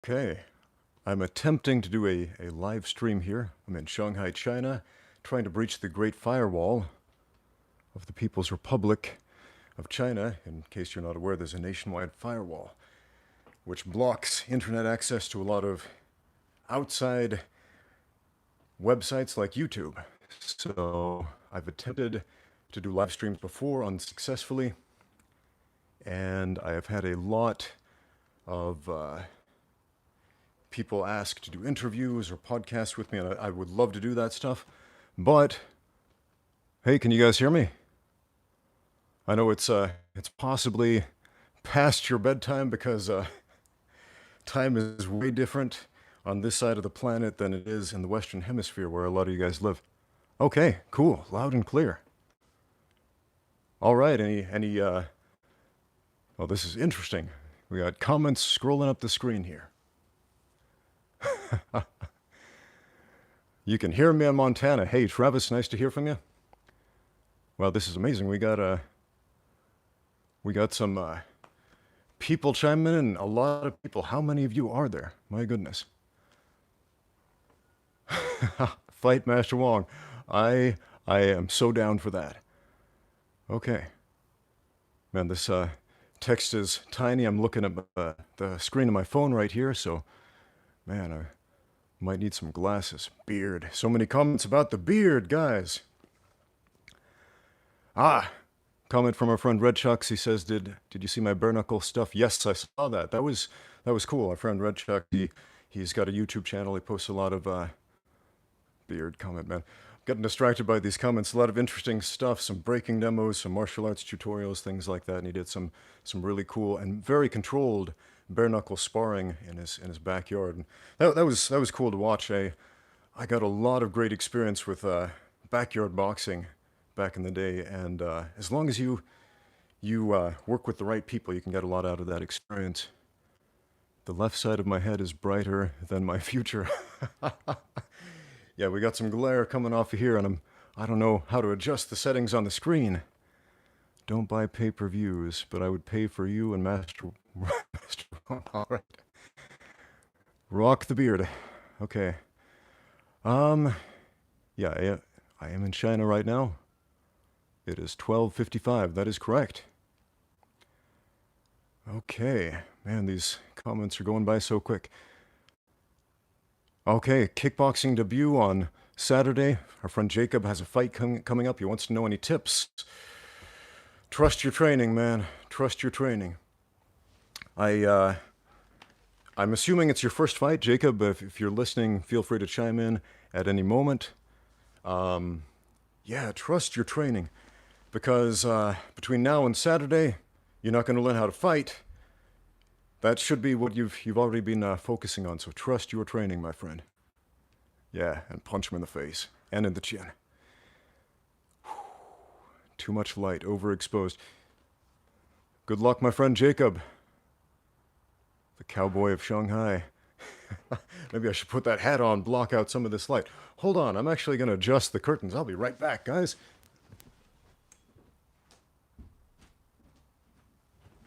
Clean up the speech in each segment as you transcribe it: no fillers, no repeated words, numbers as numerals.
Okay, I'm attempting to do a live stream here. I'm in Shanghai, China, trying to breach the Great Firewall of the People's Republic of China. In case you're not aware, there's a nationwide firewall which blocks internet access to a lot of outside websites like YouTube. So I've attempted to do live streams before unsuccessfully, and I have had a lot of people ask to do interviews or podcasts with me, and I would love to do that stuff. But hey, can you guys hear me? I know it's possibly past your bedtime because time is way different on this side of the planet than it is in the Western Hemisphere where a lot of you guys live. Okay, cool, loud and clear. All right, well, this is interesting. We got comments scrolling up the screen here. You can hear me in Montana. Hey, Travis, nice to hear from you. Well, this is amazing. We got some people chiming in. A lot of people. How many of you are there? My goodness. Fight Master Wong. I am so down for that. Okay. Man, this text is tiny. I'm looking at the screen of my phone right here, so man, I might need some glasses. Beard. So many comments about the beard, guys. Comment from our friend Red Chucks. He says, "Did you see my bare knuckle stuff?" Yes, I saw that. That was cool. Our friend Red Chuck. He's got a YouTube channel. He posts a lot of beard comment, man. I'm getting distracted by these comments. A lot of interesting stuff. Some breaking demos, some martial arts tutorials, things like that. And he did some really cool and very controlled bare knuckle sparring in his backyard. And that was cool to watch. I got a lot of great experience with backyard boxing back in the day, and as long as you work with the right people, you can get a lot out of that experience. The left side of my head is brighter than my future. Yeah, we got some glare coming off of here, and I don't know how to adjust the settings on the screen. Don't buy pay-per-views, but I would pay for you and Master. All right. Rock the beard. Okay. Yeah, I am in China right now. It is 12:55. That is correct. Okay. Man, these comments are going by so quick. Okay, kickboxing debut on Saturday. Our friend Jacob has a fight coming up. He wants to know any tips. Trust your training, man. Trust your training. I'm assuming it's your first fight, Jacob. If you're listening, feel free to chime in at any moment. Yeah, trust your training, because between now and Saturday, you're not going to learn how to fight. That should be what you've already been focusing on. So trust your training, my friend. Yeah, and punch him in the face and in the chin. Too much light, overexposed. Good luck, my friend Jacob. The Cowboy of Shanghai. Maybe I should put that hat on, block out some of this light. Hold on, I'm actually going to adjust the curtains. I'll be right back, guys.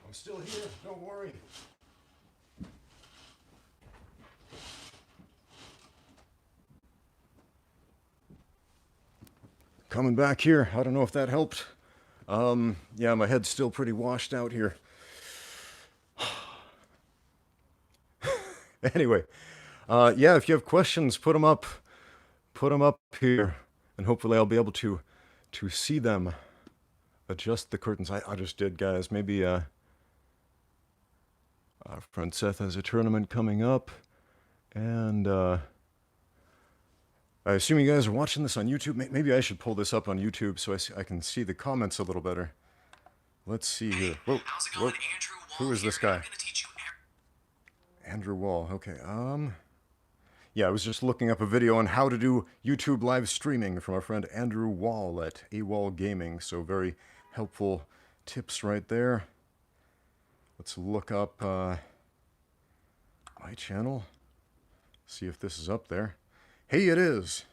I'm still here, don't worry. Coming back here. I don't know if that helped. Yeah, my head's still pretty washed out here. Anyway, yeah, if you have questions, put them up here, and hopefully I'll be able to see them. Adjust the curtains. I just did, guys. Maybe our friend Seth has a tournament coming up, and I assume you guys are watching this on YouTube. Maybe I should pull this up on YouTube so I can see the comments a little better. Let's see here. Whoa, whoa. Who is this guy? Andrew Wall. Okay. Yeah, I was just looking up a video on how to do YouTube live streaming from our friend Andrew Wall at AWall Gaming. So very helpful tips right there. Let's look up my channel. See if this is up there. Hey, it is.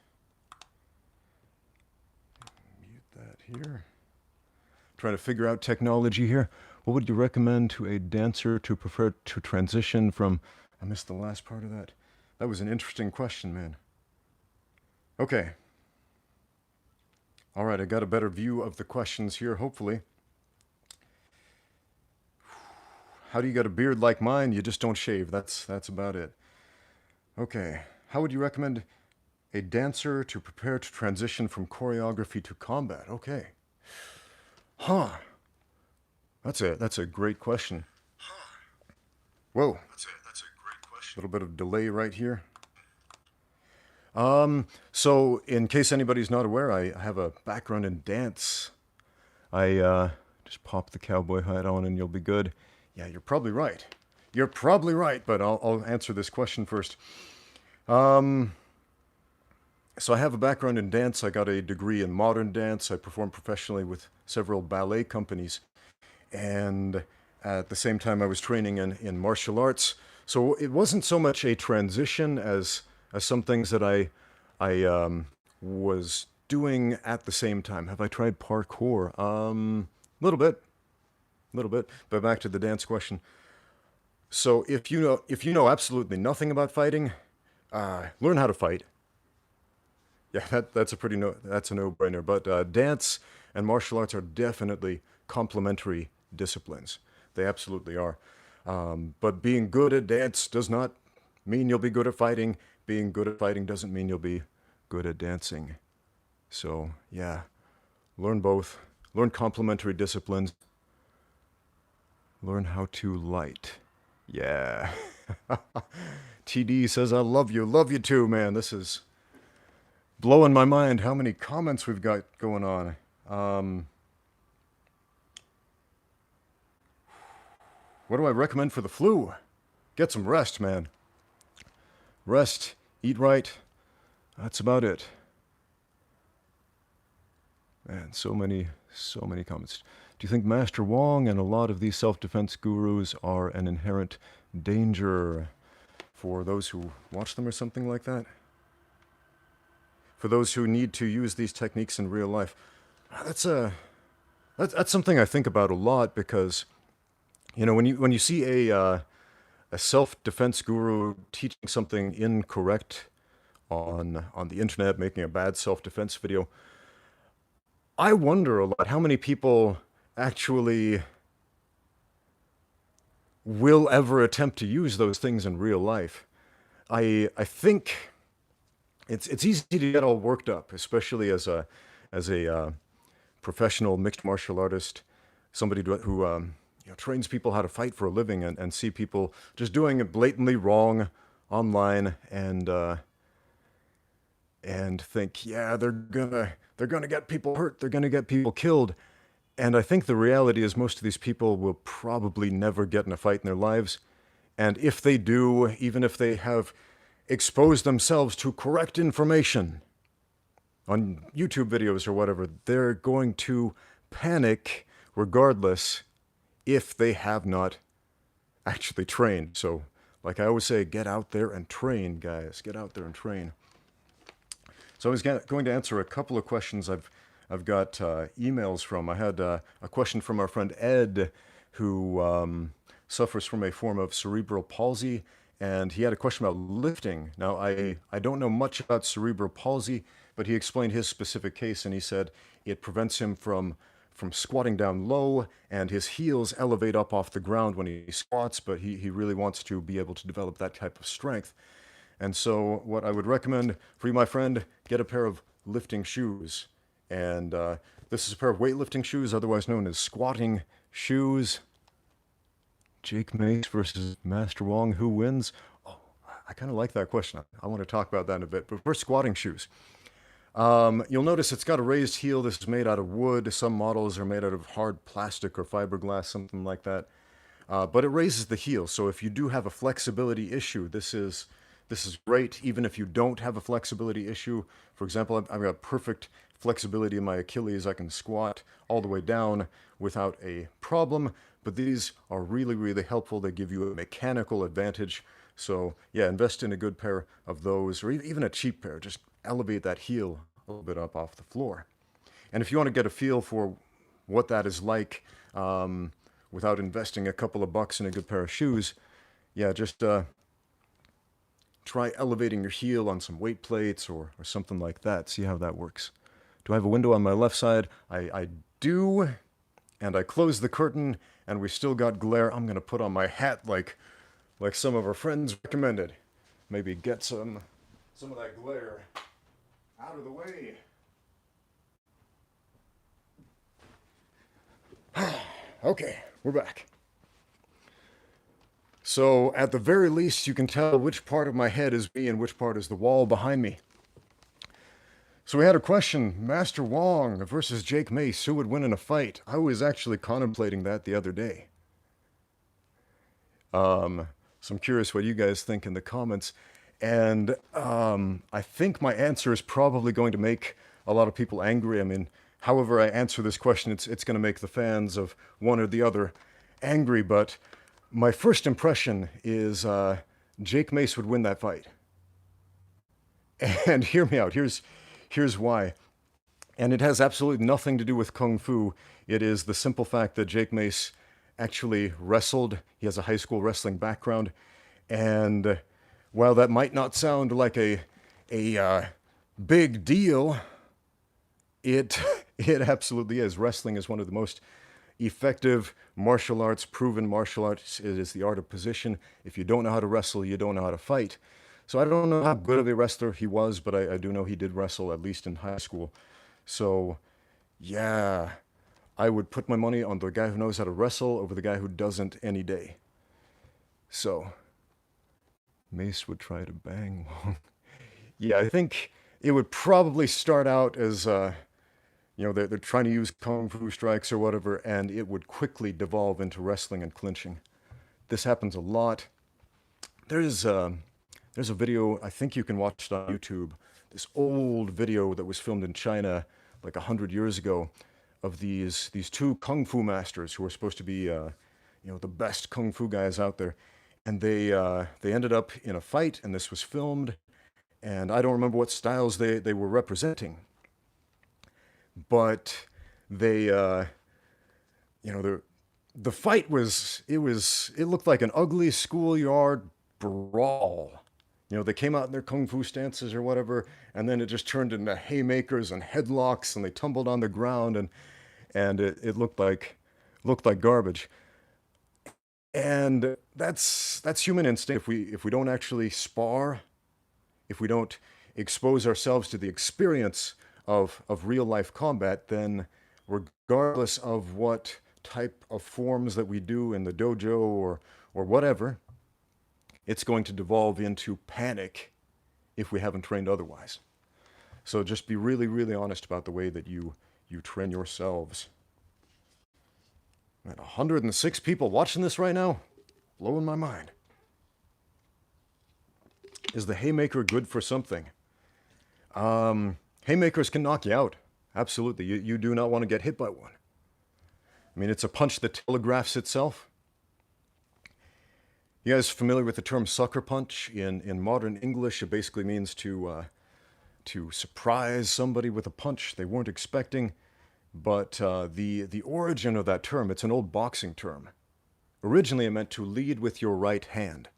Mute that here. Trying to figure out technology here. What would you recommend to a dancer to prefer to transition from I missed the last part of that. That was an interesting question, man. Okay. All right, I got a better view of the questions here, hopefully. How do you get a beard like mine? You just don't shave. That's about it. Okay. How would you recommend a dancer to prepare to transition from choreography to combat? Okay. Huh. That's a great question. Whoa. That's a great question. A little bit of delay right here. So in case anybody's not aware, I have a background in dance. I just pop the cowboy hat on and you'll be good. Yeah, you're probably right. You're probably right, but I'll answer this question first. So I have a background in dance. I got a degree in modern dance. I perform professionally with several ballet companies. And at the same time, I was training in martial arts. So it wasn't so much a transition as some things that I was doing at the same time. Have I tried parkour? Little bit, little bit. But back to the dance question. So if you know absolutely nothing about fighting, learn how to fight. Yeah, that's a no-brainer. But dance and martial arts are definitely complementary disciplines. They absolutely are. But being good at dance does not mean you'll be good at fighting. Being good at fighting doesn't mean you'll be good at dancing. So yeah, learn both. Learn complementary disciplines. Learn how to light. Yeah. TD says, I love you. Love you too, man. This is blowing my mind how many comments we've got going on. What do I recommend for the flu? Get some rest, man. Rest, eat right. That's about it. Man, so many comments. Do you think Master Wong and a lot of these self-defense gurus are an inherent danger for those who watch them or something like that? For those who need to use these techniques in real life? That's something I think about a lot because, you know, when you see a self-defense guru teaching something incorrect on the internet, making a bad self-defense video, I wonder a lot how many people actually will ever attempt to use those things in real life. I think it's easy to get all worked up, especially as a professional mixed martial artist, somebody who trains people how to fight for a living, and see people just doing it blatantly wrong online and think, yeah, they're gonna get people hurt, they're gonna get people killed. And I think the reality is most of these people will probably never get in a fight in their lives. And if they do, even if they have exposed themselves to correct information on YouTube videos or whatever, they're going to panic regardless if they have not actually trained. So, like I always say, get out there and train, guys. Get out there and train. So I was going to answer a couple of questions I've got emails from. I had a question from our friend Ed, who suffers from a form of cerebral palsy, and he had a question about lifting. Now, I don't know much about cerebral palsy, but he explained his specific case, and he said it prevents him from squatting down low, and his heels elevate up off the ground when he squats, but he really wants to be able to develop that type of strength. And so what I would recommend for you, my friend, get a pair of lifting shoes. And this is a pair of weightlifting shoes, otherwise known as squatting shoes. Jake Mace versus Master Wong, who wins? Oh, I kind of like that question. I want to talk about that in a bit. But first, squatting shoes. You'll notice it's got a raised heel. This is made out of wood. Some models are made out of hard plastic or fiberglass, something like that. But it raises the heel. So if you do have a flexibility issue, this is great. Even if you don't have a flexibility issue, for example, I've got perfect flexibility in my Achilles. I can squat all the way down without a problem. But these are really, really helpful. They give you a mechanical advantage. So yeah, invest in a good pair of those, or even a cheap pair. Just elevate that heel a little bit up off the floor. And if you want to get a feel for what that is like without investing a couple of bucks in a good pair of shoes, yeah, just try elevating your heel on some weight plates or something like that. See how that works. Do I have a window on my left side? I do, and I close the curtain, and we still got glare. I'm gonna put on my hat like some of our friends recommended. Maybe get some of that glare out of the way. Okay, we're back. So at the very least, you can tell which part of my head is me and which part is the wall behind me. So we had a question, Master Wong versus Jake Mace, who would win in a fight? I was actually contemplating that the other day. So I'm curious what you guys think in the comments. And I think my answer is probably going to make a lot of people angry. I mean, however I answer this question, it's going to make the fans of one or the other angry. But my first impression is Jake Mace would win that fight. And hear me out. Here's why. And it has absolutely nothing to do with Kung Fu. It is the simple fact that Jake Mace actually wrestled. He has a high school wrestling background. And while that might not sound like a big deal, it absolutely is. Wrestling is one of the most effective martial arts, proven martial arts. It is the art of position. If you don't know how to wrestle, you don't know how to fight. So I don't know how good of a wrestler he was, but I do know he did wrestle, at least in high school. So, yeah, I would put my money on the guy who knows how to wrestle over the guy who doesn't any day. So, Mace would try to bang Wong. Yeah, I think it would probably start out as, they're trying to use Kung Fu strikes or whatever, and it would quickly devolve into wrestling and clinching. This happens a lot. There's a video, I think you can watch it on YouTube, this old video that was filmed in China like 100 years ago of these two Kung Fu masters who were supposed to be, the best Kung Fu guys out there. And they ended up in a fight, and this was filmed, and I don't remember what styles they were representing. But they, the fight it looked like an ugly schoolyard brawl. They came out in their Kung Fu stances or whatever, and then it just turned into haymakers and headlocks, and they tumbled on the ground, and it looked like garbage. And that's human instinct. If we don't actually spar, if we don't expose ourselves to the experience of real life combat, then regardless of what type of forms that we do in the dojo or whatever, it's going to devolve into panic if we haven't trained otherwise. So just be really, really honest about the way that you train yourselves. Man, 106 people watching this right now? Blowing my mind. Is the haymaker good for something? Haymakers can knock you out. Absolutely. You do not want to get hit by one. I mean, it's a punch that telegraphs itself. You guys familiar with the term sucker punch? In modern English, it basically means to surprise somebody with a punch they weren't expecting. But the origin of that term, it's an old boxing term. Originally, it meant to lead with your right hand.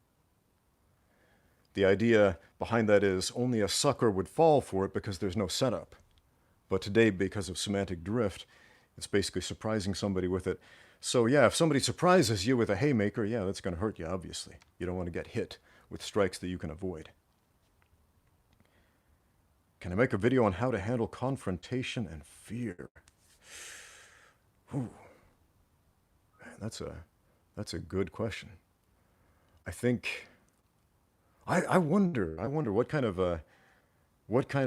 The idea behind that is only a sucker would fall for it because there's no setup. But today, because of semantic drift, it's basically surprising somebody with it. So yeah, if somebody surprises you with a haymaker, yeah, that's going to hurt you, obviously. You don't want to get hit with strikes that you can avoid. Can I make a video on how to handle confrontation and fear? Ooh. Man, that's a good question. I think I wonder what kind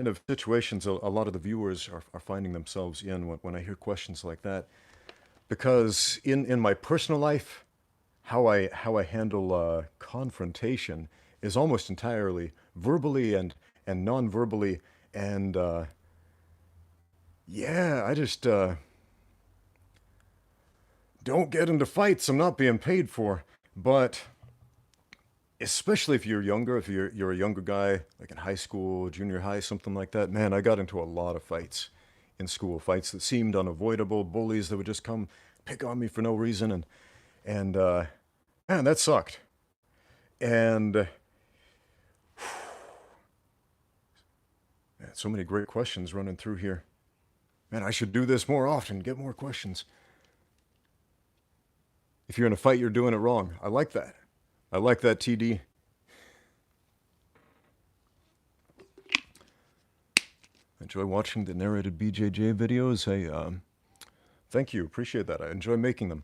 of situations a lot of the viewers are finding themselves in when I hear questions like that. Because in my personal life, how I handle confrontation is almost entirely verbally and non-verbally, and yeah, I just don't get into fights I'm not being paid for. But especially if you're younger, if you're a younger guy, like in high school, junior high, something like that, man, I got into a lot of fights in school, fights that seemed unavoidable, bullies that would just come pick on me for no reason, and man, that sucked. And so many great questions running through here. Man, I should do this more often, get more questions. If you're in a fight, you're doing it wrong. I like that. I like that, TD. Enjoy watching the narrated BJJ videos. Hey, thank you. Appreciate that. I enjoy making them.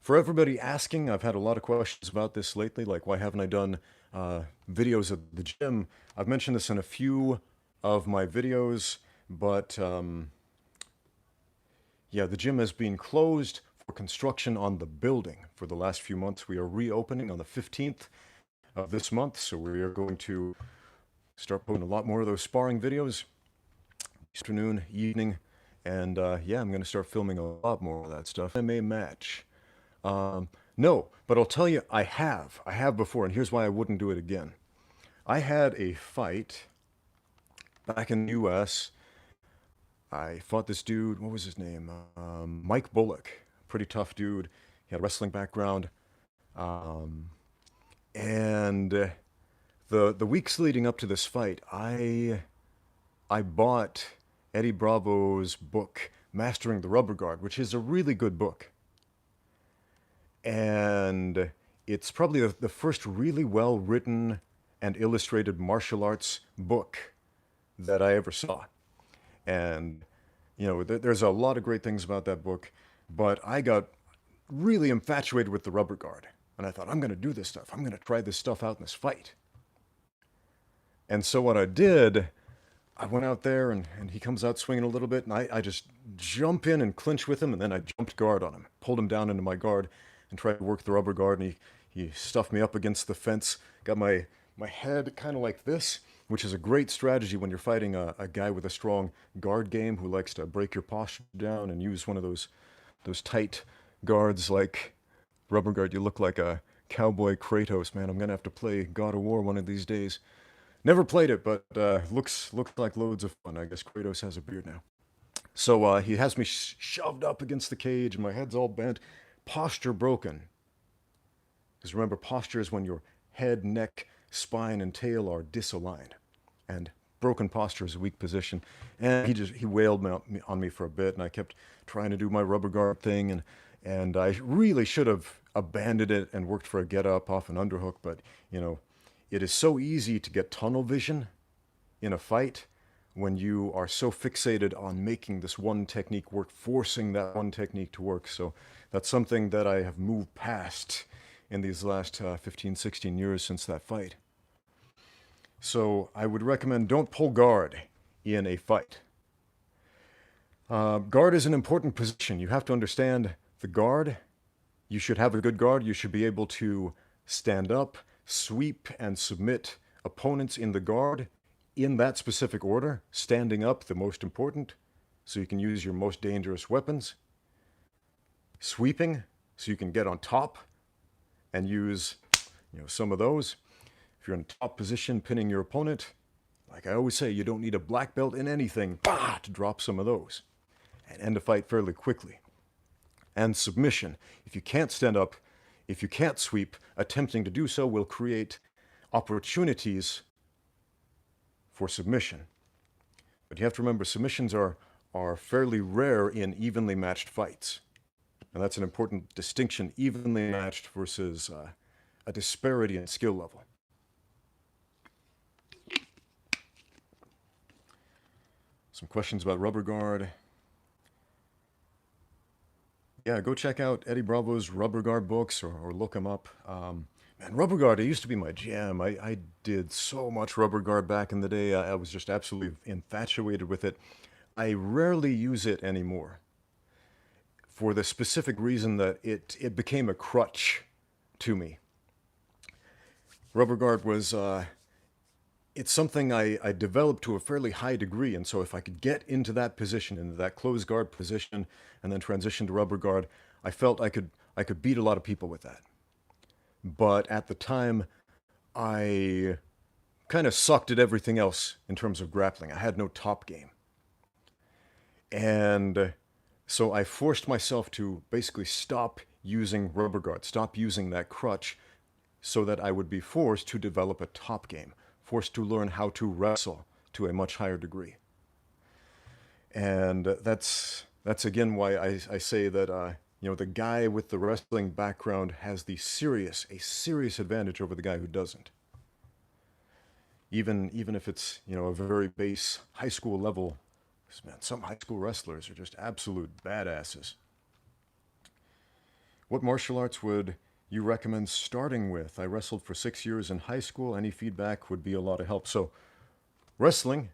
For everybody asking, I've had a lot of questions about this lately, like why haven't I done videos at the gym? I've mentioned this in a few of my videos, but yeah, the gym has been closed for construction on the building for the last few months. We are reopening on the 15th of this month, so we are going to start posting a lot more of those sparring videos, afternoon, evening, and yeah, I'm going to start filming a lot more of that stuff. MMA match. No, but I'll tell you, I have before, and here's why I wouldn't do it again. I had a fight back in the U.S. I fought this dude, what was his name? Mike Bullock, pretty tough dude. He had a wrestling background. And the weeks leading up to this fight, I bought Eddie Bravo's book, Mastering the Rubber Guard, which is a really good book. And it's probably the first really well-written and illustrated martial arts book that I ever saw. And, you know, there's a lot of great things about that book, but I got really infatuated with the rubber guard. And I thought, I'm going to do this stuff. I'm going to try this stuff out in this fight. And so what I did, I went out there and he comes out swinging a little bit, and I just jump in and clinch with him, and then I jumped guard on him, pulled him down into my guard, and tried to work the rubber guard, and he stuffed me up against the fence, got my head kind of like this, which is a great strategy when you're fighting a guy with a strong guard game who likes to break your posture down and use one of those tight guards like rubber guard. You look like a Cowboy Kratos, man. I'm going to have to play God of War one of these days. Never played it, but looks like loads of fun. I guess Kratos has a beard now. So he has me shoved up against the cage, and my head's all bent. Posture broken. Because remember, posture is when your head, neck, spine, and tail are disaligned. And broken posture is a weak position. And he wailed on me for a bit, and I kept trying to do my rubber guard thing, and I really should have abandoned it and worked for a get up off an underhook, but, you know, it is so easy to get tunnel vision in a fight when you are so fixated on making this one technique work, forcing that one technique to work. So that's something that I have moved past in these last 15, 16 years since that fight. So I would recommend don't pull guard in a fight. Guard is an important position. You have to understand the guard. You should have a good guard. You should be able to stand up, sweep, and submit opponents in the guard in that specific order. Standing up, the most important, so you can use your most dangerous weapons. Sweeping, so you can get on top and use, you know, some of those. If you're in top position, pinning your opponent, like I always say, you don't need a black belt in anything to drop some of those and end a fight fairly quickly. And submission. If you can't stand up, if you can't sweep, attempting to do so will create opportunities for submission. But you have to remember, submissions are fairly rare in evenly matched fights. And that's an important distinction, evenly matched versus a disparity in skill level. Some questions about rubber guard. Yeah, go check out Eddie Bravo's rubber guard books or look him up. Man, rubber guard, it used to be my jam. I did so much rubber guard back in the day. I was just absolutely infatuated with it. I rarely use it anymore for the specific reason that it became a crutch to me. Rubber guard was, it's something I developed to a fairly high degree, and so if I could get into that position, into that closed guard position, and then transition to rubber guard, I felt I could beat a lot of people with that. But at the time, I kind of sucked at everything else in terms of grappling. I had no top game. And so I forced myself to basically stop using rubber guard, stop using that crutch, so that I would be forced to develop a top game, forced to learn how to wrestle, to a much higher degree. And that's again why I say that the guy with the wrestling background has a serious advantage over the guy who doesn't. Even if it's a very base high school level, man, some high school wrestlers are just absolute badasses. What martial arts would you recommend starting with? I wrestled for 6 years in high school. Any feedback would be a lot of help. So, wrestling.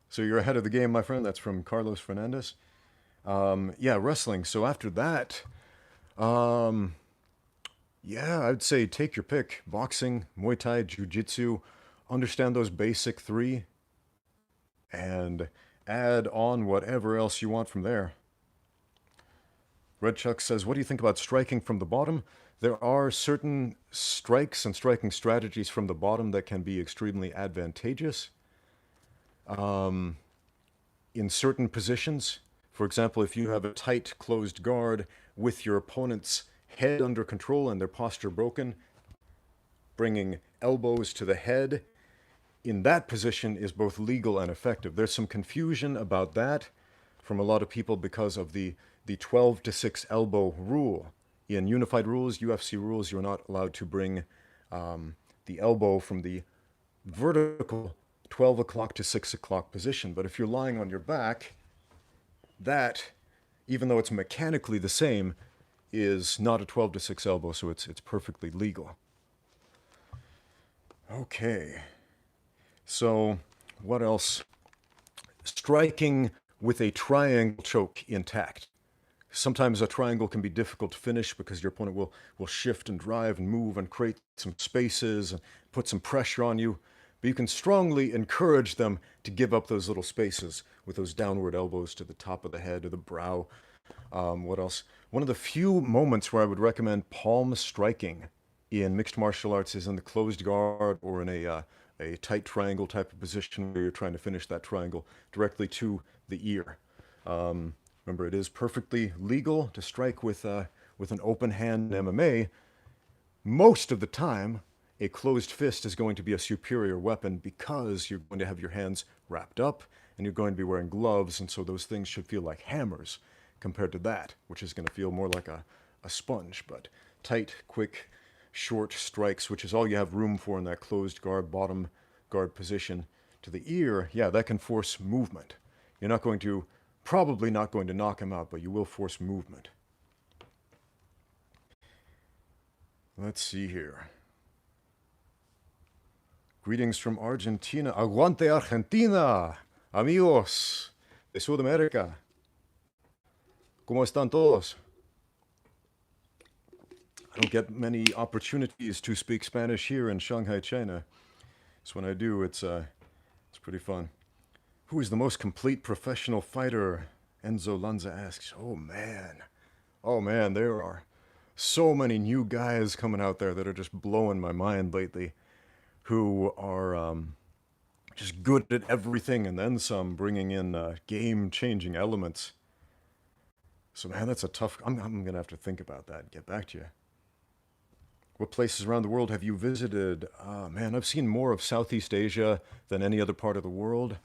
So you're ahead of the game, my friend. That's from Carlos Fernandez. Yeah, wrestling. So after that, yeah, I'd say take your pick. Boxing, Muay Thai, Jiu-Jitsu. Understand those basic three and add on whatever else you want from there. Red Chuck says, what do you think about striking from the bottom? There are certain strikes and striking strategies from the bottom that can be extremely advantageous in certain positions. For example, if you have a tight, closed guard with your opponent's head under control and their posture broken, bringing elbows to the head in that position is both legal and effective. There's some confusion about that from a lot of people because of the 12 to 6 elbow rule. In unified rules, UFC rules, you're not allowed to bring the elbow from the vertical 12 o'clock to 6 o'clock position. But if you're lying on your back, that, even though it's mechanically the same, is not a 12 to 6 elbow, so it's perfectly legal. Okay. So, what else? Striking with a triangle choke intact. Sometimes a triangle can be difficult to finish because your opponent will shift and drive and move and create some spaces and put some pressure on you. But you can strongly encourage them to give up those little spaces with those downward elbows to the top of the head or the brow. What else? One of the few moments where I would recommend palm striking in mixed martial arts is in the closed guard or in a tight triangle type of position where you're trying to finish that triangle directly to the ear. Remember, it is perfectly legal to strike with an open hand in MMA. Most of the time, a closed fist is going to be a superior weapon because you're going to have your hands wrapped up and you're going to be wearing gloves, and so those things should feel like hammers compared to that, which is going to feel more like a sponge. But tight, quick, short strikes, which is all you have room for in that closed guard, bottom guard position to the ear, yeah, that can force movement. You're probably not going to knock him out, but you will force movement. Let's see here. Greetings from Argentina. Aguante Argentina, amigos de Sudamérica. ¿Cómo están todos? I don't get many opportunities to speak Spanish here in Shanghai, China. So when I do, it's pretty fun. Who is the most complete professional fighter? Enzo Lanza asks. Oh man, there are so many new guys coming out there that are just blowing my mind lately, who are just good at everything and then some, bringing in game-changing elements. So man, that's a tough. I'm gonna have to think about that and get back to you. What places around the world have you visited? Man, I've seen more of Southeast Asia than any other part of the world.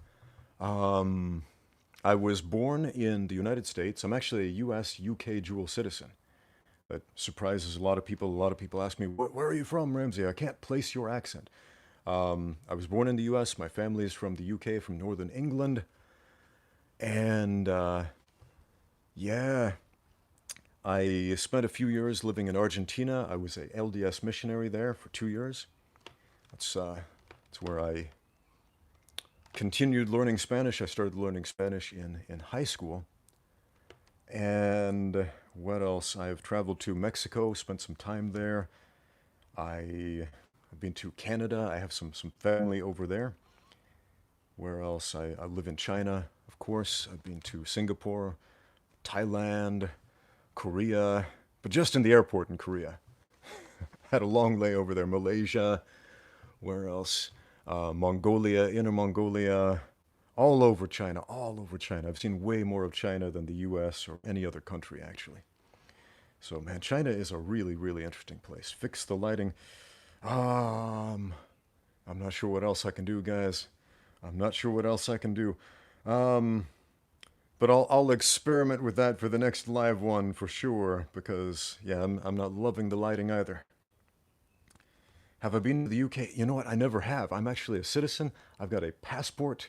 I was born in the United States. I'm actually a US-UK dual citizen. That surprises a lot of people. A lot of people ask me, where are you from, Ramsey? I can't place your accent. I was born in the US. My family is from the UK, from Northern England. And yeah, I spent a few years living in Argentina. I was a LDS missionary there for 2 years. That's where I continued learning Spanish. I started learning Spanish in high school. And what else? I've traveled to Mexico, spent some time there. I've been to Canada. I have some family over there. Where else? I live in China, of course. I've been to Singapore, Thailand, Korea, but just in the airport in Korea. Had a long layover there. Malaysia, where else? Mongolia, Inner Mongolia, all over China, all over China. I've seen way more of China than the US or any other country, actually. So, man, China is a really, really interesting place. Fix the lighting. I'm not sure what else I can do, guys. I'm not sure what else I can do. Um, but I'll experiment with that for the next live one for sure, because yeah, I'm not loving the lighting either. Have I been to the UK? You know what? I never have. I'm actually a citizen. I've got a passport,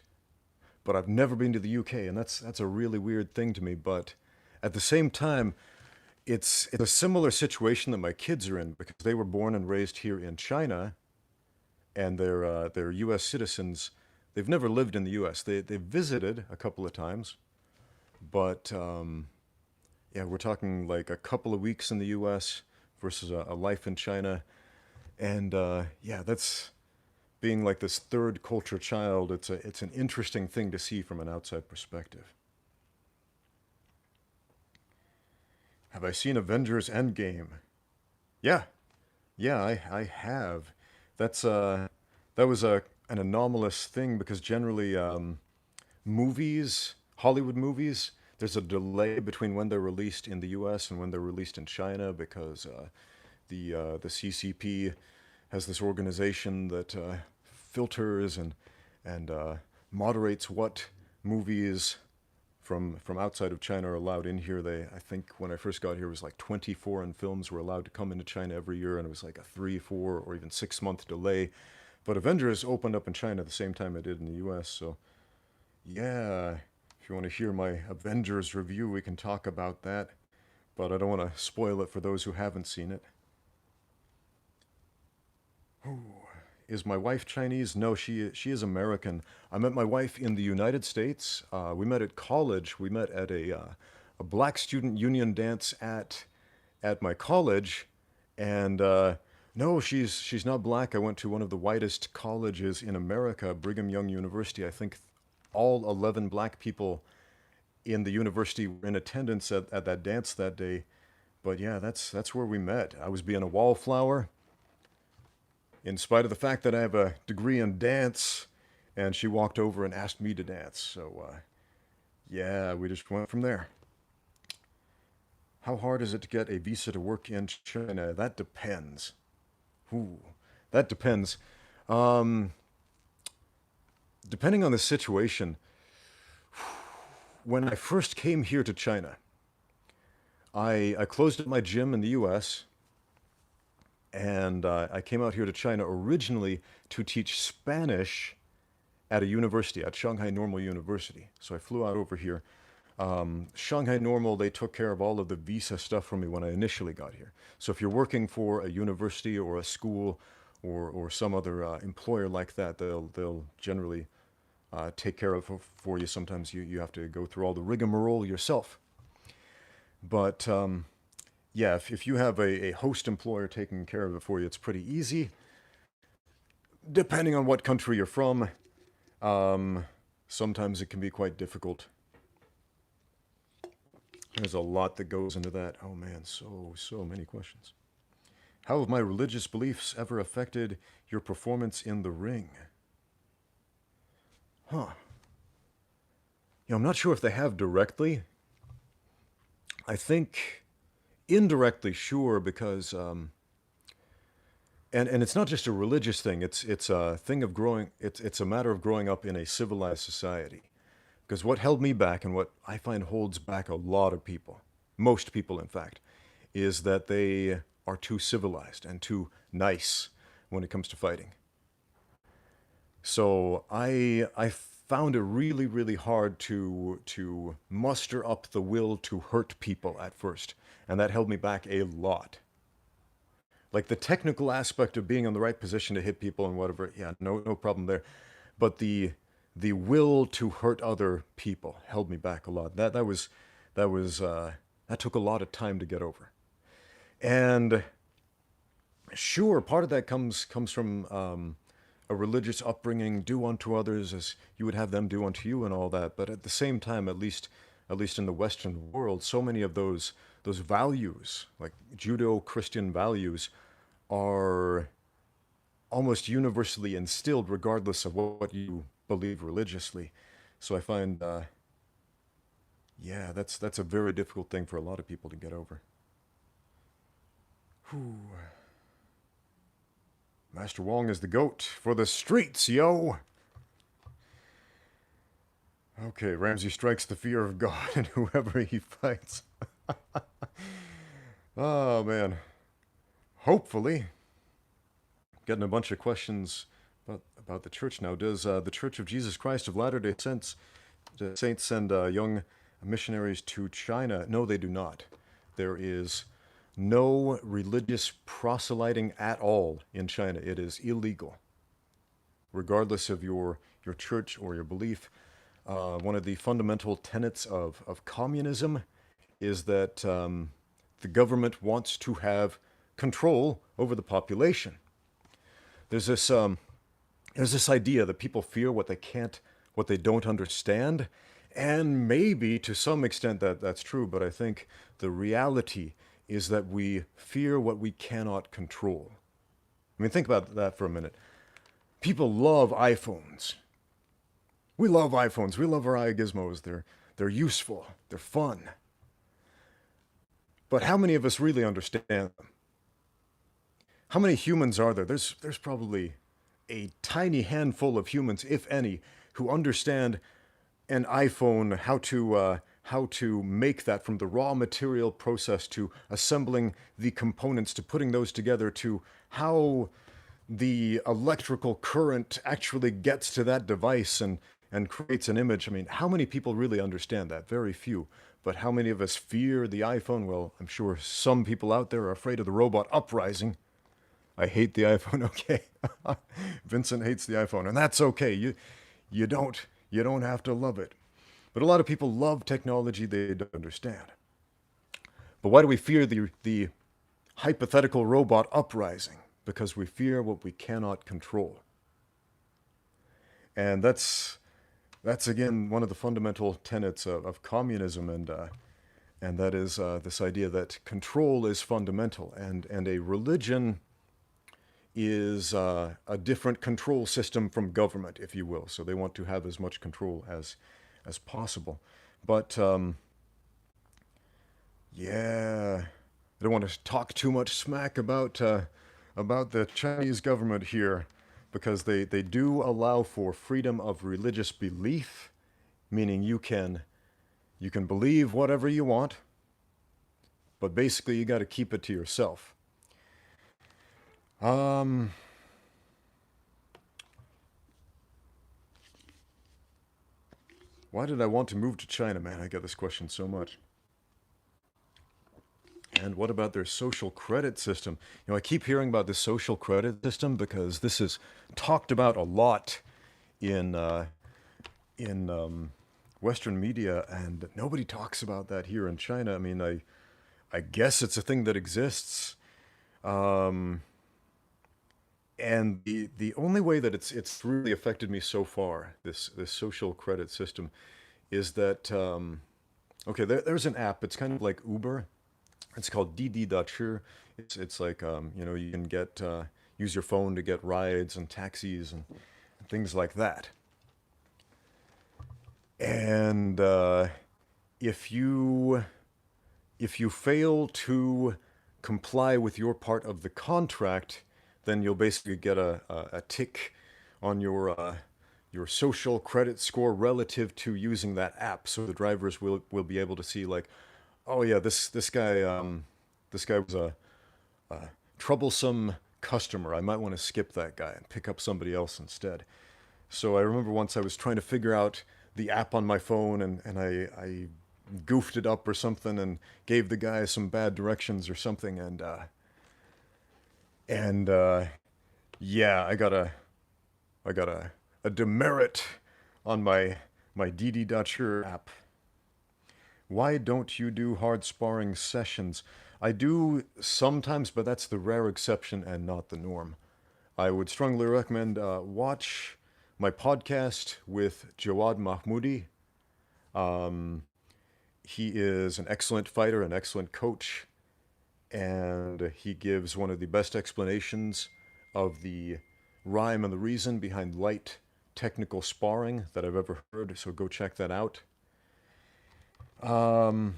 but I've never been to the UK, and that's a really weird thing to me. But at the same time, it's a similar situation that my kids are in because they were born and raised here in China, and they're U.S. citizens. They've never lived in the U.S. They visited a couple of times, but yeah, we're talking like a couple of weeks in the U.S. versus a life in China, and yeah, that's being like this third culture child. It's an interesting thing to see from an outside perspective. Have I seen Avengers Endgame? Yeah, yeah, I have. That's that was an anomalous thing because generally movies, Hollywood movies, there's a delay between when they're released in the U.S. and when they're released in China because the CCP has this organization that filters and moderates what movies from outside of China are allowed in here. I think when I first got here, it was like 20 foreign films were allowed to come into China every year, and it was like a 3, 4, or even 6 month delay. But Avengers opened up in China the same time it did in the U.S. So yeah, if you want to hear my Avengers review, we can talk about that. But I don't want to spoil it for those who haven't seen it. Is my wife Chinese? No, she is American. I met my wife in the United States. We met at college. We met at a black student union dance at my college, and no, she's not black. I went to one of the whitest colleges in America, Brigham Young University. I think all 11 black people in the university were in attendance at that dance that day. But yeah, that's where we met. I was being a wallflower in spite of the fact that I have a degree in dance, and she walked over and asked me to dance. So, yeah, we just went from there. How hard is it to get a visa to work in China? That depends. Ooh, that depends. Um, Depending on the situation, when I first came here to China, I closed up my gym in the US and I came out here to China originally to teach Spanish at a university, at Shanghai Normal University. So I flew out over here. Shanghai Normal, they took care of all of the visa stuff for me when I initially got here. So if you're working for a university or a school or some other employer like that, they'll generally take care of for you. Sometimes you have to go through all the rigmarole yourself. But yeah, if you have a host employer taking care of it for you, it's pretty easy. Depending on what country you're from, um, sometimes it can be quite difficult. There's a lot that goes into that. Oh man, so many questions. How have my religious beliefs ever affected your performance in the ring? Huh. I'm not sure if they have directly. I think indirectly, sure, because and it's not just a religious thing. It's a thing of growing. It's a matter of growing up in a civilized society. Because what held me back, and what I find holds back a lot of people, most people, in fact, is that they are too civilized and too nice when it comes to fighting. So I found it really hard to muster up the will to hurt people at first, and that held me back a lot. Like the technical aspect of being in the right position to hit people and whatever, yeah, no problem there. But the will to hurt other people held me back a lot. That took a lot of time to get over. And sure, part of that comes from a religious upbringing, do unto others as you would have them do unto you, and all that. But at the same time, at least in the Western world, so many of those values, like Judeo-Christian values, are almost universally instilled, regardless of what you believe religiously. So I find, yeah, that's a very difficult thing for a lot of people to get over. Whew. Master Wong is the goat for the streets, yo. Okay, Ramsey strikes the fear of God in whoever he fights. Oh man. Hopefully, getting a bunch of questions about the church now. Does the Church of Jesus Christ of Latter-day Saints send young missionaries to China? No, they do not. There is no religious proselyting at all in China. It is illegal, regardless of your church or your belief. One of the fundamental tenets of communism is that the government wants to have control over the population. There's this idea that people fear what they can't, what they don't understand, and maybe to some extent that's true. But I think the reality is that we fear what we cannot control. I mean, think about that for a minute. People love iPhones. We love iPhones. We love our iGizmos. They're useful. They're fun. But how many of us really understand them? How many humans are there? There's probably a tiny handful of humans, if any, who understand an iPhone, how to make that from the raw material process to assembling the components to putting those together to how the electrical current actually gets to that device and creates an image. I mean, how many people really understand that? Very few. But how many of us fear the iPhone? Well, I'm sure some people out there are afraid of the robot uprising. I hate the iPhone. Okay. Vincent hates the iPhone, and that's okay. You don't have to love it. But a lot of people love technology they don't understand. But why do we fear the hypothetical robot uprising? Because we fear what we cannot control. And that's again one of the fundamental tenets of communism, and that is this idea that control is fundamental, and a religion is a different control system from government, if you will. So they want to have as much control as possible. But yeah, I don't want to talk too much smack about the Chinese government here, because they do allow for freedom of religious belief, meaning you can believe whatever you want, but basically you got to keep it to yourself. Why did I want to move to China, man? I get this question so much. And what about their social credit system? You know, I keep hearing about this social credit system because this is talked about a lot in Western media, and nobody talks about that here in China. I mean, I guess it's a thing that exists, and the only way that it's really affected me so far, this social credit system, is that okay, there's an app. It's kind of like Uber. It's called Didi.Chi. It's like you know, you can get use your phone to get rides and taxis and things like that. And if you fail to comply with your part of the contract, then you'll basically get a tick on your social credit score relative to using that app. So the drivers will be able to see, like, oh yeah, this guy was a troublesome customer. I might want to skip that guy and pick up somebody else instead. So I remember once I was trying to figure out the app on my phone, and I goofed it up or something and gave the guy some bad directions or something, and yeah, I got a demerit on my DD.Chi app. Why don't you do hard sparring sessions? I do sometimes, but that's the rare exception and not the norm. I would strongly recommend watch my podcast with Jawad Mahmoudi. He is an excellent fighter, an excellent coach, and he gives one of the best explanations of the rhyme and the reason behind light technical sparring that I've ever heard, so go check that out. The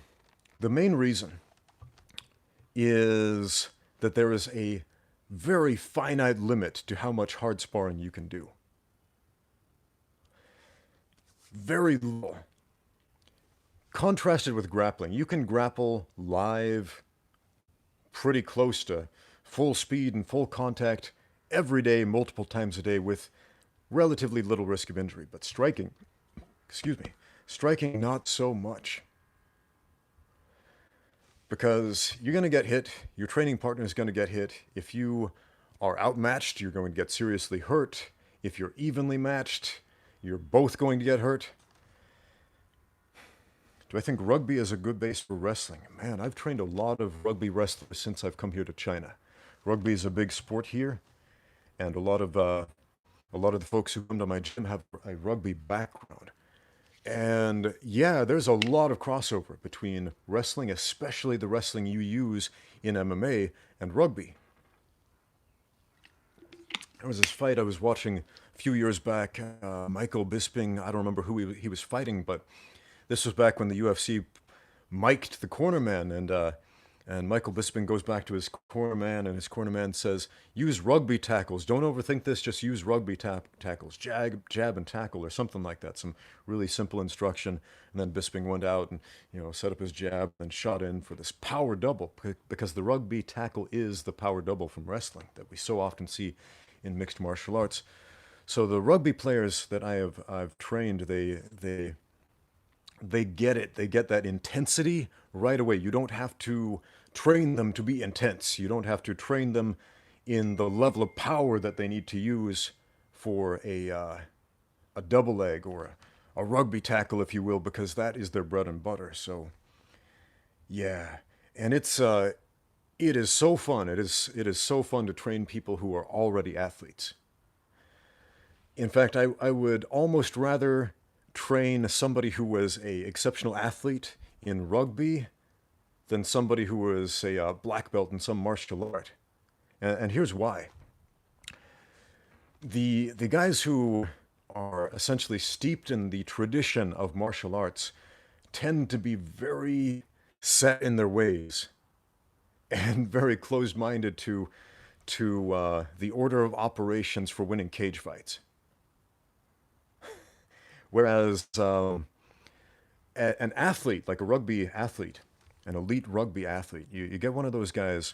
main reason is that there is a very finite limit to how much hard sparring you can do. very low. Contrasted with grappling, you can grapple live pretty close to full speed and full contact every day, multiple times a day with relatively little risk of injury. But striking, excuse me, striking not so much. Because you're going to get hit, your training partner is going to get hit. If you are outmatched, you're going to get seriously hurt. If you're evenly matched, you're both going to get hurt. Do I think rugby is a good base for wrestling? Man, I've trained a lot of rugby wrestlers since I've come here to China. Rugby is a big sport here, and a lot of the folks who come to my gym have a rugby background. And yeah, there's a lot of crossover between wrestling, especially the wrestling you use in MMA, and rugby. There was this fight I was watching a few years back. Michael Bisping, I don't remember who he was fighting, but this was back when the UFC mic'd the cornerman, and Michael Bisping goes back to his cornerman, and his cornerman says, "Use rugby tackles. Don't overthink this. Just use rugby tackles. Jab, and tackle, or something like that. Some really simple instruction." And then Bisping went out and set up his jab and shot in for this power double, because the rugby tackle is the power double from wrestling that we so often see in mixed martial arts. So the rugby players that I've trained, they get it. They get that intensity right away. You don't have to train them to be intense. You don't have to train them in the level of power that they need to use for a double leg or a rugby tackle, if you will, because that is their bread and butter. So yeah, and it is so fun. It is so fun to train people who are already athletes. In fact, I would almost rather train somebody who was a exceptional athlete in rugby than somebody who was a black belt in some martial art. And here's why. The guys who are essentially steeped in the tradition of martial arts tend to be very set in their ways and very closed-minded to the order of operations for winning cage fights. Whereas an athlete, like a rugby athlete, an elite rugby athlete, you get one of those guys,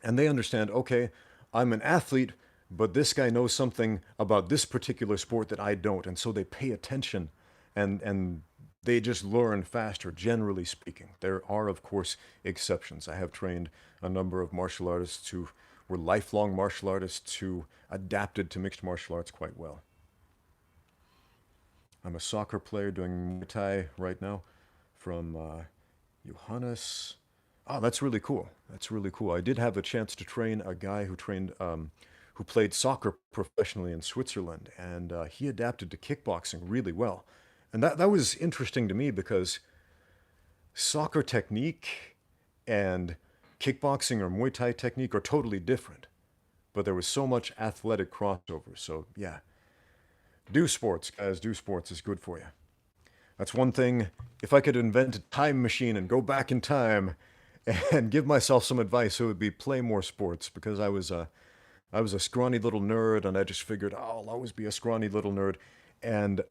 and they understand, okay, I'm an athlete, but this guy knows something about this particular sport that I don't, and so they pay attention, and they just learn faster, generally speaking. There are, of course, exceptions. I have trained a number of martial artists who were lifelong martial artists who adapted to mixed martial arts quite well. I'm a soccer player doing Muay Thai right now from Johannes. Oh, that's really cool. That's really cool. I did have a chance to train a guy who played soccer professionally in Switzerland, and he adapted to kickboxing really well. And that was interesting to me because soccer technique and kickboxing or Muay Thai technique are totally different. But there was so much athletic crossover. So yeah, do sports, guys. Do sports is good for you. That's one thing. If I could invent a time machine and go back in time and give myself some advice, it would be play more sports, because I was a scrawny little nerd, and I just figured, oh, I'll always be a scrawny little nerd. And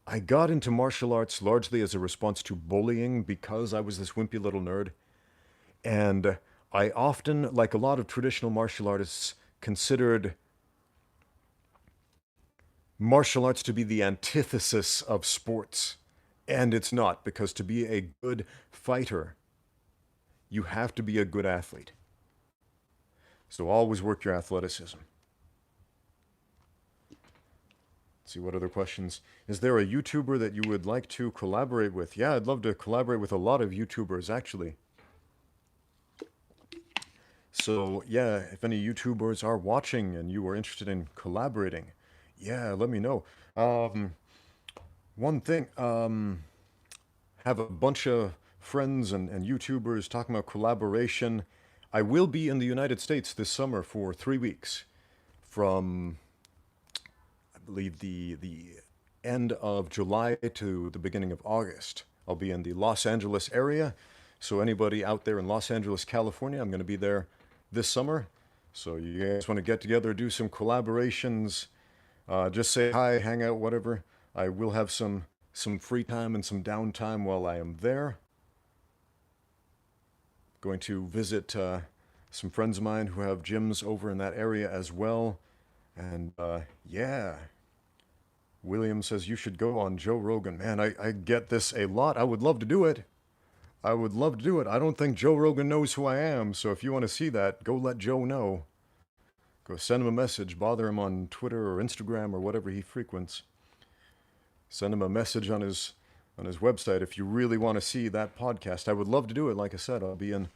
I got into martial arts largely as a response to bullying because I was this wimpy little nerd. And I often, like a lot of traditional martial artists, considered martial arts to be the antithesis of sports. And it's not, because to be a good fighter, you have to be a good athlete. So always work your athleticism. Let's see, what other questions? Is there a YouTuber that you would like to collaborate with? Yeah, I'd love to collaborate with a lot of YouTubers, actually. So yeah, if any YouTubers are watching and you are interested in collaborating, yeah, let me know. One thing, have a bunch of friends and YouTubers talking about collaboration. I will be in the United States this summer for 3 weeks, from I believe the end of July to the beginning of August. I'll be in the Los Angeles area, so anybody out there in Los Angeles, California, I'm going to be there this summer. So you guys want to get together, do some collaborations, just say hi, hang out, whatever. I will have some free time and some downtime while I am there. Going to visit some friends of mine who have gyms over in that area as well. And yeah, William says you should go on Joe Rogan. Man, I get this a lot. I would love to do it. I would love to do it. I don't think Joe Rogan knows who I am, so if you want to see that, go let Joe know. Go send him a message, bother him on Twitter or Instagram or whatever he frequents. Send him a message on his website if you really want to see that podcast. I would love to do it. Like I said, I'll be in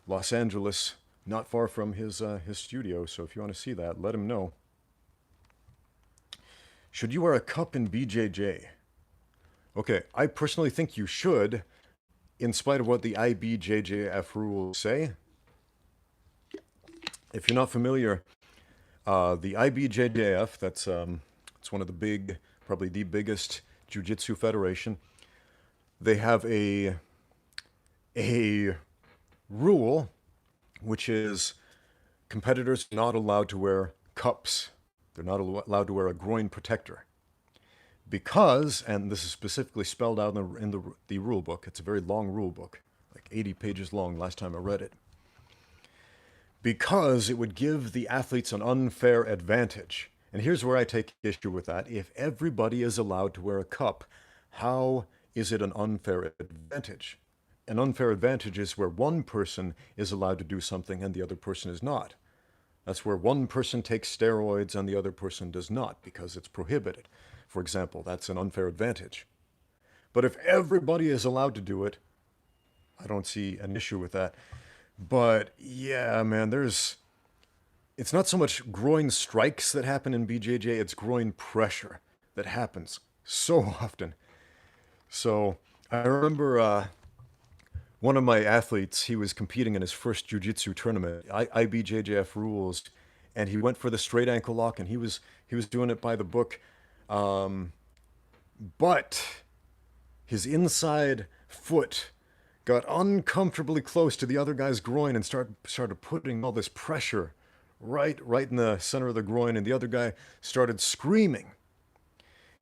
Los Angeles, not far from his studio, so if you want to see that, let him know. Should you wear a cup in BJJ? Okay, I personally think you should, in spite of what the IBJJF rules say. If you're not familiar, the IBJJF, that's it's one of the big, probably the biggest jiu-jitsu federation. They have a rule, which is competitors are not allowed to wear cups. They're not allowed to wear a groin protector. Because, and this is specifically spelled out in the rule book, it's a very long rule book, like 80 pages long last time I read it. Because it would give the athletes an unfair advantage. And here's where I take issue with that. If everybody is allowed to wear a cup, how is it an unfair advantage? An unfair advantage is where one person is allowed to do something and the other person is not. That's where one person takes steroids and the other person does not because it's prohibited. For example, that's an unfair advantage. But if everybody is allowed to do it, I don't see an issue with that. But yeah, man, it's not so much groin strikes that happen in BJJ, it's groin pressure that happens so often. So I remember one of my athletes, he was competing in his first jiu-jitsu tournament, IBJJF rules, and he went for the straight ankle lock, and he was doing it by the book. But his inside foot got uncomfortably close to the other guy's groin and started putting all this pressure right in the center of the groin, and the other guy started screaming.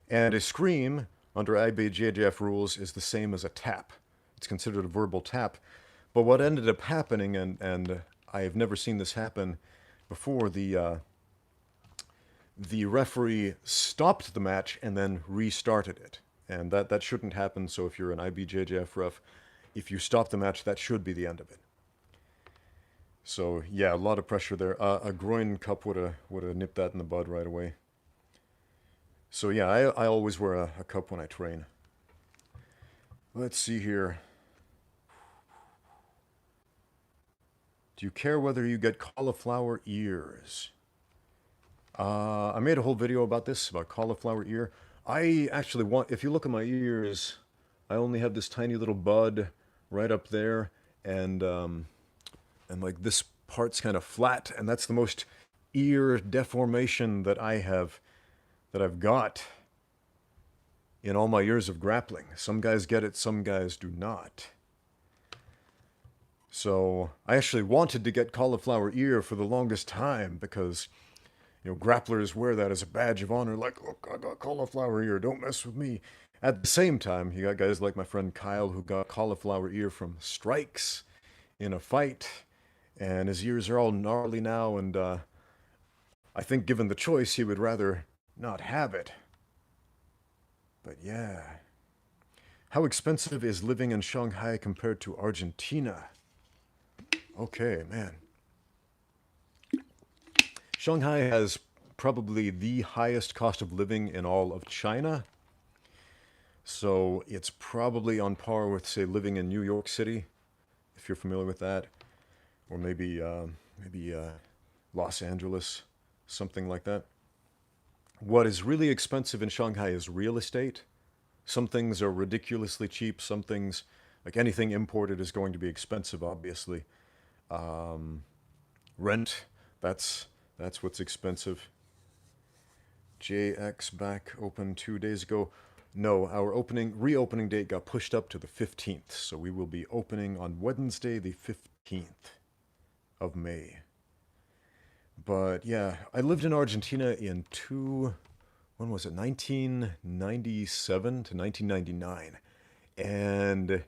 And a scream under IBJJF rules is the same as a tap. It's considered a verbal tap. But what ended up happening, and I have never seen this happen before, the referee stopped the match and then restarted it. And that shouldn't happen, so if you're an IBJJF ref, if you stop the match, that should be the end of it. So yeah, a lot of pressure there. A groin cup would have nipped that in the bud right away. So yeah, I always wear a cup when I train. Let's see here. Do you care whether you get cauliflower ears? I made a whole video about this, about cauliflower ear. I actually if you look at my ears, I only have this tiny little bud right up there, and like this part's kind of flat, and that's the most ear deformation that I've got in all my years of grappling. Some guys get it, some guys do not. So I actually wanted to get cauliflower ear for the longest time because, grapplers wear that as a badge of honor, like, look, I got cauliflower ear, don't mess with me. At the same time, you got guys like my friend Kyle who got cauliflower ear from strikes in a fight, and his ears are all gnarly now, and I think given the choice, he would rather not have it. But yeah. How expensive is living in Shanghai compared to Argentina? Okay, man. Shanghai has probably the highest cost of living in all of China. So it's probably on par with, say, living in New York City, if you're familiar with that. Or maybe Los Angeles, something like that. What is really expensive in Shanghai is real estate. Some things are ridiculously cheap. Some things, like anything imported, is going to be expensive, obviously. Rent, that's what's expensive. JX back open 2 days ago. No, our reopening date got pushed up to the 15th. So we will be opening on Wednesday, the 15th of May. But yeah, I lived in Argentina in when was it? 1997 to 1999. And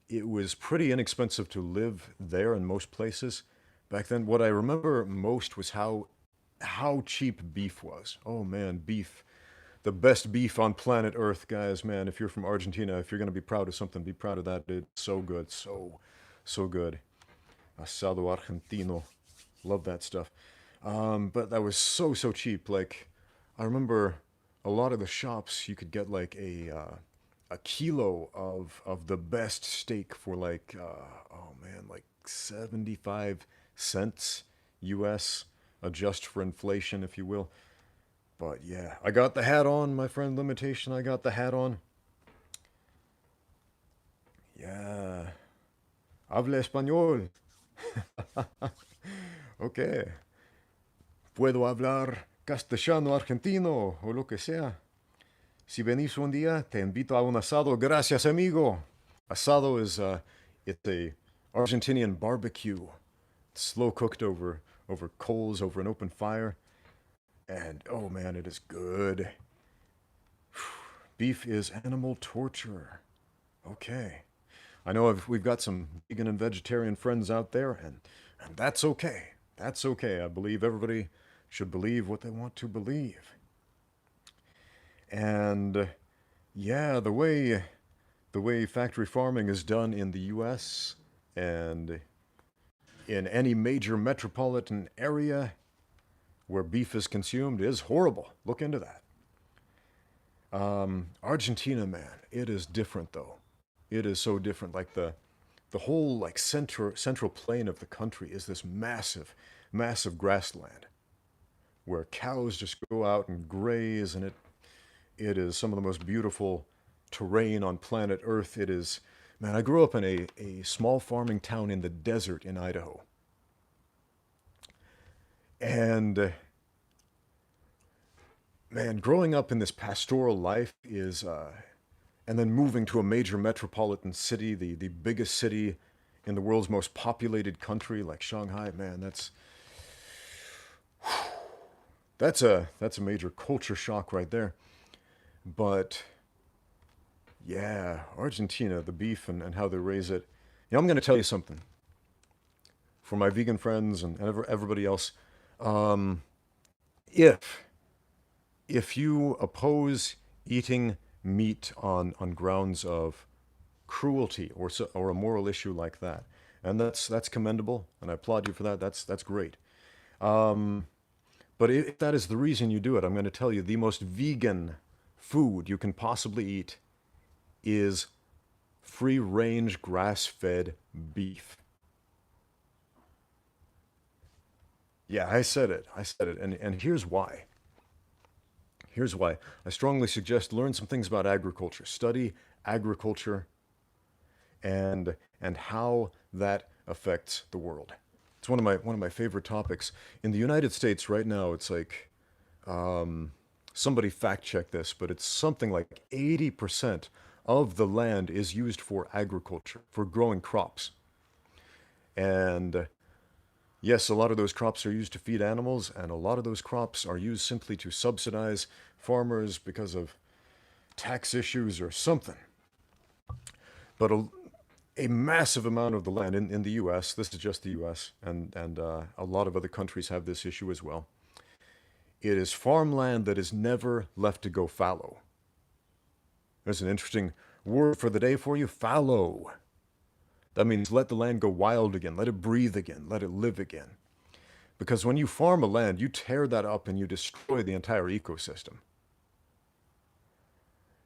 it was pretty inexpensive to live there in most places. Back then, what I remember most was how cheap beef was. Oh man, beef. The best beef on planet Earth, guys, man. If you're from Argentina, if you're going to be proud of something, be proud of that. It's so good. So good. Asado argentino. Love that stuff. But that was so cheap. Like, I remember a lot of the shops, you could get like a kilo of the best steak for like, oh man, like 75 cents US, adjust for inflation, if you will. But yeah, I got the hat on, my friend Limitation. I got the hat on. Yeah. Habla español. Ok. Puedo hablar castellano argentino o lo que sea. Si venís un día, te invito a un asado. Gracias, amigo. Asado is it's a Argentinian barbecue. It's slow cooked over coals over an open fire. And oh man, it is good. Beef is animal torture. Okay. I know we've got some vegan and vegetarian friends out there, and that's okay. That's okay. I believe everybody should believe what they want to believe. And yeah, the way factory farming is done in the U.S. and in any major metropolitan area where beef is consumed is horrible. Look into that. Argentina, man, it is different though. It is so different. Like the whole like central plain of the country is this massive grassland where cows just go out and graze, and it is some of the most beautiful terrain on planet Earth. It is, man, I grew up in a small farming town in the desert in Idaho. And man, growing up in this pastoral life is, and then moving to a major metropolitan city, the biggest city in the world's most populated country, like Shanghai, man, that's a major culture shock right there. But yeah, Argentina, the beef and how they raise it. You know, I'm going to tell you something for my vegan friends and everybody else. Um, if if you oppose eating meat on grounds of cruelty or a moral issue like that, and that's commendable, and I applaud you for that. That's great. Um, but if that is the reason you do it, I'm going to tell you the most vegan food you can possibly eat is free range grass fed beef. Yeah, I said it. I said it. And here's why. Here's why. I strongly suggest learn some things about agriculture. Study agriculture and how that affects the world. It's one of my favorite topics. In the United States right now, it's like somebody fact check this, but it's something like 80% of the land is used for agriculture, for growing crops. And yes, a lot of those crops are used to feed animals, and a lot of those crops are used simply to subsidize farmers because of tax issues or something. But a massive amount of the land in the US, this is just the US, and a lot of other countries have this issue as well. It is farmland that is never left to go fallow. There's an interesting word for the day for you, fallow. That means let the land go wild again, let it breathe again, let it live again. Because when you farm a land, you tear that up and you destroy the entire ecosystem.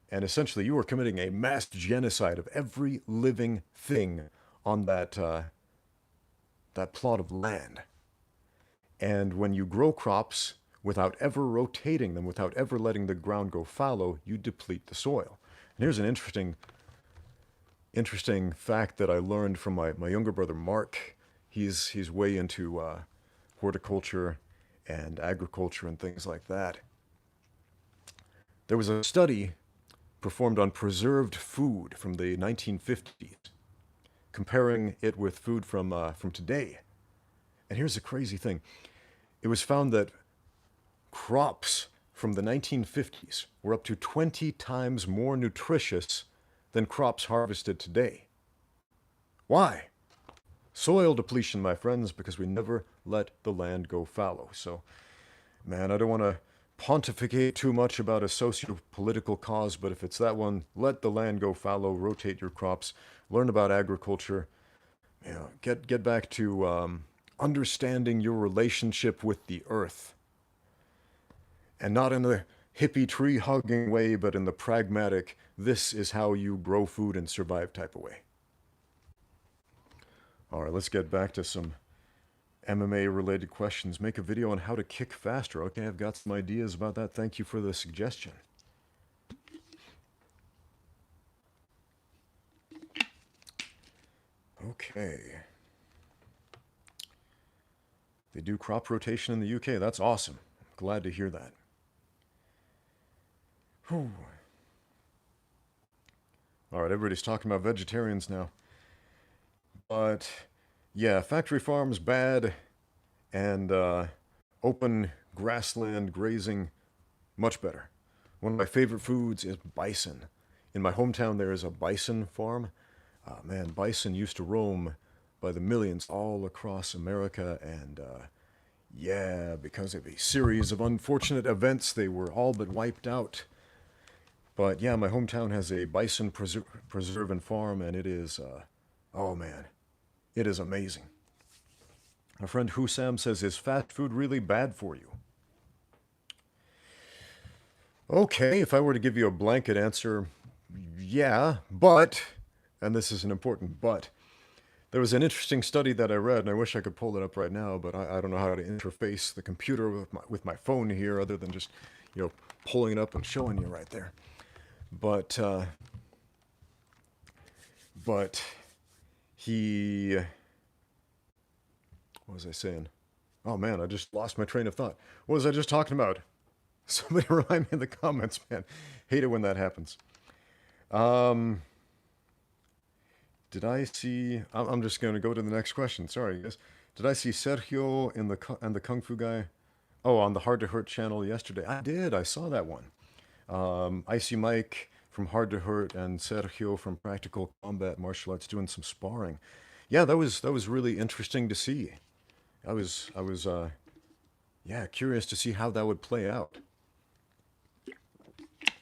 And essentially, you are committing a mass genocide of every living thing on that plot of land. And when you grow crops without ever rotating them, without ever letting the ground go fallow, you deplete the soil. And here's an interesting fact that I learned from my younger brother Mark. He's way into horticulture and agriculture and things like that. There was a study performed on preserved food from the 1950s, comparing it with food from today. And here's the crazy thing: it was found that crops from the 1950s were up to 20 times more nutritious than crops harvested today. Why? Soil depletion, my friends, because we never let the land go fallow. So, man, I don't want to pontificate too much about a socio-political cause, but if it's that one, let the land go fallow, rotate your crops, learn about agriculture, get back to understanding your relationship with the earth. And not in the hippie tree hugging way, but in the pragmatic, this is how you grow food and survive type of way. All right, let's get back to some MMA related questions. Make a video on how to kick faster. Okay, I've got some ideas about that. Thank you for the suggestion. Okay. They do crop rotation in the UK. That's awesome. Glad to hear that. Whew. All right, everybody's talking about vegetarians now. But yeah, factory farms bad, and open grassland grazing much better. One of my favorite foods is bison. In my hometown, there is a bison farm. Man, bison used to roam by the millions all across America, and yeah, because of a series of unfortunate events, they were all but wiped out. But yeah, my hometown has a bison preserve and farm, and it is, oh man, it is amazing. My friend Husam says, is fast food really bad for you? Okay, if I were to give you a blanket answer, yeah, but, and this is an important but, there was an interesting study that I read, and I wish I could pull it up right now, but I don't know how to interface the computer with my phone here other than just, pulling it up and showing you right there. But he, what was I saying? Oh man, I just lost my train of thought. What was I just talking about? Somebody remind me in the comments, man. Hate it when that happens. Did I see, I'm just going to go to the next question. Sorry, guys. Did I see Sergio and the Kung Fu guy? Oh, on the Hard to Hurt channel yesterday. I did. I saw that one. Icy Mike from Hard to Hurt and Sergio from Practical Combat Martial Arts doing some sparring. Yeah, that was really interesting to see. I was yeah, curious to see how that would play out.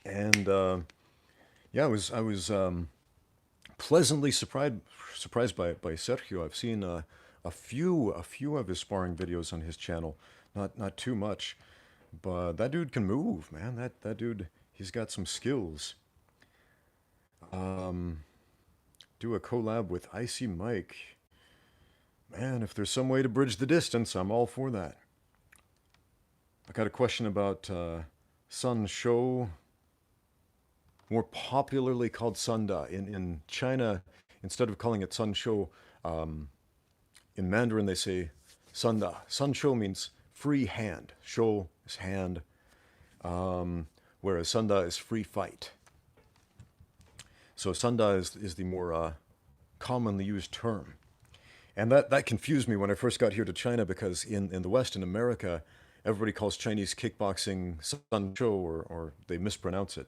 And yeah, I was pleasantly surprised by Sergio. I've seen a few of his sparring videos on his channel, not too much, but that dude can move, man. That dude, he's got some skills. Do a collab with Icy Mike. Man, if there's some way to bridge the distance, I'm all for that. I got a question about Sun Shou, more popularly called Sunda. In China, instead of calling it Sun Shou, in Mandarin they say Sunda. Sun Shou means free hand. Shou is hand, whereas Sunda is free fight. So Sunda is the more commonly used term. And that confused me when I first got here to China, because in the West, in America, everybody calls Chinese kickboxing Sun Shou, or they mispronounce it.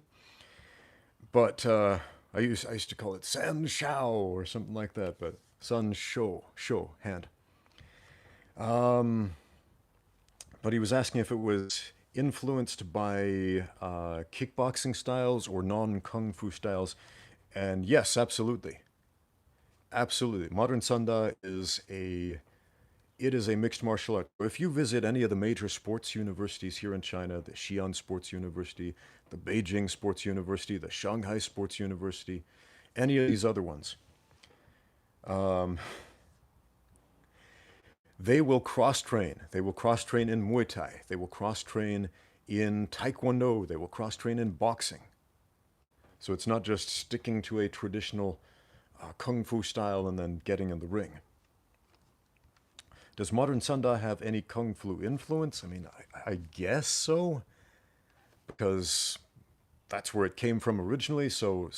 But I used to call it San Shao or something like that, but Sun Shou, hand. But he was asking if it was influenced by kickboxing styles or non-kung fu styles. And yes, absolutely. Absolutely. Modern Sunda is a mixed martial art. If you visit any of the major sports universities here in China, the Xi'an Sports University, the Beijing Sports University, the Shanghai Sports University, any of these other ones, they will cross-train. They will cross-train in Muay Thai. They will cross-train in Taekwondo. They will cross-train in boxing. So it's not just sticking to a traditional kung fu style and then getting in the ring. Does modern Sunda have any kung fu influence? I mean, I guess so, because that's where it came from originally. So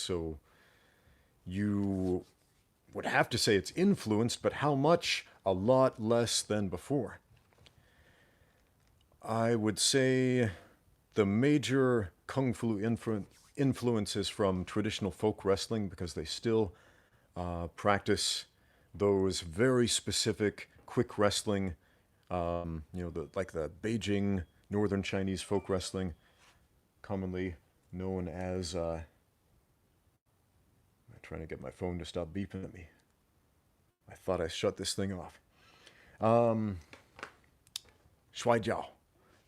you would have to say it's influenced, but how much? A lot less than before. I would say the major kung fu influences from traditional folk wrestling because they still practice those very specific quick wrestling, like the Beijing Northern Chinese folk wrestling, commonly known as. I'm trying to get my phone to stop beeping at me. I thought I shut this thing off. Um, Shuaijiao.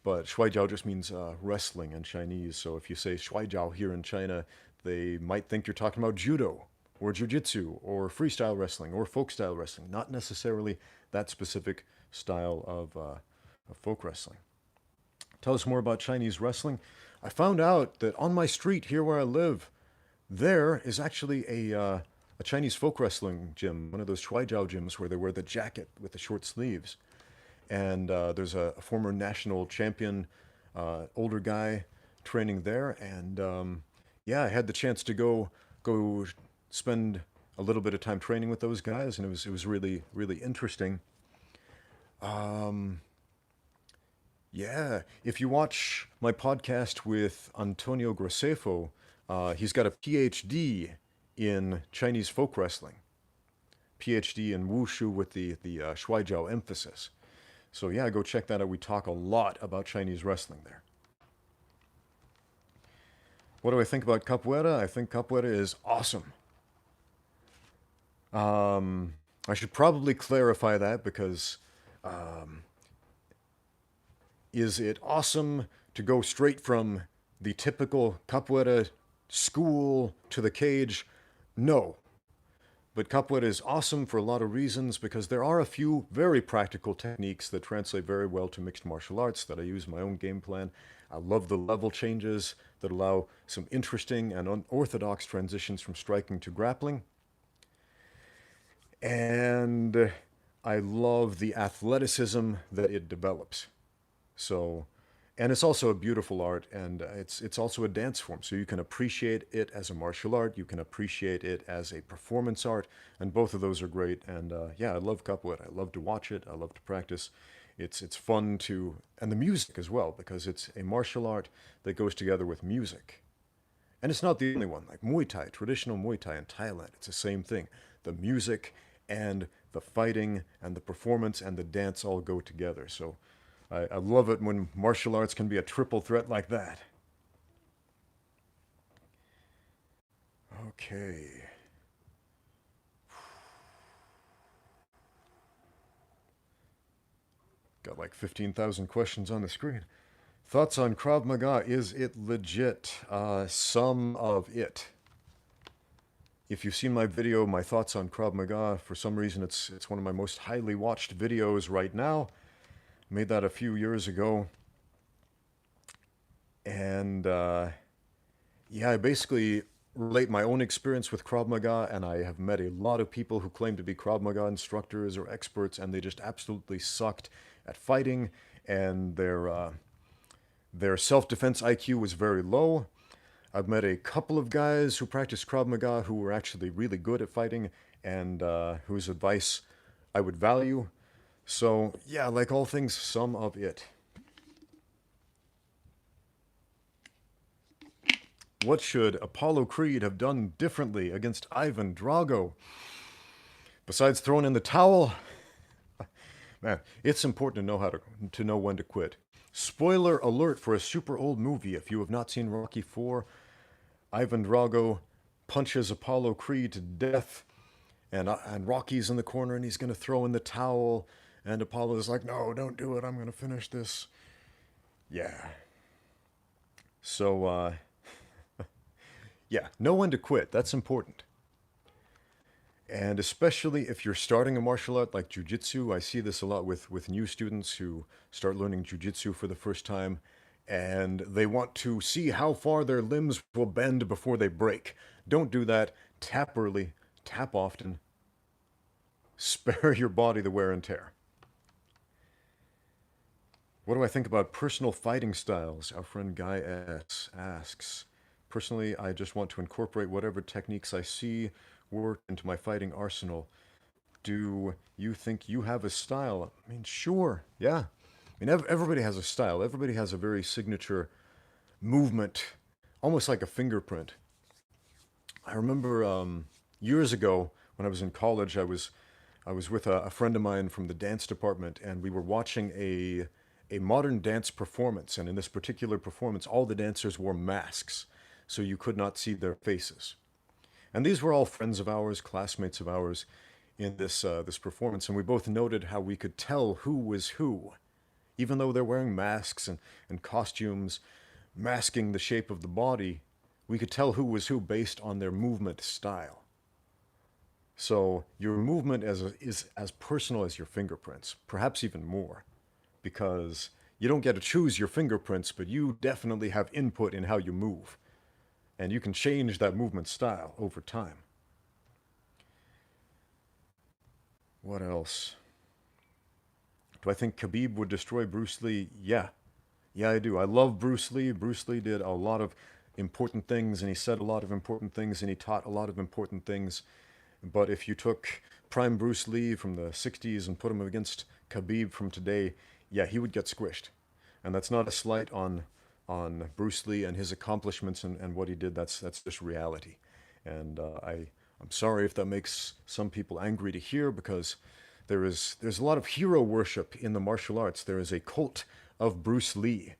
But Shuaijiao just means wrestling in Chinese. So if you say Shuaijiao here in China, they might think you're talking about judo or jiu-jitsu or freestyle wrestling or folk style wrestling, not necessarily that specific style of folk wrestling. Tell us more about Chinese wrestling. I found out that on my street here where I live, there is actually a Chinese folk wrestling gym, one of those Shuaijiao gyms where they wear the jacket with the short sleeves. And there's a former national champion, older guy training there. And yeah, I had the chance to go spend a little bit of time training with those guys, and it was really really interesting. Um, yeah, if you watch my podcast with Antonio Gracefo, he's got a PhD in Chinese folk wrestling, PhD in wushu with the Shuaijiao emphasis. So yeah, go check that out. We talk a lot about Chinese wrestling there. What do I think about capoeira? I think capoeira is awesome. Um, I should probably clarify that because is it awesome to go straight from the typical capoeira school to the cage? No. But capoeira is awesome for a lot of reasons because there are a few very practical techniques that translate very well to mixed martial arts that I use in my own game plan. I love the level changes that allow some interesting and unorthodox transitions from striking to grappling. And I love the athleticism that it develops. So, and it's also a beautiful art, and it's also a dance form. So you can appreciate it as a martial art, you can appreciate it as a performance art, and both of those are great. And yeah, I love capoeira. I love to watch it. I love to practice. It's fun to, and the music as well, because it's a martial art that goes together with music. And it's not the only one. Like Muay Thai, traditional Muay Thai in Thailand, it's the same thing. The music and the fighting and the performance and the dance all go together. So I love it when martial arts can be a triple threat like that. Okay. Got like 15,000 questions on the screen. Thoughts on Krav Maga? Is it legit? Some of it. If you've seen my video, my thoughts on Krav Maga, for some reason it's one of my most highly watched videos right now. Made that a few years ago. And yeah, I basically relate my own experience with Krav Maga, and I have met a lot of people who claim to be Krav Maga instructors or experts, and they just absolutely sucked at fighting, and their self-defense IQ was very low. I've met a couple of guys who practice Krav Maga who were actually really good at fighting, and whose advice I would value. So yeah, like all things, some of it. What should Apollo Creed have done differently against Ivan Drago? Besides throwing in the towel, man, it's important to know to know when to quit. Spoiler alert for a super old movie. If you have not seen Rocky IV, Ivan Drago punches Apollo Creed to death, and Rocky's in the corner and he's going to throw in the towel, and Apollo's like, "No, don't do it. I'm going to finish this." Yeah. So yeah, know when to quit. That's important. And especially if you're starting a martial art like Jiu-Jitsu, I see this a lot with new students who start learning Jiu-Jitsu for the first time, and they want to see how far their limbs will bend before they break. Don't do that. Tap early, tap often, spare your body the wear and tear. What do I think about personal fighting styles? Our friend Guy S. asks. Personally, I just want to incorporate whatever techniques I see work into my fighting arsenal. Do you think you have a style? I mean, sure, yeah. I mean, everybody has a style. Everybody has a very signature, movement, almost like a fingerprint. I remember years ago when I was in college, I was with a friend of mine from the dance department, and we were watching a modern dance performance. And in this particular performance, all the dancers wore masks, so you could not see their faces. And these were all friends of ours, classmates of ours, in this performance. And we both noted how we could tell who was who, even though they're wearing masks and costumes masking the shape of the body. We could tell who was who based on their movement style. So your movement is as personal as your fingerprints, perhaps even more, because you don't get to choose your fingerprints, but you definitely have input in how you move, and you can change that movement style over time. What else? Do I think Khabib would destroy Bruce Lee? Yeah. Yeah, I do. I love Bruce Lee. Bruce Lee did a lot of important things, and he said a lot of important things, and he taught a lot of important things. But if you took prime Bruce Lee from the 60s and put him against Khabib from today, yeah, he would get squished. And that's not a slight on Bruce Lee and his accomplishments and what he did. That's just reality. And I'm sorry if that makes some people angry to hear, because there's a lot of hero worship in the martial arts. There is a cult of Bruce Lee.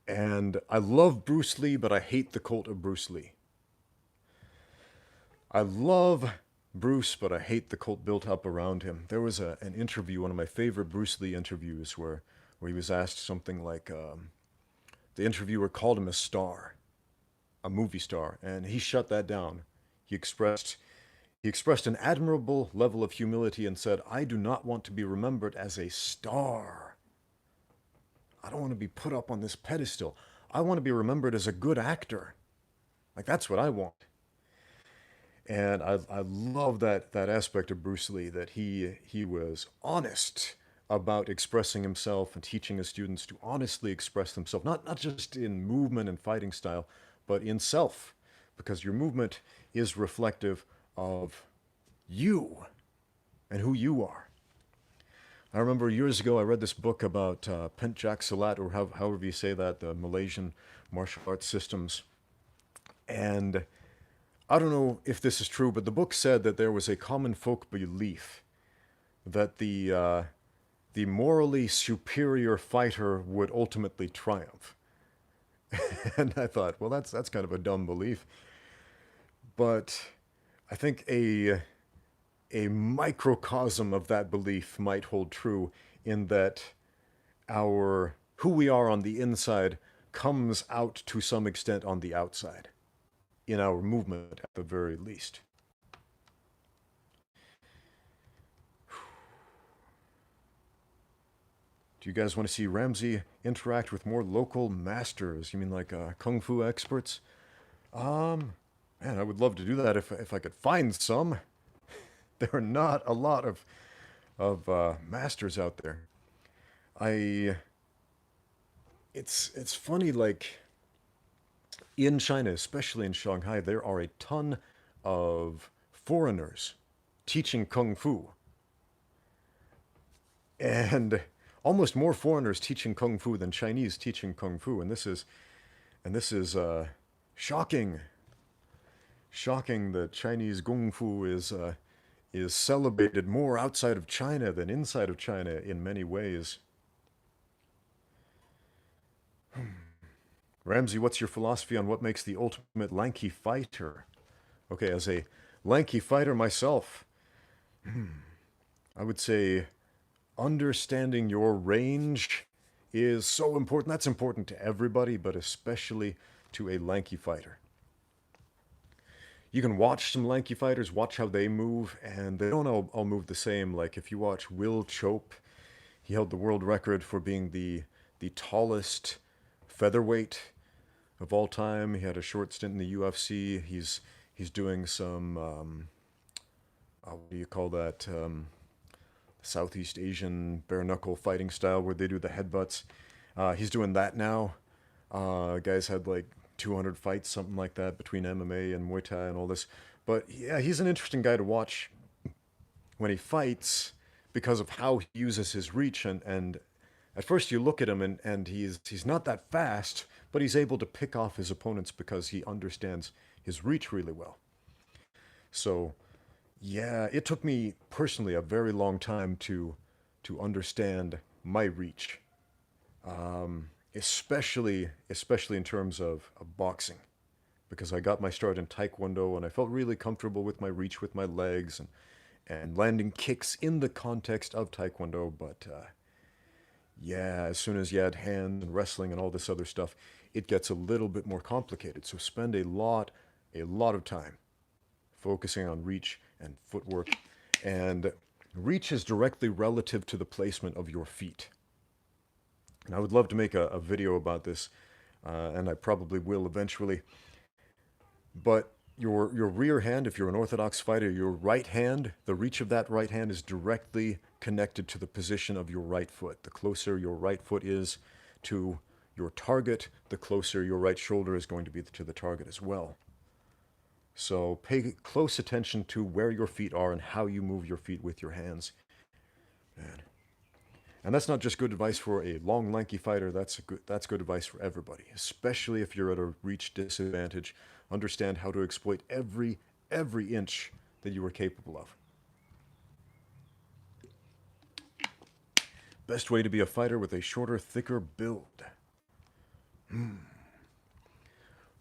And I love Bruce Lee, but I hate the cult of Bruce Lee. I love Bruce, but I hate the cult built up around him. There was an interview, one of my favorite Bruce Lee interviews, where he was asked something like, the interviewer called him a star, a movie star, and he shut that down. He expressed he expressed an admirable level of humility and said, "I do not want to be remembered as a star. I don't want to be put up on this pedestal. I want to be remembered as a good actor. Like, that's what I want." And I love that aspect of Bruce Lee, that he was honest about expressing himself and teaching his students to honestly express themselves, not just in movement and fighting style, but in self, because your movement is reflective of you and who you are. I remember years ago I read this book about Pencak Silat, or however you say that, the Malaysian martial arts systems, and I don't know if this is true, but the book said that there was a common folk belief that the morally superior fighter would ultimately triumph. And I thought, well, that's kind of a dumb belief. But I think a microcosm of that belief might hold true, in that our who we are on the inside comes out to some extent on the outside, in our movement at the very least. Do you guys want to see Ramsey interact with more local masters? You mean like kung fu experts? Um, Man, I would love to do that if I could find some. There are not a lot of masters out there. I it's funny, like, in China, especially in Shanghai, there are a ton of foreigners teaching kung fu, and almost more foreigners teaching kung fu than Chinese teaching kung fu, and this is shocking. Shocking that Chinese kung fu is celebrated more outside of China than inside of China in many ways. Ramsey, what's your philosophy on what makes the ultimate lanky fighter? Okay, as a lanky fighter myself, I would say understanding your range is so important. That's important to everybody, but especially to a lanky fighter. You can watch some lanky fighters, watch how they move, and they don't all move the same. Like, if you watch Will Chope, he held the world record for being the tallest featherweight of all time. He had a short stint in the UFC. He's doing some what do you call that? Southeast Asian bare knuckle fighting style where they do the headbutts. He's doing that now. Guys had like 200 fights, something like that, between MMA and Muay Thai and all this. But yeah, he's an interesting guy to watch when he fights, because of how he uses his reach and At first you look at him and he's not that fast, but he's able to pick off his opponents because he understands his reach really well. So yeah, it took me personally a very long time to understand my reach, especially in terms of boxing, because I got my start in Taekwondo and I felt really comfortable with my reach with my legs and landing kicks in the context of Taekwondo. But yeah, as soon as you add hands and wrestling and all this other stuff, it gets a little bit more complicated. So spend a lot of time focusing on reach and footwork. And reach is directly relative to the placement of your feet. And I would love to make a video about this, and I probably will eventually. But your rear hand, if you're an orthodox fighter, your right hand, the reach of that right hand is directly connected to the position of your right foot. The closer your right foot is to your target, the closer your right shoulder is going to be to the target as well. So pay close attention to where your feet are and how you move your feet with your hands. Man. And that's not just good advice for a long, lanky fighter. That's good advice for everybody, especially if you're at a reach disadvantage. Understand how to exploit every inch that you are capable of. Best way to be a fighter with a shorter, thicker build.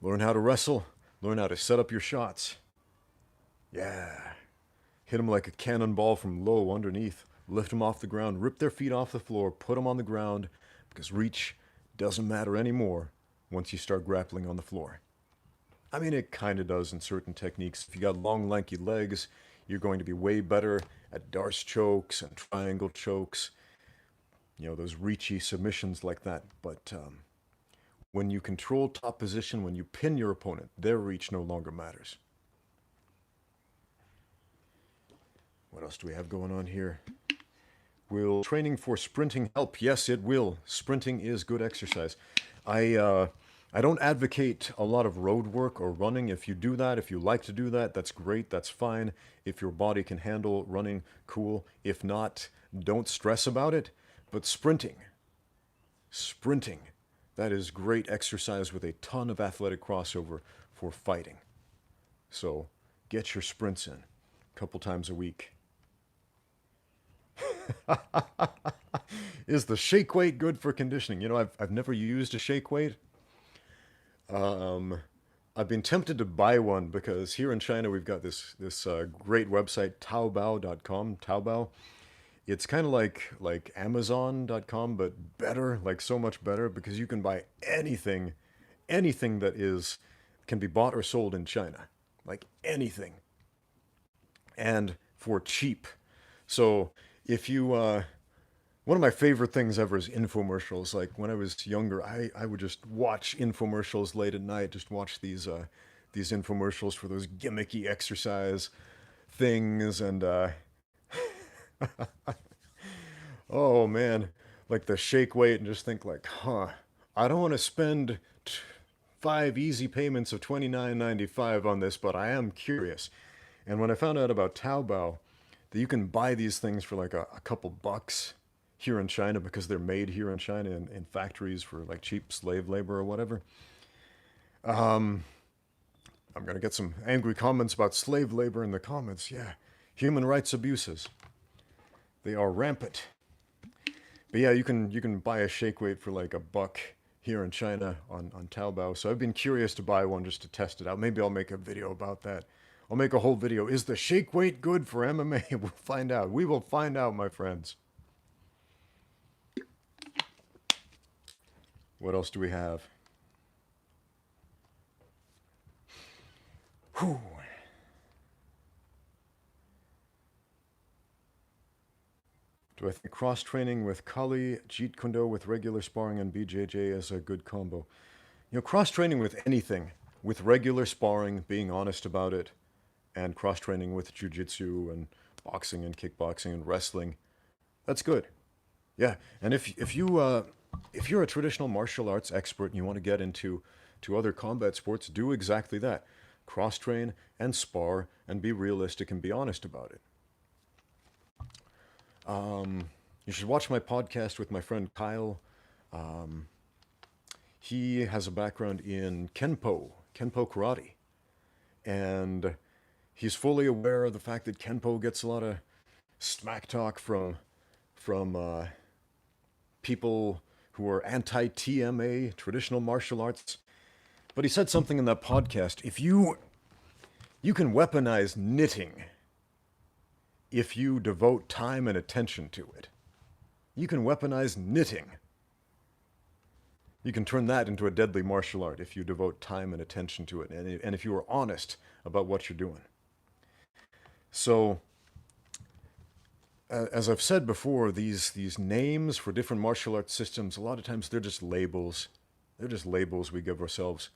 Learn how to wrestle. Learn how to set up your shots. Yeah. Hit them like a cannonball from low underneath. Lift them off the ground. Rip their feet off the floor. Put them on the ground. Because reach doesn't matter anymore once you start grappling on the floor. I mean, it kind of does in certain techniques. If you got long, lanky legs, you're going to be way better at Darce chokes and triangle chokes. You know, those reachy submissions like that. But when you control top position, when you pin your opponent, their reach no longer matters. What else do we have going on here? Will training for sprinting help? Yes, it will. Sprinting is good exercise. I don't advocate a lot of road work or running. If you do that, if you like to do that, that's great, that's fine. If your body can handle running, cool. If not, don't stress about it. But sprinting, that is great exercise with a ton of athletic crossover for fighting. So get your sprints in a couple times a week. Is the shake weight good for conditioning? You know, I've never used a shake weight. I've been tempted to buy one because here in China we've got this great website, Taobao.com. Taobao. It's kind of like Amazon.com, but better, like so much better, because you can buy anything that can be bought or sold in China, like anything, and for cheap. So if you one of my favorite things ever is infomercials. Like when I was younger, I would just watch infomercials late at night, just watch these infomercials for those gimmicky exercise things. And oh man, like the shake weight, and just think like, huh, I don't want to spend 5 easy payments of $29.95 on this, but I am curious. And when I found out about Taobao, that you can buy these things for like a couple bucks here in China because they're made here in China in factories for like cheap slave labor or whatever. I'm gonna get some angry comments about slave labor in the comments. Yeah, human rights abuses. They are rampant. But yeah, you can buy a shake weight for like a buck here in China on Taobao. So I've been curious to buy one just to test it out. Maybe I'll make a video about that. I'll make a whole video. Is the shake weight good for MMA? We'll find out. We will find out, my friends. What else do we have? Whew. Do I think cross-training with Kali, Jeet Kune Do with regular sparring and BJJ is a good combo? You know, cross-training with anything, with regular sparring, being honest about it, and cross-training with Jiu-Jitsu and boxing and kickboxing and wrestling, that's good. Yeah, and if you're a traditional martial arts expert and you want to get into other combat sports, do exactly that. Cross-train and spar and be realistic and be honest about it. You should watch my podcast with my friend Kyle. Um, he has a background in Kenpo karate, and he's fully aware of the fact that Kenpo gets a lot of smack talk from people who are anti-TMA, traditional martial arts. But he said something in that podcast. If you can weaponize knitting if you devote time and attention to it. You can weaponize knitting. You can turn that into a deadly martial art if you devote time and attention to it, and if you are honest about what you're doing. So, as I've said before, these names for different martial arts systems, a lot of times they're just labels. They're just labels we give ourselves.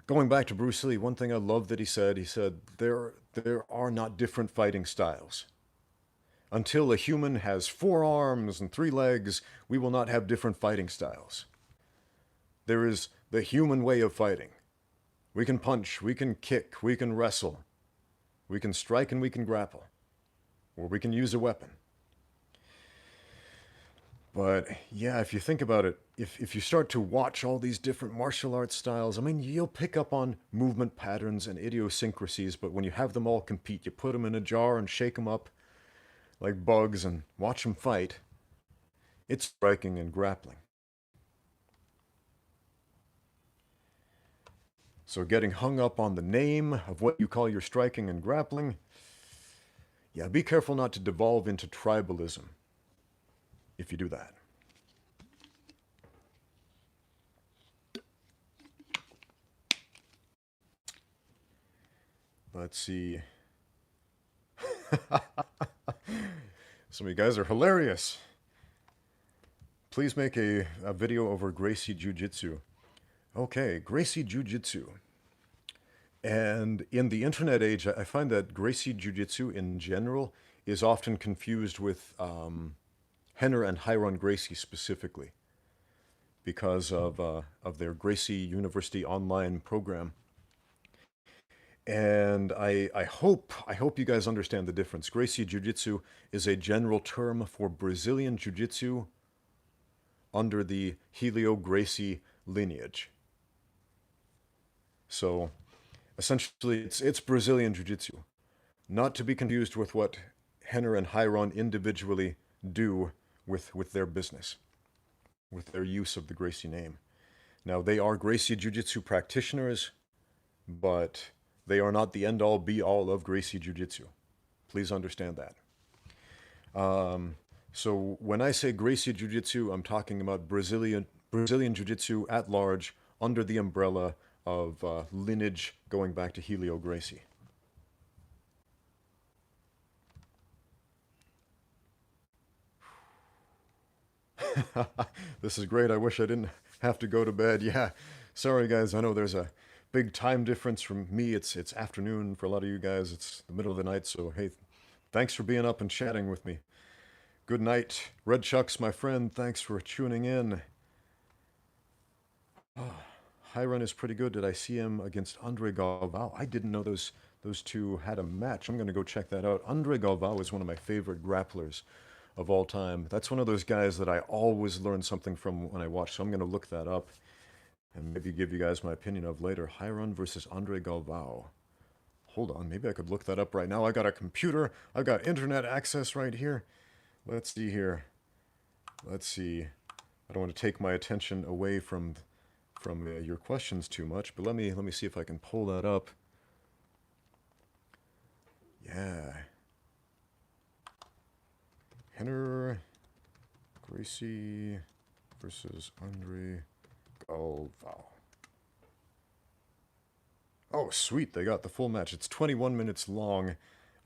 Going back to Bruce Lee, one thing I love that he said there are not different fighting styles. Until a human has 4 arms and 3 legs, we will not have different fighting styles. There is the human way of fighting. We can punch, we can kick, we can wrestle, we can strike, and we can grapple, or we can use a weapon. But yeah, if you think about it, if you start to watch all these different martial arts styles, I mean, you'll pick up on movement patterns and idiosyncrasies, but when you have them all compete, you put them in a jar and shake them up like bugs and watch them fight, it's striking and grappling. So getting hung up on the name of what you call your striking and grappling, yeah, be careful not to devolve into tribalism if you do that. Let's see. Some of you guys are hilarious. Please make a video over Gracie Jiu-Jitsu. Okay, Gracie Jiu-Jitsu. And in the internet age, I find that Gracie Jiu-Jitsu in general is often confused with Henner and Hiron Gracie specifically because of their Gracie University online program. And I hope you guys understand the difference. Gracie Jiu-Jitsu is a general term for Brazilian Jiu-Jitsu under the Helio Gracie lineage. So essentially it's Brazilian Jiu-Jitsu, not to be confused with what Henner and Hiron individually do with their business, with their use of the Gracie name. Now, they are Gracie Jiu-Jitsu practitioners, but they are not the end-all be-all of Gracie Jiu-Jitsu. Please understand that. So when I say Gracie Jiu-Jitsu, I'm talking about Brazilian Jiu-Jitsu at large under the umbrella of lineage going back to Helio Gracie. This is great. I wish I didn't have to go to bed. Yeah, sorry guys. I know there's a big time difference from me. It's afternoon for a lot of you guys. It's the middle of the night. So hey, thanks for being up and chatting with me. Good night, Red Chucks, my friend. Thanks for tuning in. Oh, Hiron is pretty good. Did I see him against Andre Galvao? I didn't know those two had a match. I'm going to go check that out. Andre Galvao is one of my favorite grapplers of all time. That's one of those guys that I always learn something from when I watch. So I'm going to look that up and maybe give you guys my opinion of later. Hiron versus Andre Galvao. Hold on, maybe I could look that up right now. I got a computer. I've got internet access right here. Let's see here. Let's see. I don't want to take my attention away from your questions too much, but let me see if I can pull that up. Yeah. Henner Gracie versus Andre Galvao. Oh, sweet. They got the full match. It's 21 minutes long,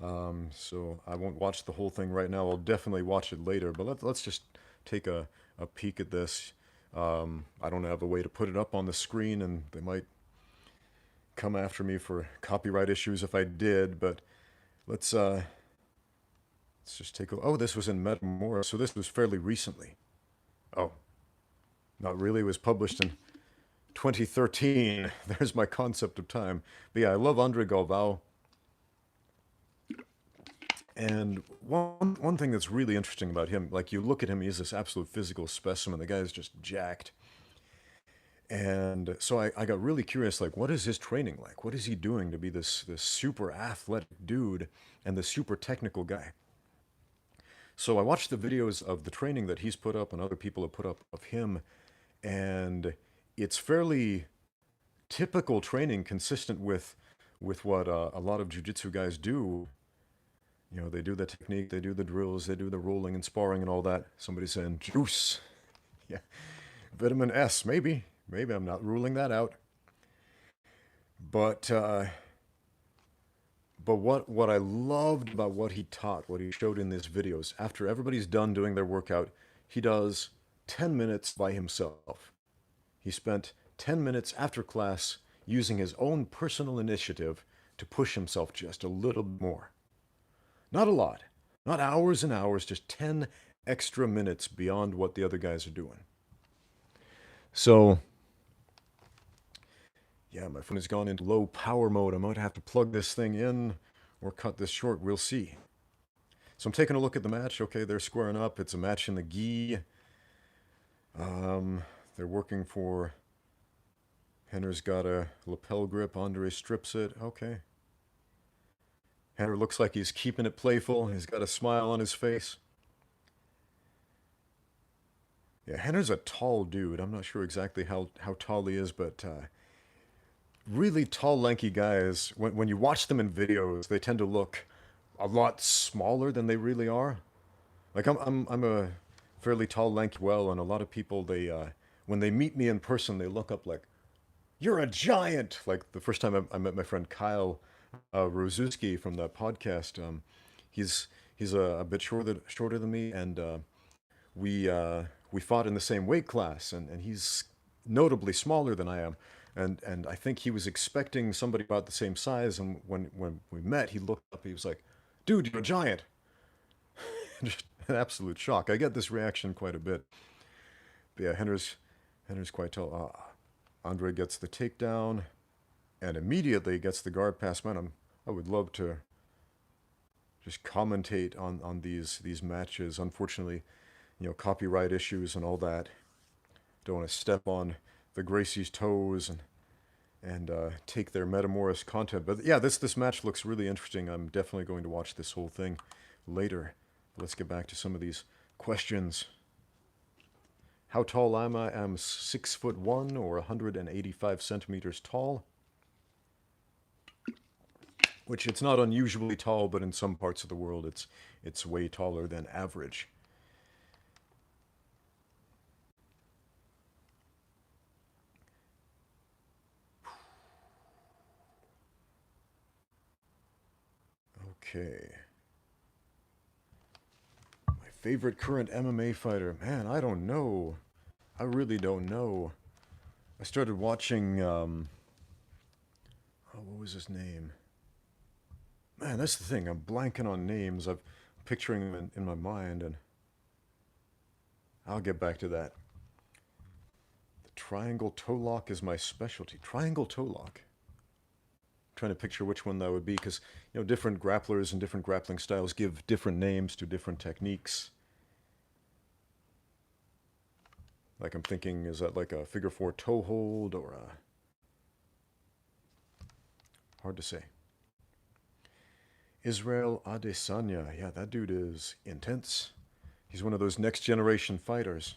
so I won't watch the whole thing right now. I'll definitely watch it later, but let's just take a peek at this. I don't have a way to put it up on the screen, and they might come after me for copyright issues if I did, but let's just take a... Oh, this was in Metamora, so this was fairly recently. Oh, not really. It was published in 2013. There's my concept of time. But yeah, I love Andre Galvao. And one thing that's really interesting about him, like you look at him, he's this absolute physical specimen. The guy is just jacked. And so I got really curious, like, what is his training like? What is he doing to be this super athletic dude and this super technical guy? So I watched the videos of the training that he's put up and other people have put up of him, and it's fairly typical training consistent with what a lot of jiu-jitsu guys do. You know, they do the technique, they do the drills, they do the rolling and sparring and all that. Somebody's saying juice. Yeah. Vitamin S, maybe. Maybe I'm not ruling that out. But what I loved about what he taught, what he showed in these videos, after everybody's done doing their workout, he does 10 minutes by himself. He spent 10 minutes after class using his own personal initiative to push himself just a little more. Not a lot, not hours and hours, just 10 extra minutes beyond what the other guys are doing. So, yeah, my phone has gone into low power mode. I might have to plug this thing in or cut this short. We'll see. So I'm taking a look at the match. Okay, they're squaring up. It's a match in the gi. They're working for... Henner's got a lapel grip. Andre strips it. Okay. Henner looks like he's keeping it playful. He's got a smile on his face. Yeah, Henner's a tall dude. I'm not sure exactly how tall he is, but really tall, lanky guys, when you watch them in videos, they tend to look a lot smaller than they really are. Like I'm a fairly tall, lanky well, and a lot of people, they when they meet me in person, they look up like, "You're a giant!" Like the first time I met my friend Kyle Rozuski from the podcast. He's a bit shorter than me, and we fought in the same weight class, and he's notably smaller than I am. And I think he was expecting somebody about the same size, and when we met, he looked up, he was like, "Dude, you're a giant." Just an absolute shock. I get this reaction quite a bit. But yeah, Henner's quite tall. Andre gets the takedown, and immediately gets the guard pass. Man, I would love to just commentate on these matches. Unfortunately, you know, copyright issues and all that. Don't want to step on the Gracie's toes and take their Metamoris content. But yeah, this match looks really interesting. I'm definitely going to watch this whole thing later. Let's get back to some of these questions. How tall am I? I'm 6'1" or 185 centimeters tall. Which it's not unusually tall, but in some parts of the world it's way taller than average. Okay. My favorite current MMA fighter. Man, I don't know. I really don't know. I started watching, oh, what was his name? Man, that's the thing. I'm blanking on names. I'm picturing them in my mind, and I'll get back to that. The triangle toe lock is my specialty. Triangle toe lock. Trying to picture which one that would be, because you know, different grapplers and different grappling styles give different names to different techniques. Like I'm thinking, is that like a figure four toe hold or a... Hard to say. Israel Adesanya. Yeah, that dude is intense. He's one of those next generation fighters.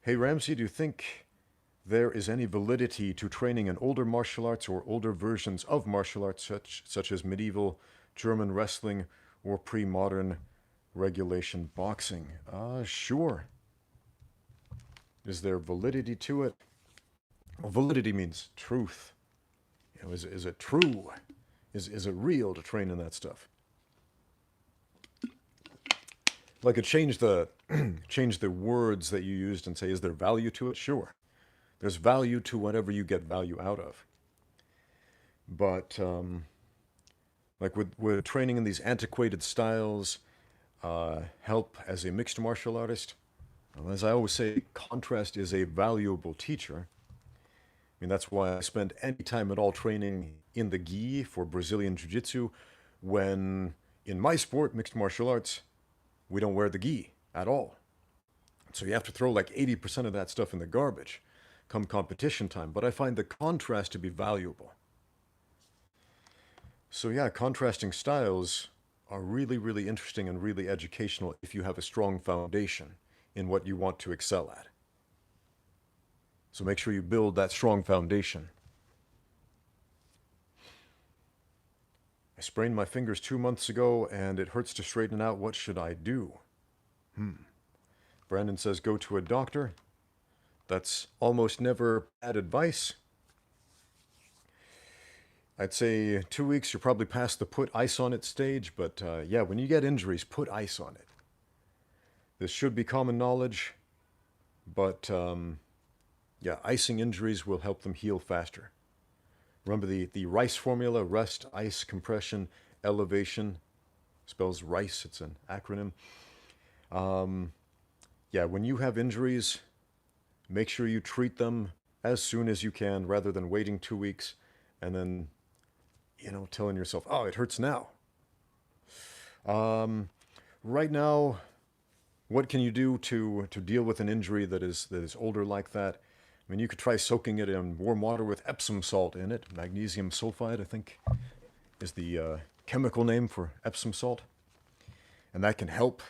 Hey Ramsey, do you think there is any validity to training in older martial arts or older versions of martial arts such as medieval German wrestling or pre-modern regulation boxing? Sure. Is there validity to it? Well, validity means truth. You know, is it true? Is it real to train in that stuff? Like it change the change the words that you used and say, is there value to it? Sure. There's value to whatever you get value out of. But like with training in these antiquated styles, help as a mixed martial artist. Well, as I always say, contrast is a valuable teacher. mean, that's why I spend any time at all training in the gi for Brazilian Jiu-Jitsu when in my sport, mixed martial arts, we don't wear the gi at all. So you have to throw like 80% of that stuff in the garbage come competition time. But I find the contrast to be valuable. So yeah, contrasting styles are really, really interesting and really educational if you have a strong foundation in what you want to excel at. So make sure you build that strong foundation. I sprained my fingers 2 months ago and it hurts to straighten out. What should I do? Brandon says go to a doctor. That's almost never bad advice. I'd say 2 weeks, you're probably past the put ice on it stage, but yeah, when you get injuries, put ice on it. This should be common knowledge, but yeah, icing injuries will help them heal faster. Remember the RICE formula: rest, ice, compression, elevation. Spells RICE, it's an acronym. Yeah, when you have injuries, make sure you treat them as soon as you can rather than waiting 2 weeks and then, telling yourself, oh, it hurts now. Right now, what can you do to deal with an injury that is older like that? I mean, you could try soaking it in warm water with Epsom salt in it. Magnesium sulfide, I think, is the chemical name for Epsom salt. And that can help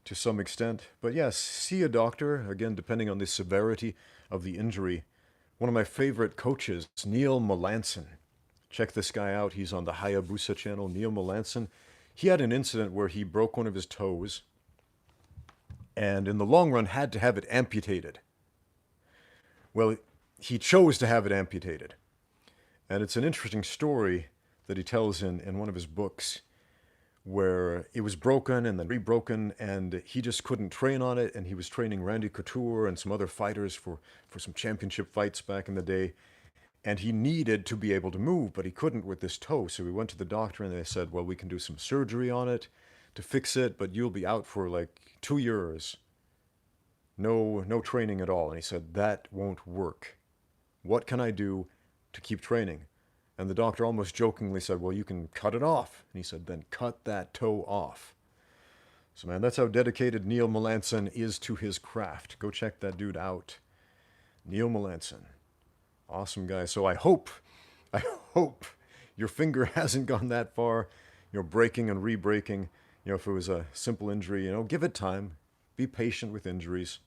to some extent. But yes, see a doctor, again, depending on the severity of the injury. One of my favorite coaches, Neil Melanson. Check this guy out. He's on the Hayabusa channel, Neil Melanson. He had an incident where he broke one of his toes and in the long run had to have it amputated. Well, he chose to have it amputated. And it's an interesting story that he tells in one of his books where it was broken and then rebroken and he just couldn't train on it, and he was training Randy Couture and some other fighters for some championship fights back in the day. And he needed to be able to move, but he couldn't with this toe. So he went to the doctor and they said, well, we can do some surgery on it to fix it, but you'll be out for like 2 years. No training at all. And he said, that won't work. What can I do to keep training? And the doctor almost jokingly said, well, you can cut it off. And he said, then cut that toe off. So man, that's how dedicated Neil Melanson is to his craft. Go check that dude out. Neil Melanson. Awesome guy. So I hope your finger hasn't gone that far, breaking and re-breaking. If it was a simple injury, give it time. Be patient with injuries.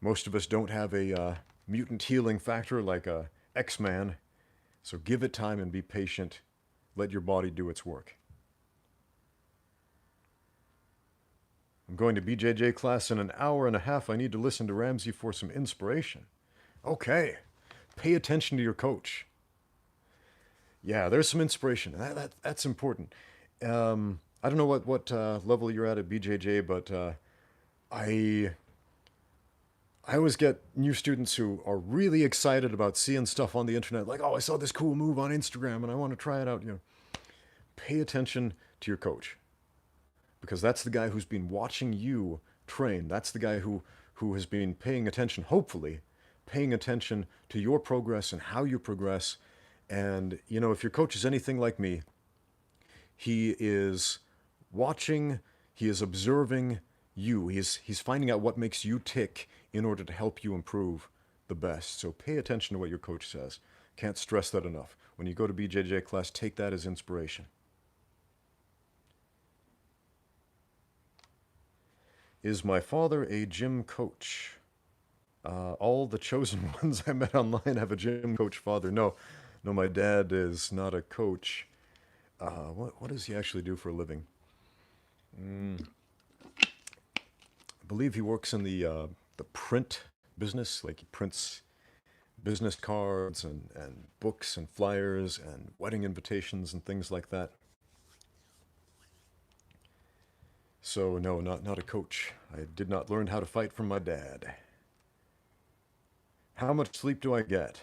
Most of us don't have a mutant healing factor like a X-Man. So give it time and be patient. Let your body do its work. I'm going to BJJ class in an hour and a half. I need to listen to Ramsey for some inspiration. Okay. Pay attention to your coach. Yeah, there's some inspiration. That's important. I don't know what level you're at BJJ, but I always get new students who are really excited about seeing stuff on the internet, like, oh, I saw this cool move on Instagram and I want to try it out. Pay attention to your coach, because that's the guy who's been watching you train. That's the guy who has been paying attention, hopefully, paying attention to your progress and how you progress. And, if your coach is anything like me, he is watching, he is observing you. He's finding out what makes you tick in order to help you improve the best. So pay attention to what your coach says. Can't stress that enough. When you go to BJJ class, take that as inspiration. Is my father a gym coach? All the chosen ones I met online have a gym coach father. No, my dad is not a coach. What does he actually do for a living? I believe he works in the print business. Like he prints business cards and books and flyers and wedding invitations and things like that. So no, not a coach. I did not learn how to fight from my dad. How much sleep do I get?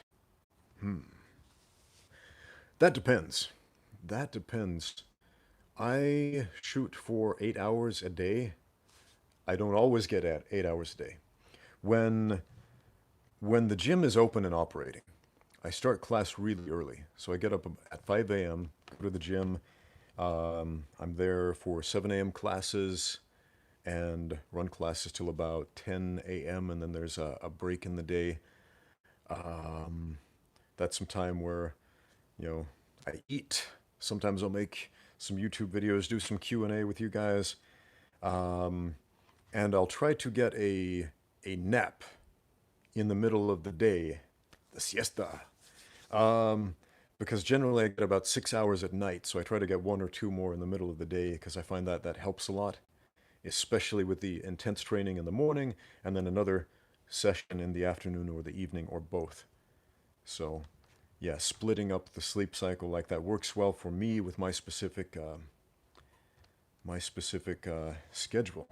That depends. That depends. I shoot for 8 hours a day. I don't always get at 8 hours a day. When when the gym is open and operating, I start class really early. So I get up at 5 a.m., go to the gym. I'm there for 7 a.m. classes and run classes till about 10 a.m. And then there's a break in the day. Um, that's some time where, I eat. Sometimes I'll make some YouTube videos, do some Q&A with you guys. Um, and I'll try to get a nap in the middle of the day, the siesta. Um, because generally I get about 6 hours at night, so I try to get one or two more in the middle of the day because I find that that helps a lot, especially with the intense training in the morning and then another session in the afternoon or the evening or both. So, yeah, splitting up the sleep cycle like that works well for me with my specific schedule.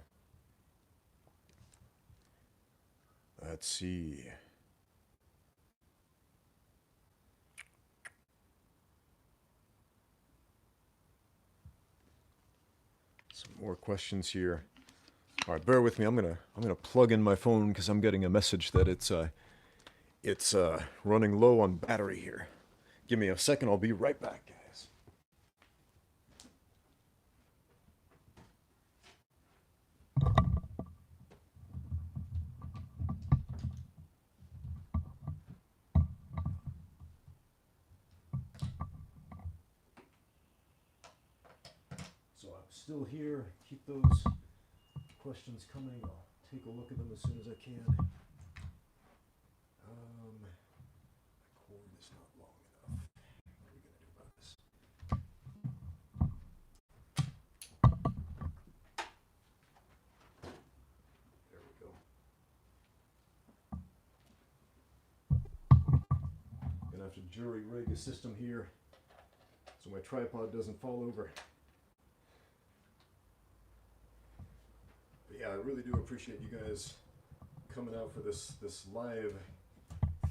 Let's see. Some more questions here. All right, bear with me. I'm gonna plug in my phone because I'm getting a message that it's running low on battery here. Give me a second. I'll be right back, guys. So I'm still here. Keep those questions coming. I'll take a look at them as soon as I can. My cord is not long enough. What are we gonna do about this? There we go. Gonna have to jury rig a system here so my tripod doesn't fall over. But yeah, I really do appreciate you guys coming out for this live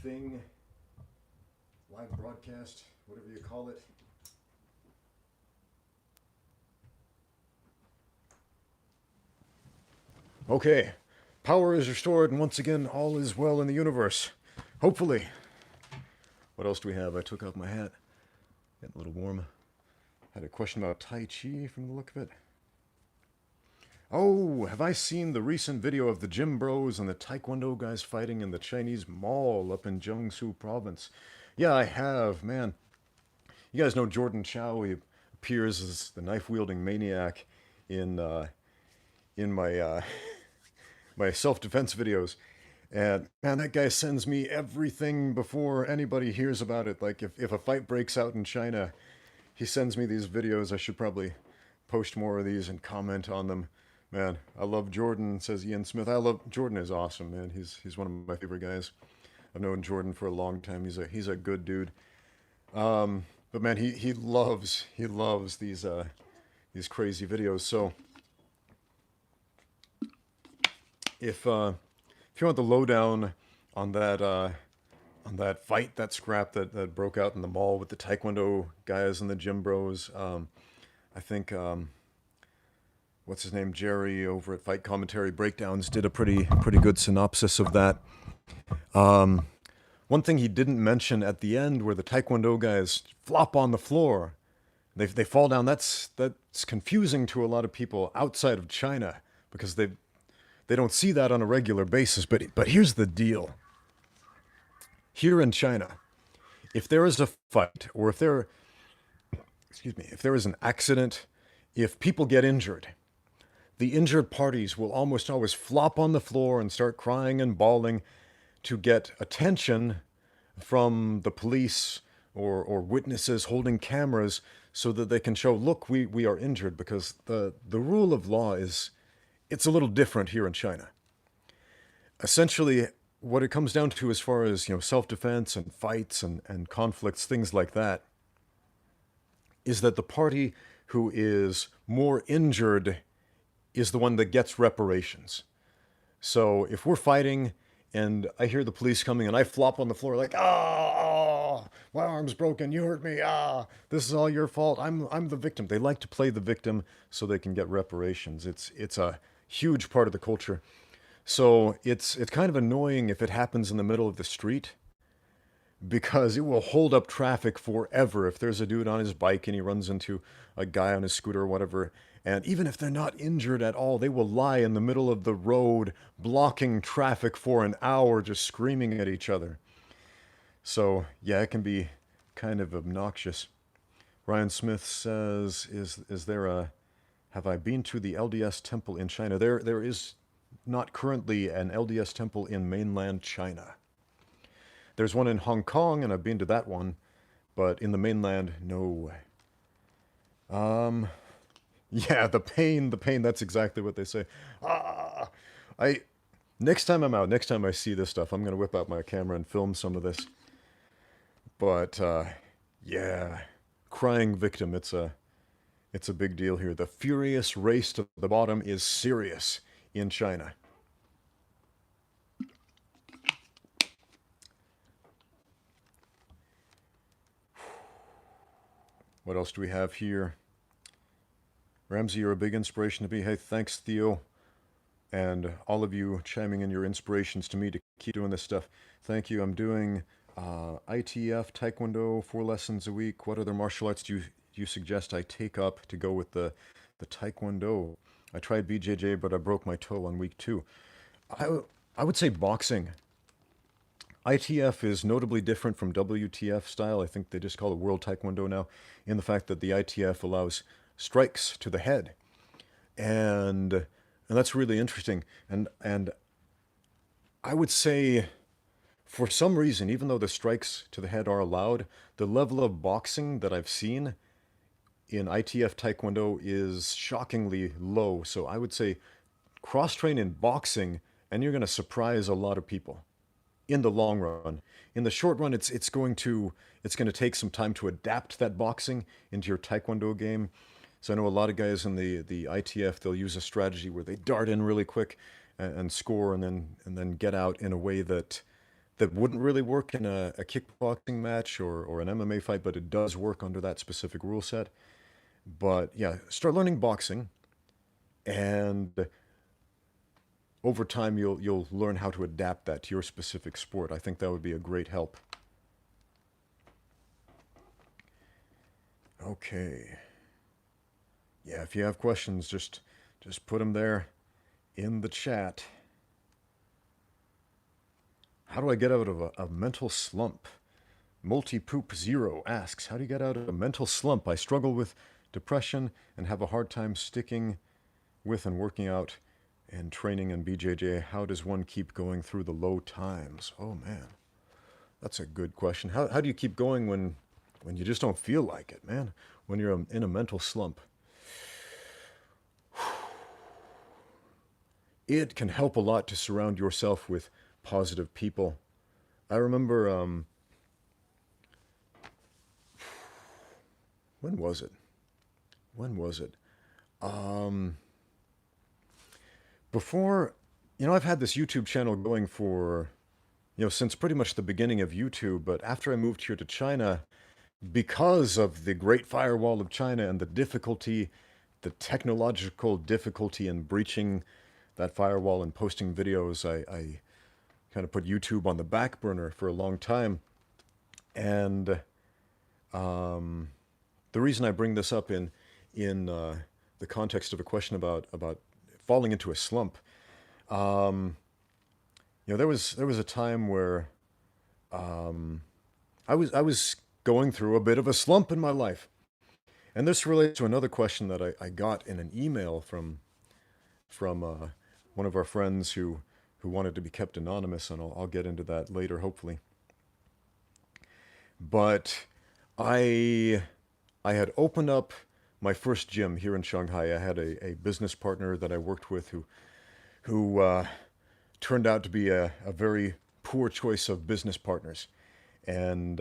thing, live broadcast, whatever you call it. Okay, power is restored, and once again, all is well in the universe. Hopefully. What else do we have? I took off my hat. Getting a little warm. Had a question about Tai Chi from the look of it. Oh, have I seen the recent video of the gym bros and the Taekwondo guys fighting in the Chinese mall up in Jiangsu province? Yeah, I have, man. You guys know Jordan Chow. He appears as the knife-wielding maniac in my my self-defense videos. And man, that guy sends me everything before anybody hears about it. Like if a fight breaks out in China, he sends me these videos. I should probably post more of these and comment on them. Man, I love Jordan, says Ian Smith. Jordan is awesome, man. He's one of my favorite guys. I've known Jordan for a long time. He's a good dude. But man, he loves these crazy videos. So if you want the lowdown on that fight, that scrap that broke out in the mall with the Taekwondo guys and the gym bros, I think what's his name, Jerry over at Fight Commentary Breakdowns did a pretty good synopsis of that. One thing he didn't mention at the end, where the Taekwondo guys flop on the floor, they fall down. That's confusing to a lot of people outside of China because they don't see that on a regular basis. But here's the deal. Here in China, if there is a fight or if there is an accident, if people get injured, the injured parties will almost always flop on the floor and start crying and bawling to get attention from the police or witnesses holding cameras so that they can show, look, we are injured, because the rule of law it's a little different here in China. Essentially, what it comes down to as far as, self-defense and fights and conflicts, things like that, is that the party who is more injured is the one that gets reparations. So if we're fighting and I hear the police coming and I flop on the floor like, my arm's broken, you hurt me, this is all your fault, I'm the victim. They like to play the victim so they can get reparations. It's a huge part of the culture. So it's kind of annoying if it happens in the middle of the street because it will hold up traffic forever. If there's a dude on his bike and he runs into a guy on his scooter or whatever, and even if they're not injured at all, they will lie in the middle of the road blocking traffic for an hour just screaming at each other. So, yeah, it can be kind of obnoxious. Ryan Smith says, is there a have I been to the LDS temple in China? There is not currently an LDS temple in mainland China. There's one in Hong Kong, and I've been to that one, but in the mainland, no. Um, yeah, the pain, that's exactly what they say. Ah, I, next time I'm out, next time I see this stuff, I'm gonna whip out my camera and film some of this. But, yeah, crying victim, it's a big deal here. The furious race to the bottom is serious in China. What else do we have here? Ramsey, you're a big inspiration to me. Hey, thanks, Theo. And all of you chiming in your inspirations to me to keep doing this stuff. Thank you. I'm doing ITF, Taekwondo, 4 lessons a week. What other martial arts do you suggest I take up to go with the Taekwondo? I tried BJJ, but I broke my toe on week 2. I would say boxing. ITF is notably different from WTF style. I think they just call it World Taekwondo now, in the fact that the ITF allows strikes to the head. And that's really interesting. And I would say for some reason, even though the strikes to the head are allowed, the level of boxing that I've seen in ITF Taekwondo is shockingly low. So I would say cross train in boxing and you're going to surprise a lot of people in the long run. In the short run, it's going to take some time to adapt that boxing into your Taekwondo game. So I know a lot of guys in the ITF, they'll use a strategy where they dart in really quick and score and then get out in a way that wouldn't really work in a kickboxing match or an MMA fight, but it does work under that specific rule set. But yeah, start learning boxing, and over time you'll learn how to adapt that to your specific sport. I think that would be a great help. Okay. Yeah, if you have questions, just put them there in the chat. How do I get out of a mental slump? Multi-Poop Zero asks, how do you get out of a mental slump? I struggle with depression and have a hard time sticking with and working out and training in BJJ. How does one keep going through the low times? Oh man, that's a good question. How do you keep going when you just don't feel like it, man? When you're in a mental slump? It can help a lot to surround yourself with positive people. I remember, when was it? When was it? Um, Before, I've had this YouTube channel going for, since pretty much the beginning of YouTube, but after I moved here to China, because of the Great Firewall of China and the technological difficulty in breaching that firewall and posting videos, I kind of put YouTube on the back burner for a long time. And the reason I bring this up in the context of a question about falling into a slump, there was a time where I was going through a bit of a slump in my life, and this relates to another question that I got in an email from one of our friends who wanted to be kept anonymous, and I'll get into that later, hopefully. But I I had opened up my first gym here in Shanghai. I had a business partner that I worked with who turned out to be a very poor choice of business partners, and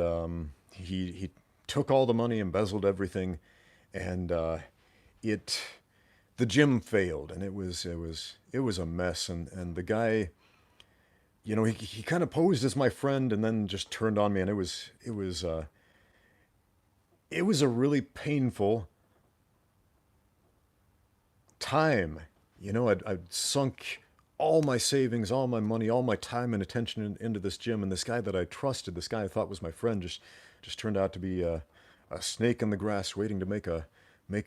he took all the money, embezzled everything, and it the gym failed, and it was a mess. And the guy, he kind of posed as my friend, and then just turned on me, and it was a really painful time. I'd sunk all my savings, all my money, all my time and attention into this gym. And this guy that I trusted, this guy I thought was my friend, just turned out to be a snake in the grass waiting to make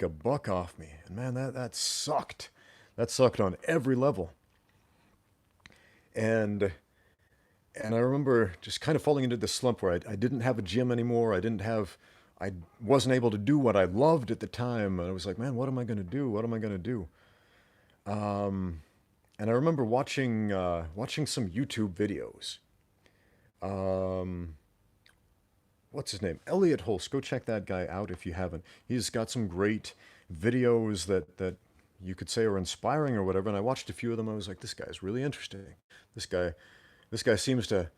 a buck off me. And man, that sucked. That sucked on every level. And and I remember just kind of falling into this slump where I didn't have a gym anymore. I wasn't able to do what I loved at the time. And I was like, man, what am I going to do? What am I going to do? Um, and I remember watching some YouTube videos. Um, what's his name? Elliot Holst. Go check that guy out if you haven't. He's got some great videos that you could say are inspiring or whatever. And I watched a few of them. I was like, this guy's really interesting. This guy, this guy seems to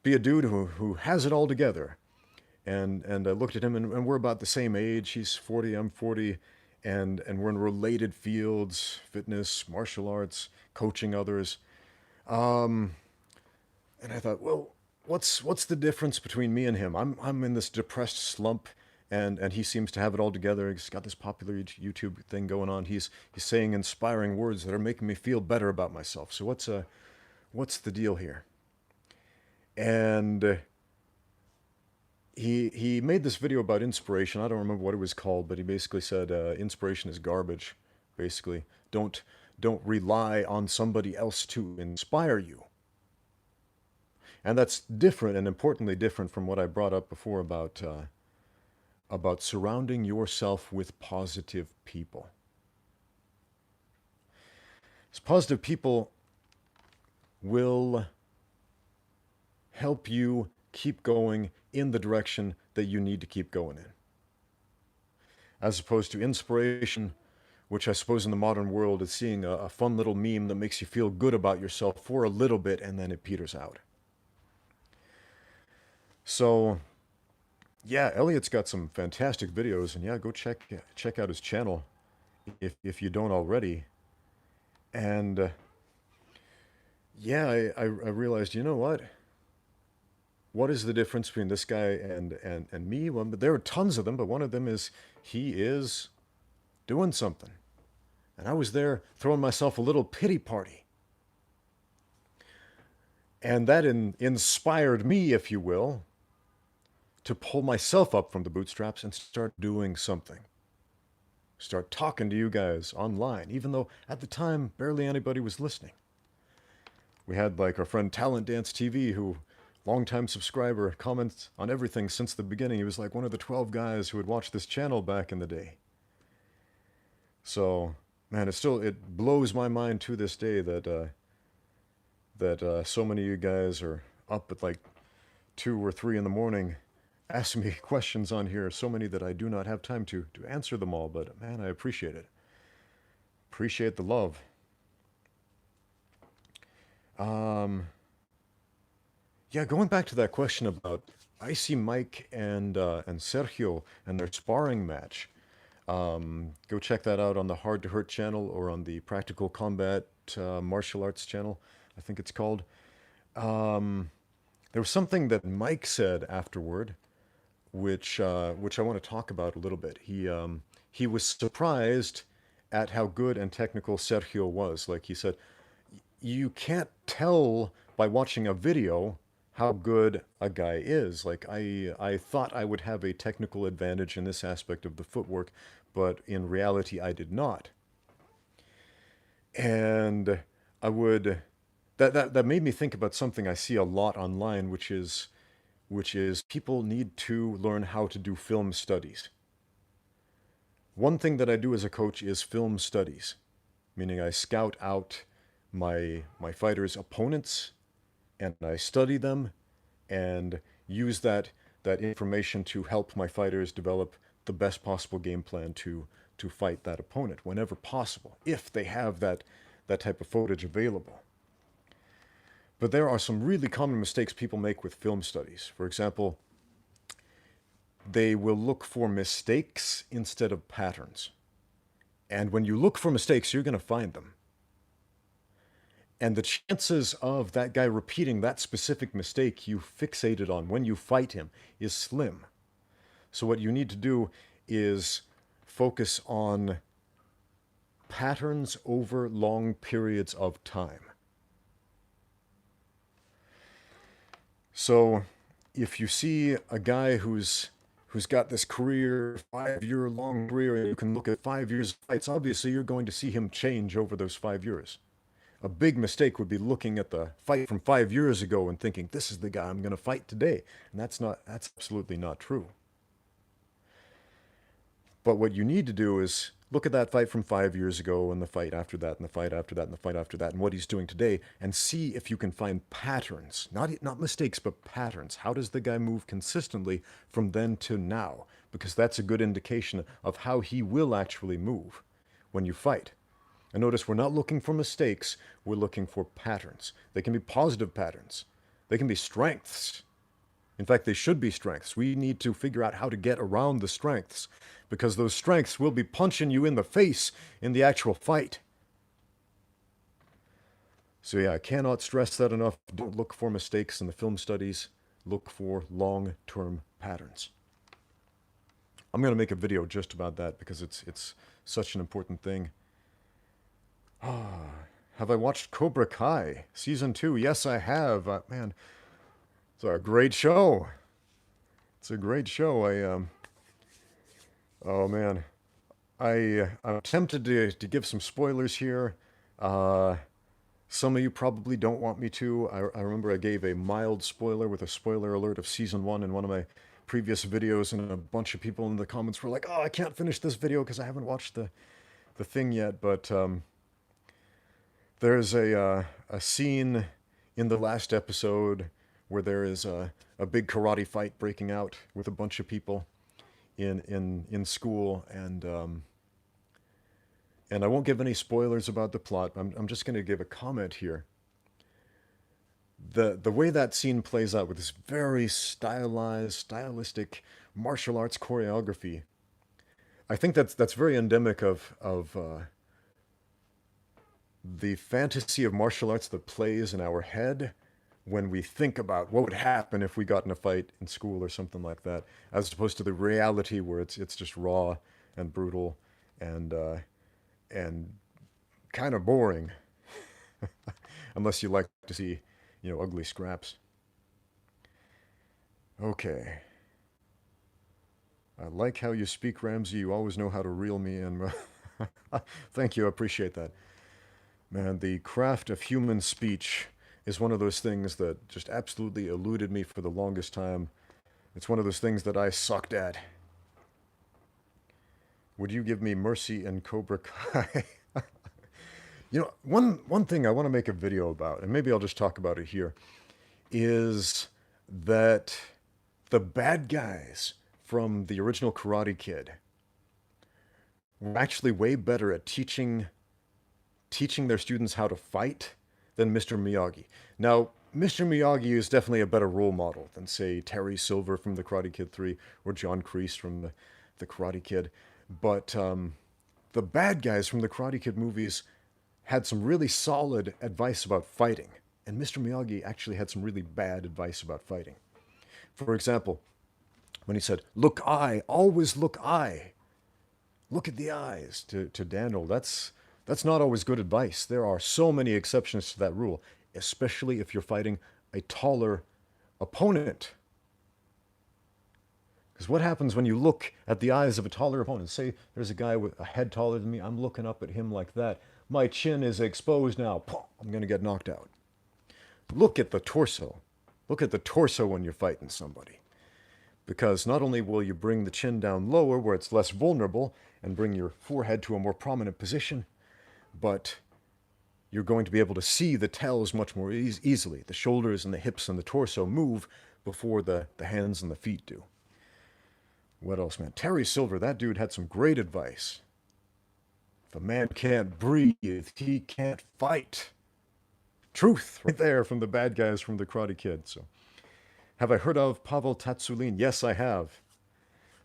be a dude who has it all together. And I looked at him, and we're about the same age. He's 40, I'm 40, and we're in related fields: fitness, martial arts, coaching others. Um, and I thought, well, what's the difference between me and him? I'm in this depressed slump, and he seems to have it all together. He's got this popular YouTube thing going on. He's saying inspiring words that are making me feel better about myself. So what's the deal here? And he made this video about inspiration. I don't remember what it was called, but he basically said inspiration is garbage. Basically, don't don't rely on somebody else to inspire you. And that's different, and importantly different from what I brought up before about surrounding yourself with positive people. As positive people will help you keep going in the direction that you need to keep going in, as opposed to inspiration, which I suppose in the modern world is seeing a fun little meme that makes you feel good about yourself for a little bit and then it peters out. So yeah, Elliot's got some fantastic videos, and yeah, go check out his channel if you don't already. And yeah, I realized, you know what? What is the difference between this guy and me? Well, but there are tons of them, but one of them is he is doing something. And I was there throwing myself a little pity party. And that inspired me, if you will, to pull myself up from the bootstraps and start doing something. Start talking to you guys online, even though at the time barely anybody was listening. We had like our friend Talent Dance TV, who, longtime subscriber, comments on everything since the beginning. He was like one of the 12 guys who had watched this channel back in the day. So, man, it blows my mind to this day that so many of you guys are up at like 2 or 3 in the morning asking me questions on here. So many that I do not have time to answer them all. But man, I appreciate it. Appreciate the love. Yeah, going back to that question about Icy Mike and Sergio and their sparring match. Go check that out on the Hard to Hurt channel or on the Practical Combat Martial Arts channel, I think it's called. There was something that Mike said afterward, which I want to talk about a little bit. He was surprised at how good and technical Sergio was. Like he said, you can't tell by watching a video how good a guy is. Like I thought I would have a technical advantage in this aspect of the footwork, but in reality I did not. And I would that made me think about something I see a lot online, which is people need to learn how to do film studies. One thing that I do as a coach is film studies, meaning I scout out my fighters' opponents and I study them and use that information to help my fighters develop the best possible game plan to fight that opponent whenever possible, if they have that type of footage available. But there are some really common mistakes people make with film studies. For example, they will look for mistakes instead of patterns. And when you look for mistakes, you're going to find them. And the chances of that guy repeating that specific mistake you fixated on when you fight him is slim. So what you need to do is focus on patterns over long periods of time. So if you see a guy who's got this career, 5-year long career, and you can look at 5 years of fights, obviously you're going to see him change over those 5 years. A big mistake would be looking at the fight from 5 years ago and thinking, this is the guy I'm going to fight today. And that's absolutely not true. But what you need to do is look at that fight from 5 years ago and the fight after that and the fight after that and the fight after that and what he's doing today and see if you can find patterns, not mistakes, but patterns. How does the guy move consistently from then to now? Because that's a good indication of how he will actually move when you fight. And notice we're not looking for mistakes, we're looking for patterns. They can be positive patterns. They can be strengths. In fact, they should be strengths. We need to figure out how to get around the strengths because those strengths will be punching you in the face in the actual fight. So yeah, I cannot stress that enough. Don't look for mistakes in the film studies. Look for long-term patterns. I'm going to make a video just about that because it's such an important thing. Have I watched Cobra Kai Season 2? Yes, I have. Man, it's a great show. It's a great show. Oh man, I'm tempted to give some spoilers here. Some of you probably don't want me to. I remember I gave a mild spoiler with a spoiler alert of Season 1 in one of my previous videos, and a bunch of people in the comments were like, oh, I can't finish this video because I haven't watched the thing yet. But there's a scene in the last episode where there is a big karate fight breaking out with a bunch of people in school, and I won't give any spoilers about the plot. I'm just going to give a comment here. The way that scene plays out with this very stylized, stylistic martial arts choreography, I think that's very endemic of the fantasy of martial arts that plays in our head when we think about what would happen if we got in a fight in school or something like that, as opposed to the reality where it's just raw and brutal and kind of boring, unless you like to see, ugly scraps. Okay. I like how you speak, Ramsey. You always know how to reel me in. Thank you. I appreciate that. Man, the craft of human speech is one of those things that just absolutely eluded me for the longest time. It's one of those things that I sucked at. Would you give me mercy in Cobra Kai? One thing I want to make a video about, and maybe I'll just talk about it here, is that the bad guys from the original Karate Kid were actually way better at teaching their students how to fight than Mr. Miyagi. Now, Mr. Miyagi is definitely a better role model than, say, Terry Silver from the Karate Kid 3 or John Kreese from the Karate Kid. But the bad guys from the Karate Kid movies had some really solid advice about fighting. And Mr. Miyagi actually had some really bad advice about fighting. For example, when he said, look eye, always look eye. Look at the eyes to Daniel. That's not always good advice. There are so many exceptions to that rule, especially if you're fighting a taller opponent. Because what happens when you look at the eyes of a taller opponent? Say there's a guy with a head taller than me. I'm looking up at him like that. My chin is exposed now. I'm going to get knocked out. Look at the torso. Look at the torso when you're fighting somebody. Because not only will you bring the chin down lower where it's less vulnerable and bring your forehead to a more prominent position, but you're going to be able to see the tells much more easily. The shoulders and the hips and the torso move before the hands and the feet do. What else, man? Terry Silver, that dude had some great advice. If a man can't breathe, he can't fight. Truth, right there from the bad guys from the Karate Kid. So, have I heard of Pavel Tatsulin? Yes, I have.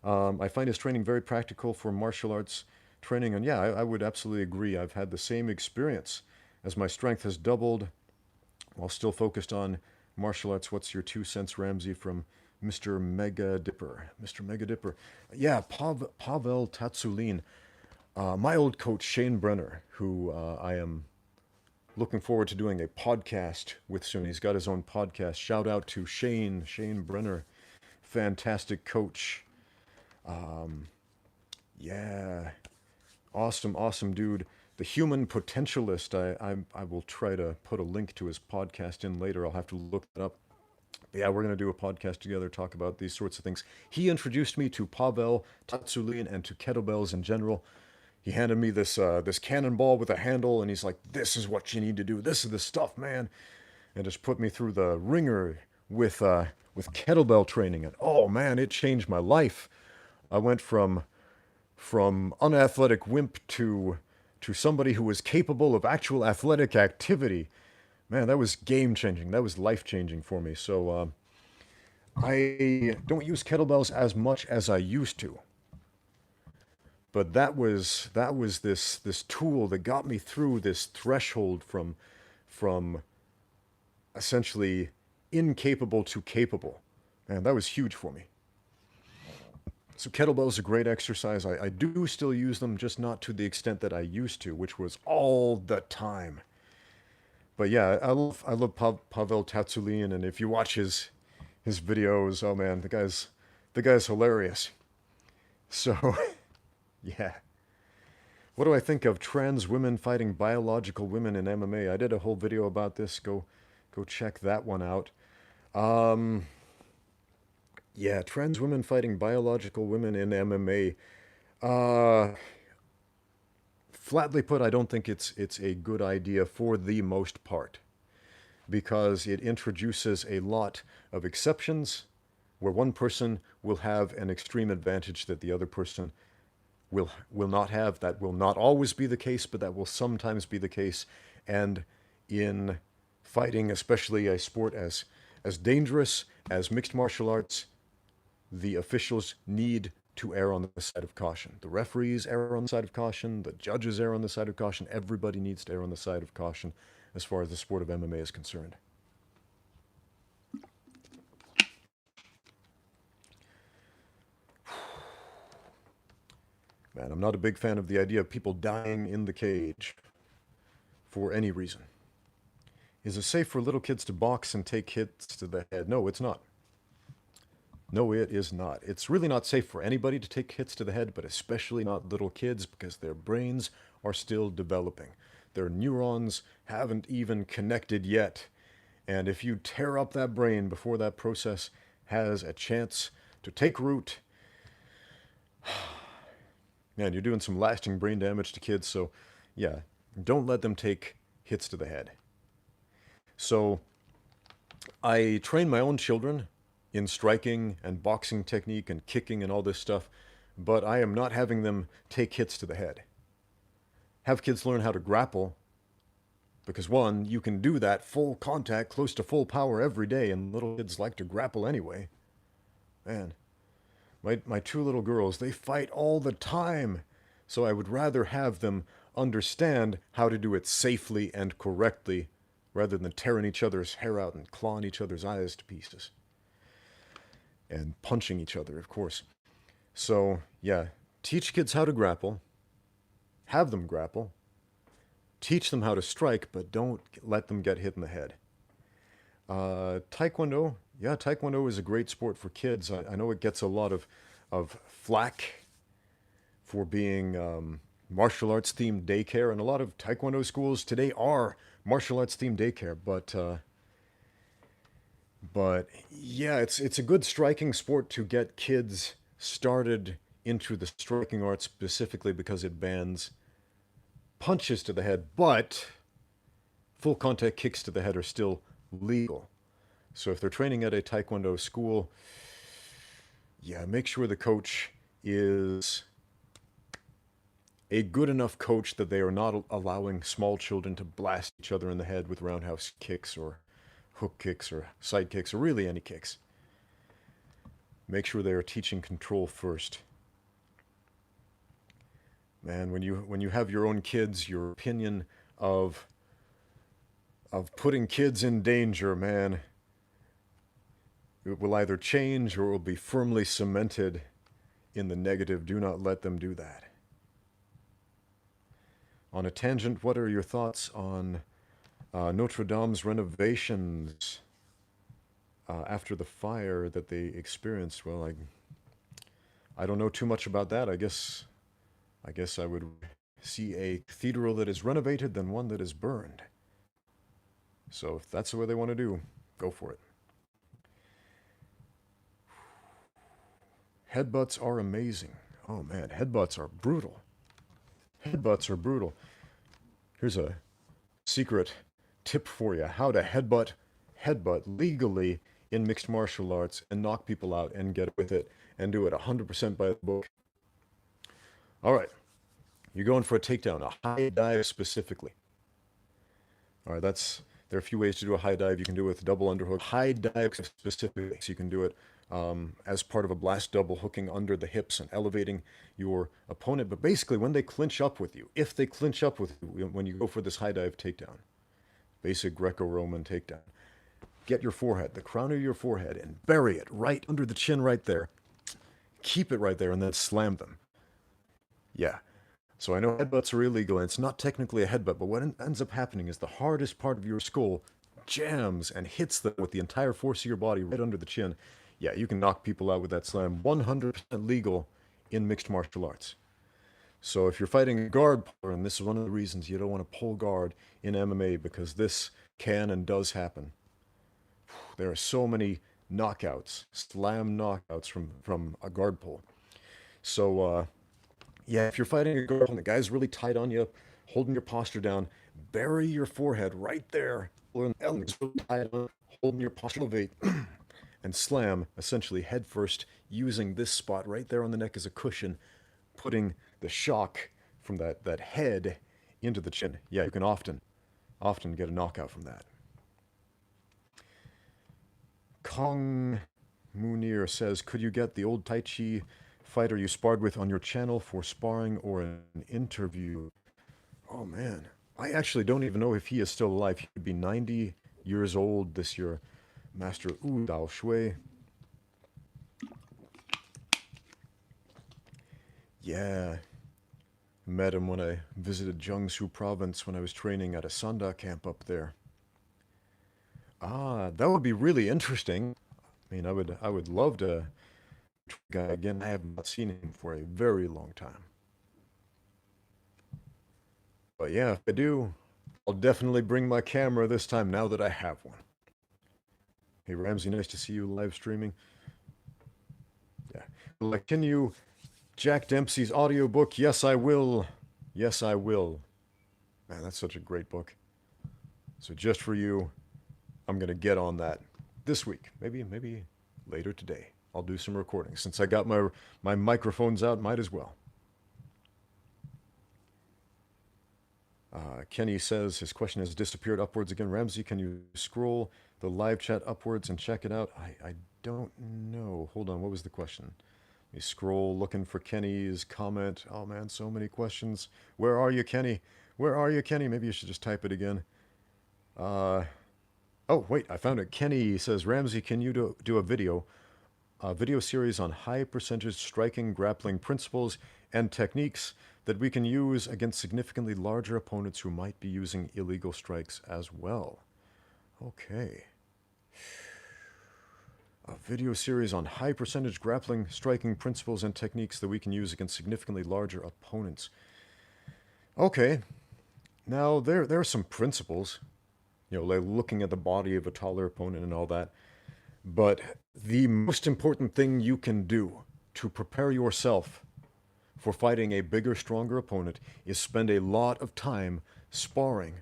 I find his training very practical for martial arts training, and yeah, I would absolutely agree. I've had the same experience as my strength has doubled while still focused on martial arts. What's your 2 cents, Ramsey, from Mr. Mega Dipper? Mr. Mega Dipper. Yeah, Pavel Tatsulin. My old coach, Shane Brenner, who I am looking forward to doing a podcast with soon. He's got his own podcast. Shout out to Shane Brenner, fantastic coach. Yeah, awesome dude. The Human Potentialist. I will try to put a link to his podcast in later. I'll have to look it up. But yeah, we're going to do a podcast together, talk about these sorts of things. He introduced me to Pavel Tatsulin and to kettlebells in general. He handed me this cannonball with a handle, and he's like, "This is what you need to do. This is the stuff, man." And just put me through the ringer with kettlebell training, and oh man, it changed my life. I went from unathletic wimp to somebody who was capable of actual athletic activity. Man, that was game changing. That was life changing for me. So I don't use kettlebells as much as I used to, but that was this tool that got me through this threshold from essentially incapable to capable. Man, that was huge for me. So kettlebells are great exercise. I do still use them, just not to the extent that I used to, which was all the time. But yeah, I love Pavel Tatsulin, and if you watch his videos, oh man, the guy's hilarious. So yeah. What do I think of trans women fighting biological women in MMA? I did a whole video about this. Go check that one out. Yeah, trans women fighting biological women in MMA. Uh, Flatly put, I don't think it's a good idea for the most part, because it introduces a lot of exceptions where one person will have an extreme advantage that the other person will not have. That will not always be the case, but that will sometimes be the case. And in fighting, especially a sport as dangerous as mixed martial arts, the officials need to err on the side of caution. The referees err on the side of caution. The judges err on the side of caution. Everybody needs to err on the side of caution as far as the sport of MMA is concerned. Man, I'm not a big fan of the idea of people dying in the cage for any reason. Is it safe for little kids to box and take hits to the head? No, it's not. No, it is not. It's really not safe for anybody to take hits to the head, but especially not little kids, because their brains are still developing. Their neurons haven't even connected yet. And if you tear up that brain before that process has a chance to take root, man, you're doing some lasting brain damage to kids. So yeah, don't let them take hits to the head. So I train my own children in striking and boxing technique and kicking and all this stuff, but I am not having them take hits to the head. Have kids learn how to grapple, because one, you can do that full contact, close to full power every day, and little kids like to grapple anyway. Man, my two little girls, they fight all the time, so I would rather have them understand how to do it safely and correctly, rather than tearing each other's hair out and clawing each other's eyes to pieces. And punching each other, of course. So, yeah, teach kids how to grapple. Have them grapple. Teach them how to strike, but don't let them get hit in the head. Taekwondo. Yeah, Taekwondo is a great sport for kids. I know it gets a lot of flack for being martial arts themed daycare, and a lot of Taekwondo schools today are martial arts themed daycare, but yeah, it's a good striking sport to get kids started into the striking arts, specifically because it bans punches to the head, but full contact kicks to the head are still legal. So if they're training at a Taekwondo school, yeah, make sure the coach is a good enough coach that they are not allowing small children to blast each other in the head with roundhouse kicks or hook kicks or side kicks or really any kicks. Make sure they are teaching control first. Man, when you have your own kids, your opinion of putting kids in danger, man, it will either change or it will be firmly cemented in the negative. Do not let them do that. On a tangent, what are your thoughts on Notre Dame's renovations after the fire that they experienced. Well, I don't know too much about that. I guess I would see a cathedral that is renovated than one that is burned. So if that's the way they want to do, go for it. Headbutts are amazing. Oh man, headbutts are brutal. Headbutts are brutal. Here's a secret tip for you: how to headbutt legally in mixed martial arts and knock people out and get with it and do it 100% by the book. All right, you're going for a takedown, a high dive specifically. All right, there are a few ways to do a high dive. You can do it with double underhook. High dive specifically, so you can do it as part of a blast double, hooking under the hips and elevating your opponent. But basically, when they clinch up with you, if they clinch up with you when you go for this high dive takedown, basic Greco-Roman takedown, get your forehead, the crown of your forehead, and bury it right under the chin right there. Keep it right there and then slam them. Yeah. So I know headbutts are illegal, and it's not technically a headbutt, but what ends up happening is the hardest part of your skull jams and hits them with the entire force of your body right under the chin. Yeah, you can knock people out with that slam. 100% legal in mixed martial arts. So if you're fighting a guard puller, and this is one of the reasons you don't want to pull guard in MMA, because this can and does happen. There are so many knockouts, slam knockouts from a guard pull. So, yeah, if you're fighting a guard and the guy's really tight on you, holding your posture down, bury your forehead right there, or really tight on, holding your posture, elevate, and slam, essentially head first, using this spot right there on the neck as a cushion, putting the shock from that head into the chin. Yeah, you can often get a knockout from that. Kong Munir says, could you get the old Tai Chi fighter you sparred with on your channel for sparring or an interview? Oh man, I actually don't even know if he is still alive. He would be 90 years old this year. Master Wu Dao Shui. Yeah, met him when I visited Jiangsu province when I was training at a Sanda camp up there. Ah, that would be really interesting. I mean, I would love to guy again. I have not seen him for a very long time. But yeah, if I do, I'll definitely bring my camera this time now that I have one. Hey Ramsey, nice to see you live streaming. Yeah. Like, can you Jack Dempsey's audiobook? Yes, I will. Yes, I will. Man, that's such a great book. So just for you, I'm gonna get on that this week. Maybe later today. I'll do some recording. Since I got my microphones out, might as well. Kenny says his question has disappeared upwards again. Ramsey, can you scroll the live chat upwards and check it out? I don't know. Hold on, what was the question? Let me scroll, looking for Kenny's comment. Oh man, so many questions. Where are you, Kenny? Where are you, Kenny? Maybe you should just type it again. Oh, wait, I found it. Kenny says, Ramsey, can you do a video series on high percentage striking, grappling principles and techniques that we can use against significantly larger opponents who might be using illegal strikes as well. Okay. A video series on high percentage grappling, striking principles and techniques that we can use against significantly larger opponents. Okay. Now, there are some principles, you know, like looking at the body of a taller opponent and all that. But the most important thing you can do to prepare yourself for fighting a bigger, stronger opponent is spend a lot of time sparring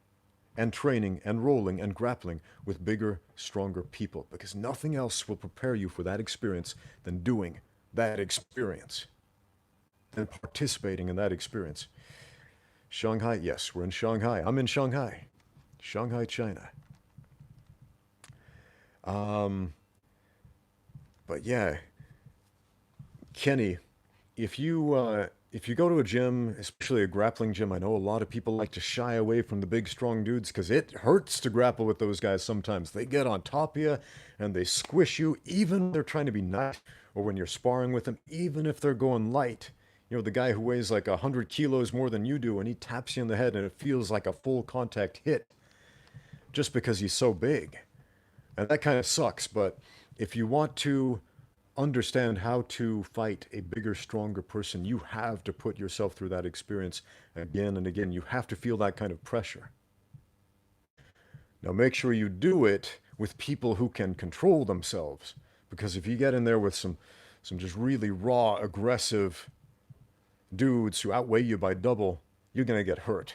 and training and rolling and grappling with bigger, stronger people, because nothing else will prepare you for that experience than doing that experience, than participating in that experience. Shanghai, yes, we're in Shanghai. I'm in Shanghai. Shanghai, China. But yeah, Kenny, if you go to a gym, especially a grappling gym, I know a lot of people like to shy away from the big, strong dudes because it hurts to grapple with those guys sometimes. They get on top of you and they squish you, even when they're trying to be nice, or when you're sparring with them, even if they're going light. You know, the guy who weighs like 100 kilos more than you do, and he taps you in the head and it feels like a full contact hit. just because he's so big. And that kind of sucks, but if you want to understand how to fight a bigger, stronger person, you have to put yourself through that experience again and again. You have to feel that kind of pressure. Now make sure you do it with people who can control themselves, because if you get in there with some just really raw, aggressive dudes who outweigh you by double, you're going to get hurt.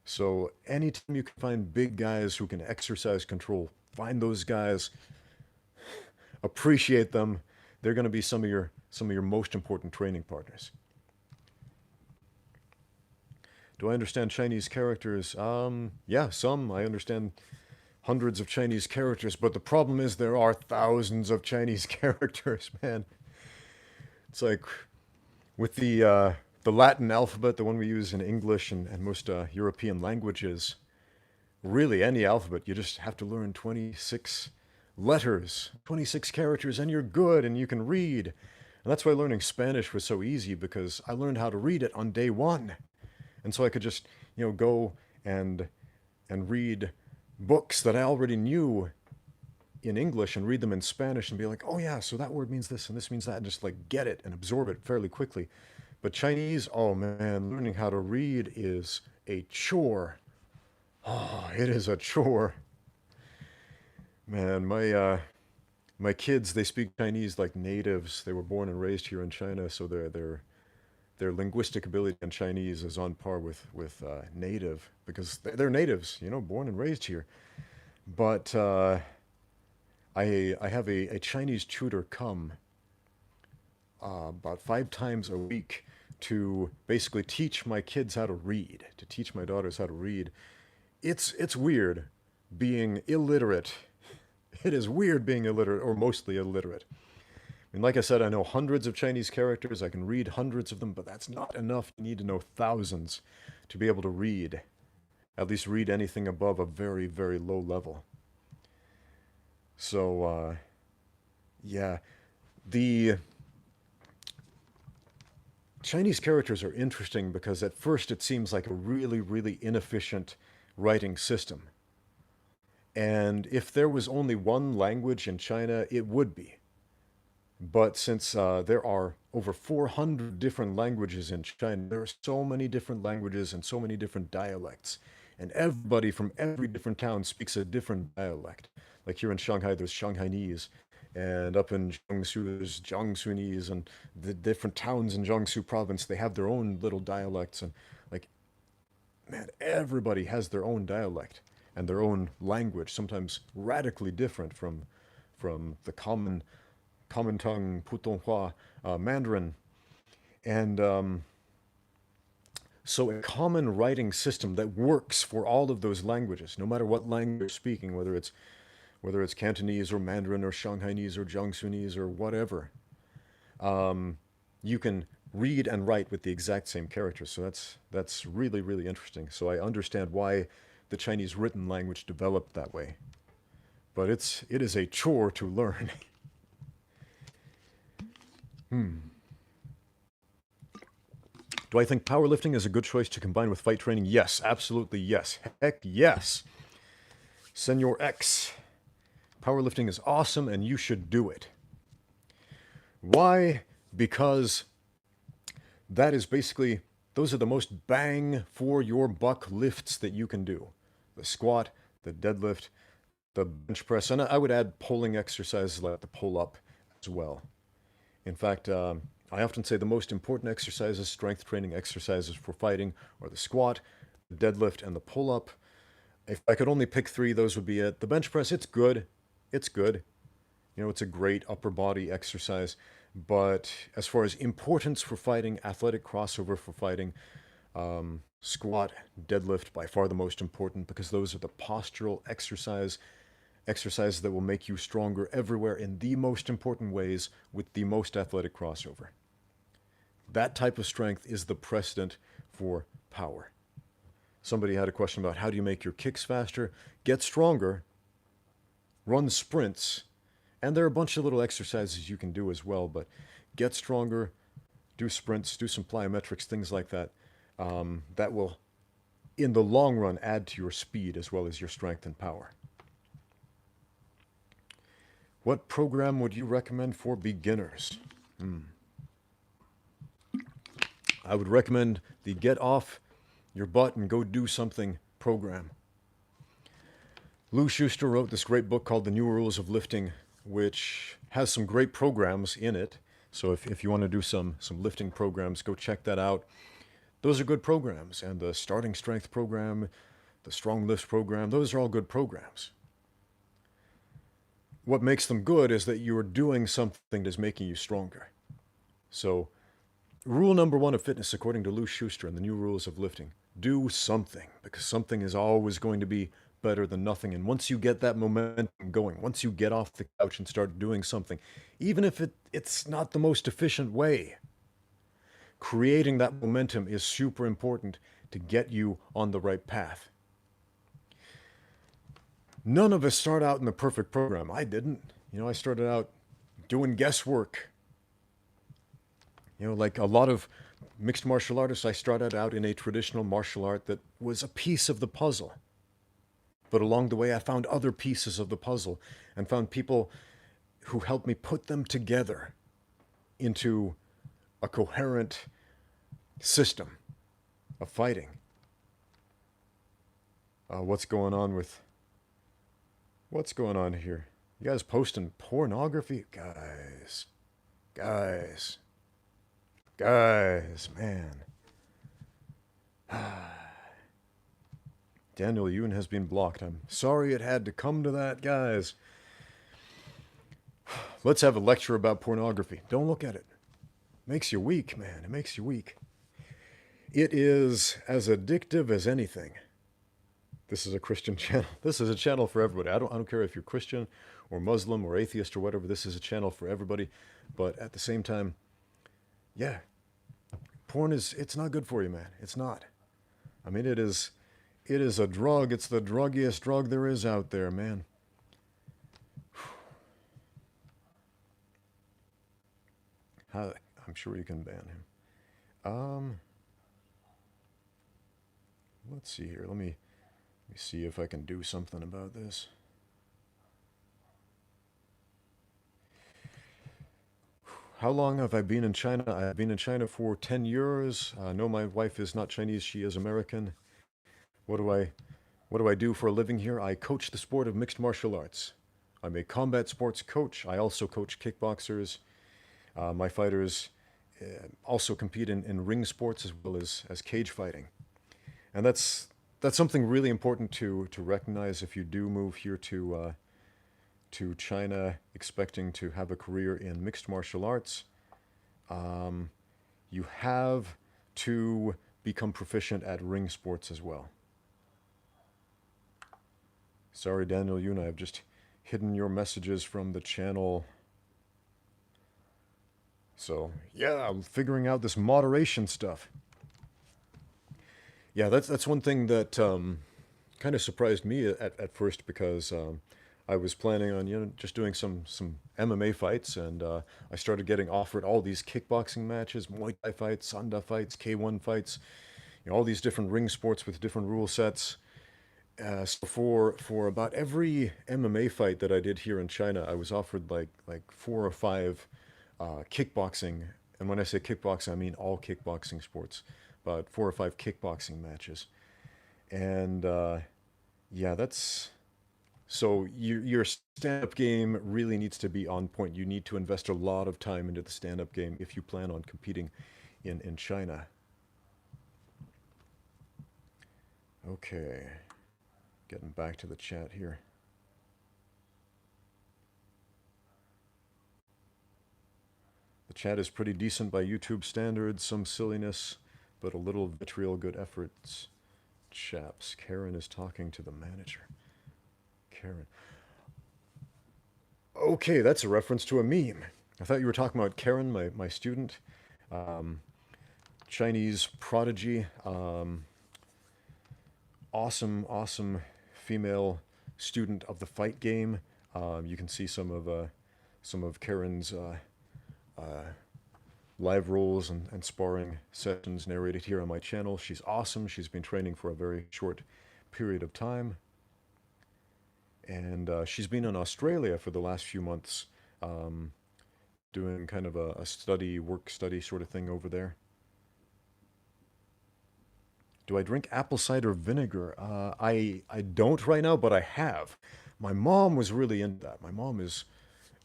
So anytime you can find big guys who can exercise control, find those guys, appreciate them. They're going to be some of your most important training partners. Do I understand Chinese characters? Yeah, some. I understand hundreds of Chinese characters, but the problem is there are thousands of Chinese characters, man. It's like with the Latin alphabet, the one we use in English and most European languages, really any alphabet, you just have to learn 26 letters, 26 characters, and you're good and you can read. And that's why learning Spanish was so easy, because I learned how to read it on day one. And so I could just, go and read books that I already knew in English and read them in Spanish and be like, oh yeah, so that word means this and this means that, and just like get it and absorb it fairly quickly. But Chinese, oh man, learning how to read is a chore. Oh, it is a chore. Man, my kids, they speak Chinese like natives. They were born and raised here in China, so their linguistic ability in Chinese is on par with native, because they're natives, born and raised here. But I have a Chinese tutor come about 5 times a week to basically teach my kids how to read, to teach my daughters how to read. It's weird being illiterate. It is weird being illiterate, or mostly illiterate. I mean, like I said, I know hundreds of Chinese characters. I can read hundreds of them, but that's not enough. You need to know thousands to be able to read, at least read anything above a very, very low level. So, yeah, the Chinese characters are interesting because at first it seems like a really, really inefficient writing system. And if there was only one language in China, it would be. But since there are over 400 different languages in China, there are so many different languages and so many different dialects. And everybody from every different town speaks a different dialect. Like here in Shanghai, there's Shanghainese. And up in Jiangsu, there's Jiangsunese. And the different towns in Jiangsu province, they have their own little dialects. And like, man, everybody has their own dialect and their own language, sometimes radically different from the common tongue, Putonghua, Mandarin. And so a common writing system that works for all of those languages, no matter what language you're speaking, whether it's Cantonese or Mandarin or Shanghainese or Jiangsunese or whatever, you can read and write with the exact same characters. So that's really, really interesting. So I understand why the Chinese written language developed that way. But it is a chore to learn. Do I think powerlifting is a good choice to combine with fight training? Yes, absolutely yes. Heck yes. Senor X. Powerlifting is awesome and you should do it. Why? Because that is basically, those are the most bang for your buck lifts that you can do. The squat, the deadlift, the bench press, and I would add pulling exercises like the pull-up as well. In fact, I often say the most important exercises, strength training exercises for fighting, are the squat, the deadlift, and the pull-up. If I could only pick 3, those would be it. The bench press, it's good. It's good. It's a great upper body exercise. But as far as importance for fighting, athletic crossover for fighting, squat, deadlift, by far the most important, because those are the postural exercises that will make you stronger everywhere in the most important ways with the most athletic crossover. That type of strength is the precedent for power. Somebody had a question about how do you make your kicks faster? Get stronger, run sprints, and there are a bunch of little exercises you can do as well, but get stronger, do sprints, do some plyometrics, things like that. That will in the long run, add to your speed as well as your strength and power. What program would you recommend for beginners? I would recommend the Get Off Your Butt and Go Do Something program. Lou Schuster wrote this great book called The New Rules of Lifting, which has some great programs in it. So if you want to do some lifting programs, go check that out. Those are good programs. And the Starting Strength program, the Strong Lifts program, those are all good programs. What makes them good is that you're doing something that's making you stronger. So rule number one of fitness, according to Lou Schuster and the New Rules of Lifting, do something, because something is always going to be better than nothing. And once you get that momentum going, once you get off the couch and start doing something, even if it's not the most efficient way, creating that momentum is super important to get you on the right path. None of us start out in the perfect program. I didn't. I started out doing guesswork. Like a lot of mixed martial artists, I started out in a traditional martial art that was a piece of the puzzle. But along the way, I found other pieces of the puzzle and found people who helped me put them together into a coherent system of fighting. What's going on here? You guys posting pornography? Guys, man. Daniel Yoon has been blocked. I'm sorry it had to come to that, guys. Let's have a lecture about pornography. Don't look at it. Makes you weak, man. It makes you weak. It is as addictive as anything. This is a Christian channel. This is a channel for everybody. I don't care if you're Christian or Muslim or atheist or whatever. This is a channel for everybody. But at the same time, yeah, porn it's not good for you, man. It's not. I mean, it is a drug. It's the druggiest drug there is out there, man. I'm sure you can ban him. Let's see here. Let me see if I can do something about this. How long have I been in China? I've been in China for 10 years. No, my wife is not Chinese. She is American. What do I do for a living here? I coach the sport of mixed martial arts. I'm a combat sports coach. I also coach kickboxers. My fighters also compete in ring sports as well as cage fighting. And that's something really important to recognize if you do move here to China expecting to have a career in mixed martial arts. You have to become proficient at ring sports as well. Sorry, Daniel Yuna, I've just hidden your messages from the channel. So, yeah, I'm figuring out this moderation stuff. Yeah, that's one thing that kind of surprised me at first, because I was planning on just doing some MMA fights, and I started getting offered all these kickboxing matches, Muay Thai fights, Sanda fights, K1 fights, all these different ring sports with different rule sets. So for about every MMA fight that I did here in China, I was offered like 4 or 5 kickboxing, and when I say kickboxing, I mean all kickboxing sports. About 4 or 5 kickboxing matches, and yeah, that's so your stand-up game really needs to be on point. You need to invest a lot of time into the stand-up game if you plan on competing in China. Okay, getting back to the chat here. The chat is pretty decent by YouTube standards. Some silliness, but a little vitriol. Good efforts, chaps. Karen is talking to the manager. Karen. Okay, that's a reference to a meme. I thought you were talking about Karen, my student. Chinese prodigy. Awesome female student of the fight game. You can see some of Karen's live roles and sparring sessions narrated here on my channel. She's awesome. She's been training for a very short period of time. And she's been in Australia for the last few months, um, doing kind of a study, work study sort of thing over there. Do I drink apple cider vinegar? I don't right now, but I have. My mom was really into that. My mom is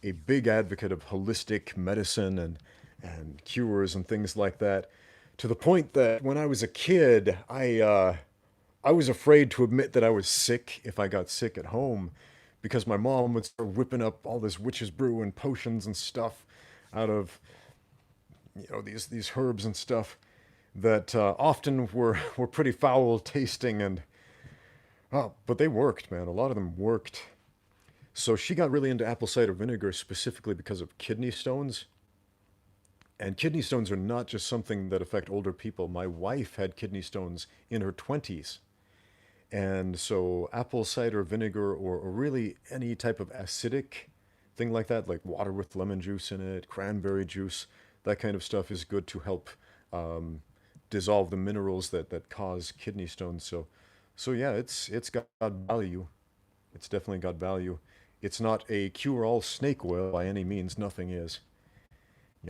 a big advocate of holistic medicine and cures and things like that, to the point that when I was a kid, I was afraid to admit that I was sick if I got sick at home, because my mom would start whipping up all this witch's brew and potions and stuff out of these herbs and stuff that often were pretty foul tasting, and oh, but they worked, man. A lot of them worked. So she got really into apple cider vinegar specifically because of kidney stones. And kidney stones are not just something that affect older people. My wife had kidney stones in her 20s. And so apple cider vinegar, or really any type of acidic thing like that, like water with lemon juice in it, cranberry juice, that kind of stuff is good to help um, dissolve the minerals that cause kidney stones. So yeah, it's got value. It's definitely got value. It's not a cure-all snake oil by any means. Nothing is.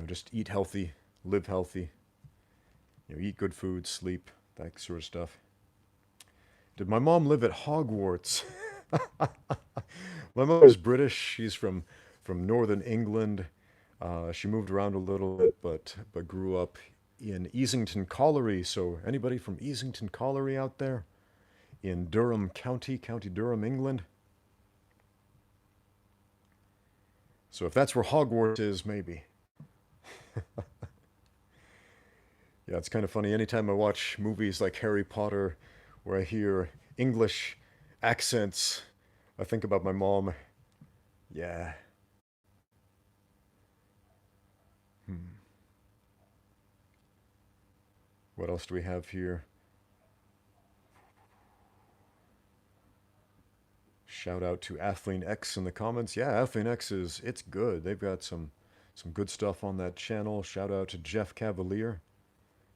Just eat healthy, live healthy. Eat good food, sleep, that sort of stuff. Did my mom live at Hogwarts? My mom is British. She's from northern England. She moved around a little bit, but grew up in Easington Colliery. So anybody from Easington Colliery out there? In Durham County, County Durham, England. So if that's where Hogwarts is, maybe. Yeah, it's kind of funny. Anytime I watch movies like Harry Potter, where I hear English accents, I think about my mom. Yeah. Hmm. What else do we have here? Shout out to Athlean X in the comments. Yeah, Athlean X it's good. They've got some good stuff on that channel. Shout out to Jeff Cavalier.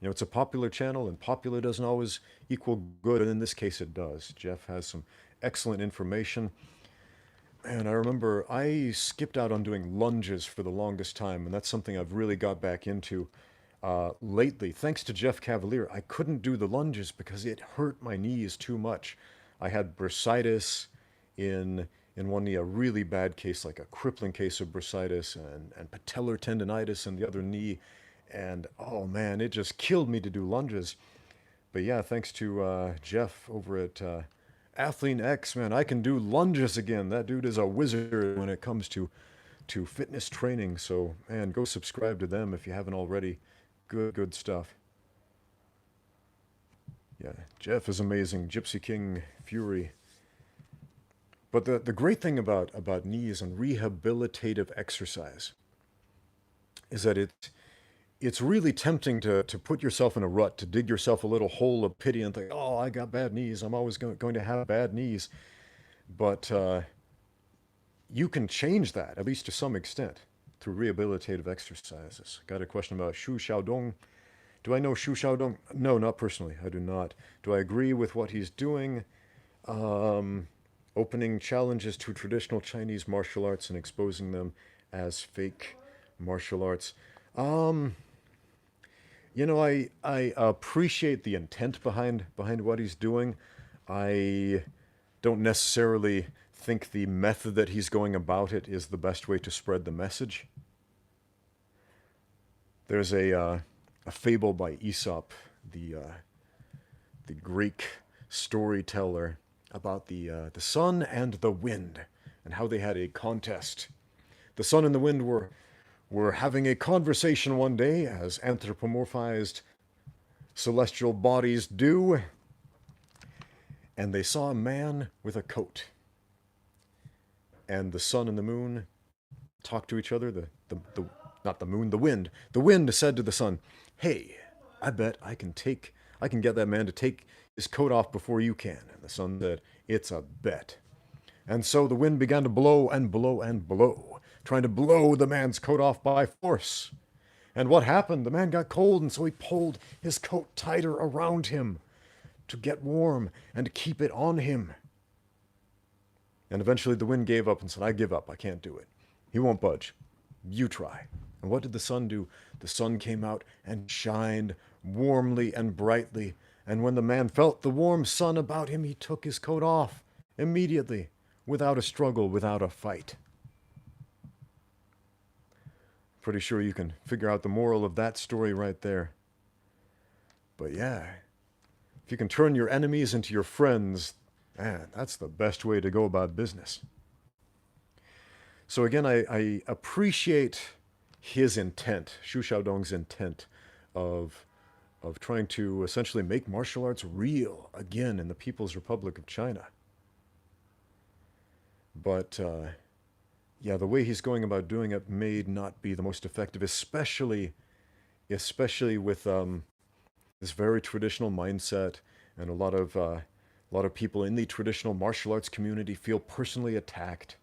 It's a popular channel, and popular doesn't always equal good, and in this case it does. Jeff has some excellent information. And I remember I skipped out on doing lunges for the longest time, and that's something I've really got back into lately. Thanks to Jeff Cavalier, I couldn't do the lunges because it hurt my knees too much. I had bursitis in one knee, a really bad case, like a crippling case of bursitis, and patellar tendonitis in the other knee. And oh man, it just killed me to do lunges. But yeah, thanks to Jeff over at Athlean X, man, I can do lunges again. That dude is a wizard when it comes to fitness training. So man, go subscribe to them if you haven't already. Good stuff. Yeah, Jeff is amazing. Gypsy King Fury. But the great thing about knees and rehabilitative exercise is that it's really tempting to put yourself in a rut, to dig yourself a little hole of pity and think, oh, I got bad knees. I'm always going to have bad knees. But you can change that, at least to some extent, through rehabilitative exercises. Got a question about Shu Xiaodong. Do I know Shu Xiaodong? No, not personally. I do not. Do I agree with what he's doing? Opening challenges to traditional Chinese martial arts and exposing them as fake martial arts. Um, I appreciate the intent behind what he's doing. I don't necessarily think the method that he's going about it is the best way to spread the message. There's a fable by Aesop, the Greek storyteller, about the sun and the wind, and how they had a contest. The sun and the wind were having a conversation one day, as anthropomorphized celestial bodies do, and they saw a man with a coat. And the sun and the moon talked to each other. The not the moon, the wind. The wind said to the sun, "Hey, I bet I can get that man to take his coat off before you can." And the sun said, "It's a bet." And so the wind began to blow and blow and blow, trying to blow the man's coat off by force. And what happened? The man got cold, and so he pulled his coat tighter around him to get warm and to keep it on him. And eventually the wind gave up and said, I give up. I can't do it. He won't budge. You try. And what did the sun do? The sun came out and shined warmly and brightly. And when the man felt the warm sun about him, he took his coat off immediately, without a struggle, without a fight. Pretty sure you can figure out the moral of that story right there. But yeah, if you can turn your enemies into your friends, man, that's the best way to go about business. So again, I appreciate his intent, Xu Xiaodong's intent of trying to essentially make martial arts real again in the People's Republic of China. But yeah, the way he's going about doing it may not be the most effective, especially with this very traditional mindset, and a lot of people in the traditional martial arts community feel personally attacked.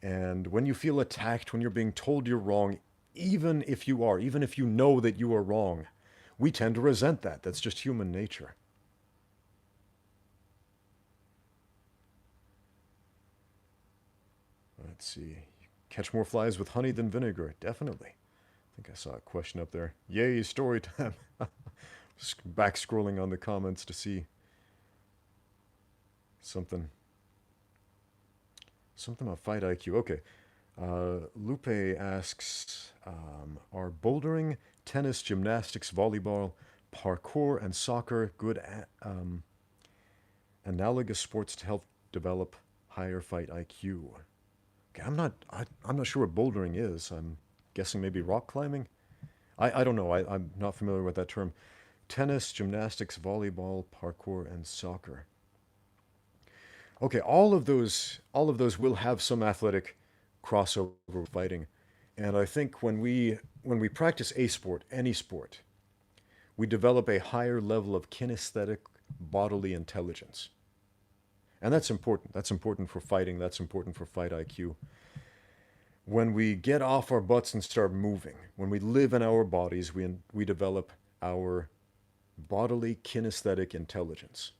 And when you feel attacked, when you're being told you're wrong, even if you know that you are wrong, we tend to resent that. That's just human nature. Let's see. Catch more flies with honey than vinegar. Definitely. I think I saw a question up there. Yay, story time. Back scrolling on the comments to see something about fight IQ. Okay. Lupe asks, are bouldering, tennis, gymnastics, volleyball, parkour, and soccer good analogous sports to help develop higher fight IQ? Okay, I'm not sure what bouldering is. I'm guessing maybe rock climbing. I don't know. I'm not familiar with that term. Tennis, gymnastics, volleyball, parkour, and soccer. Okay, all of those will have some athletic crossover with fighting. And I think when we practice a sport, any sport, we develop a higher level of kinesthetic bodily intelligence. And that's important. That's important for fighting. That's important for fight IQ. When we get off our butts and start moving, when we live in our bodies, we develop our bodily kinesthetic intelligence.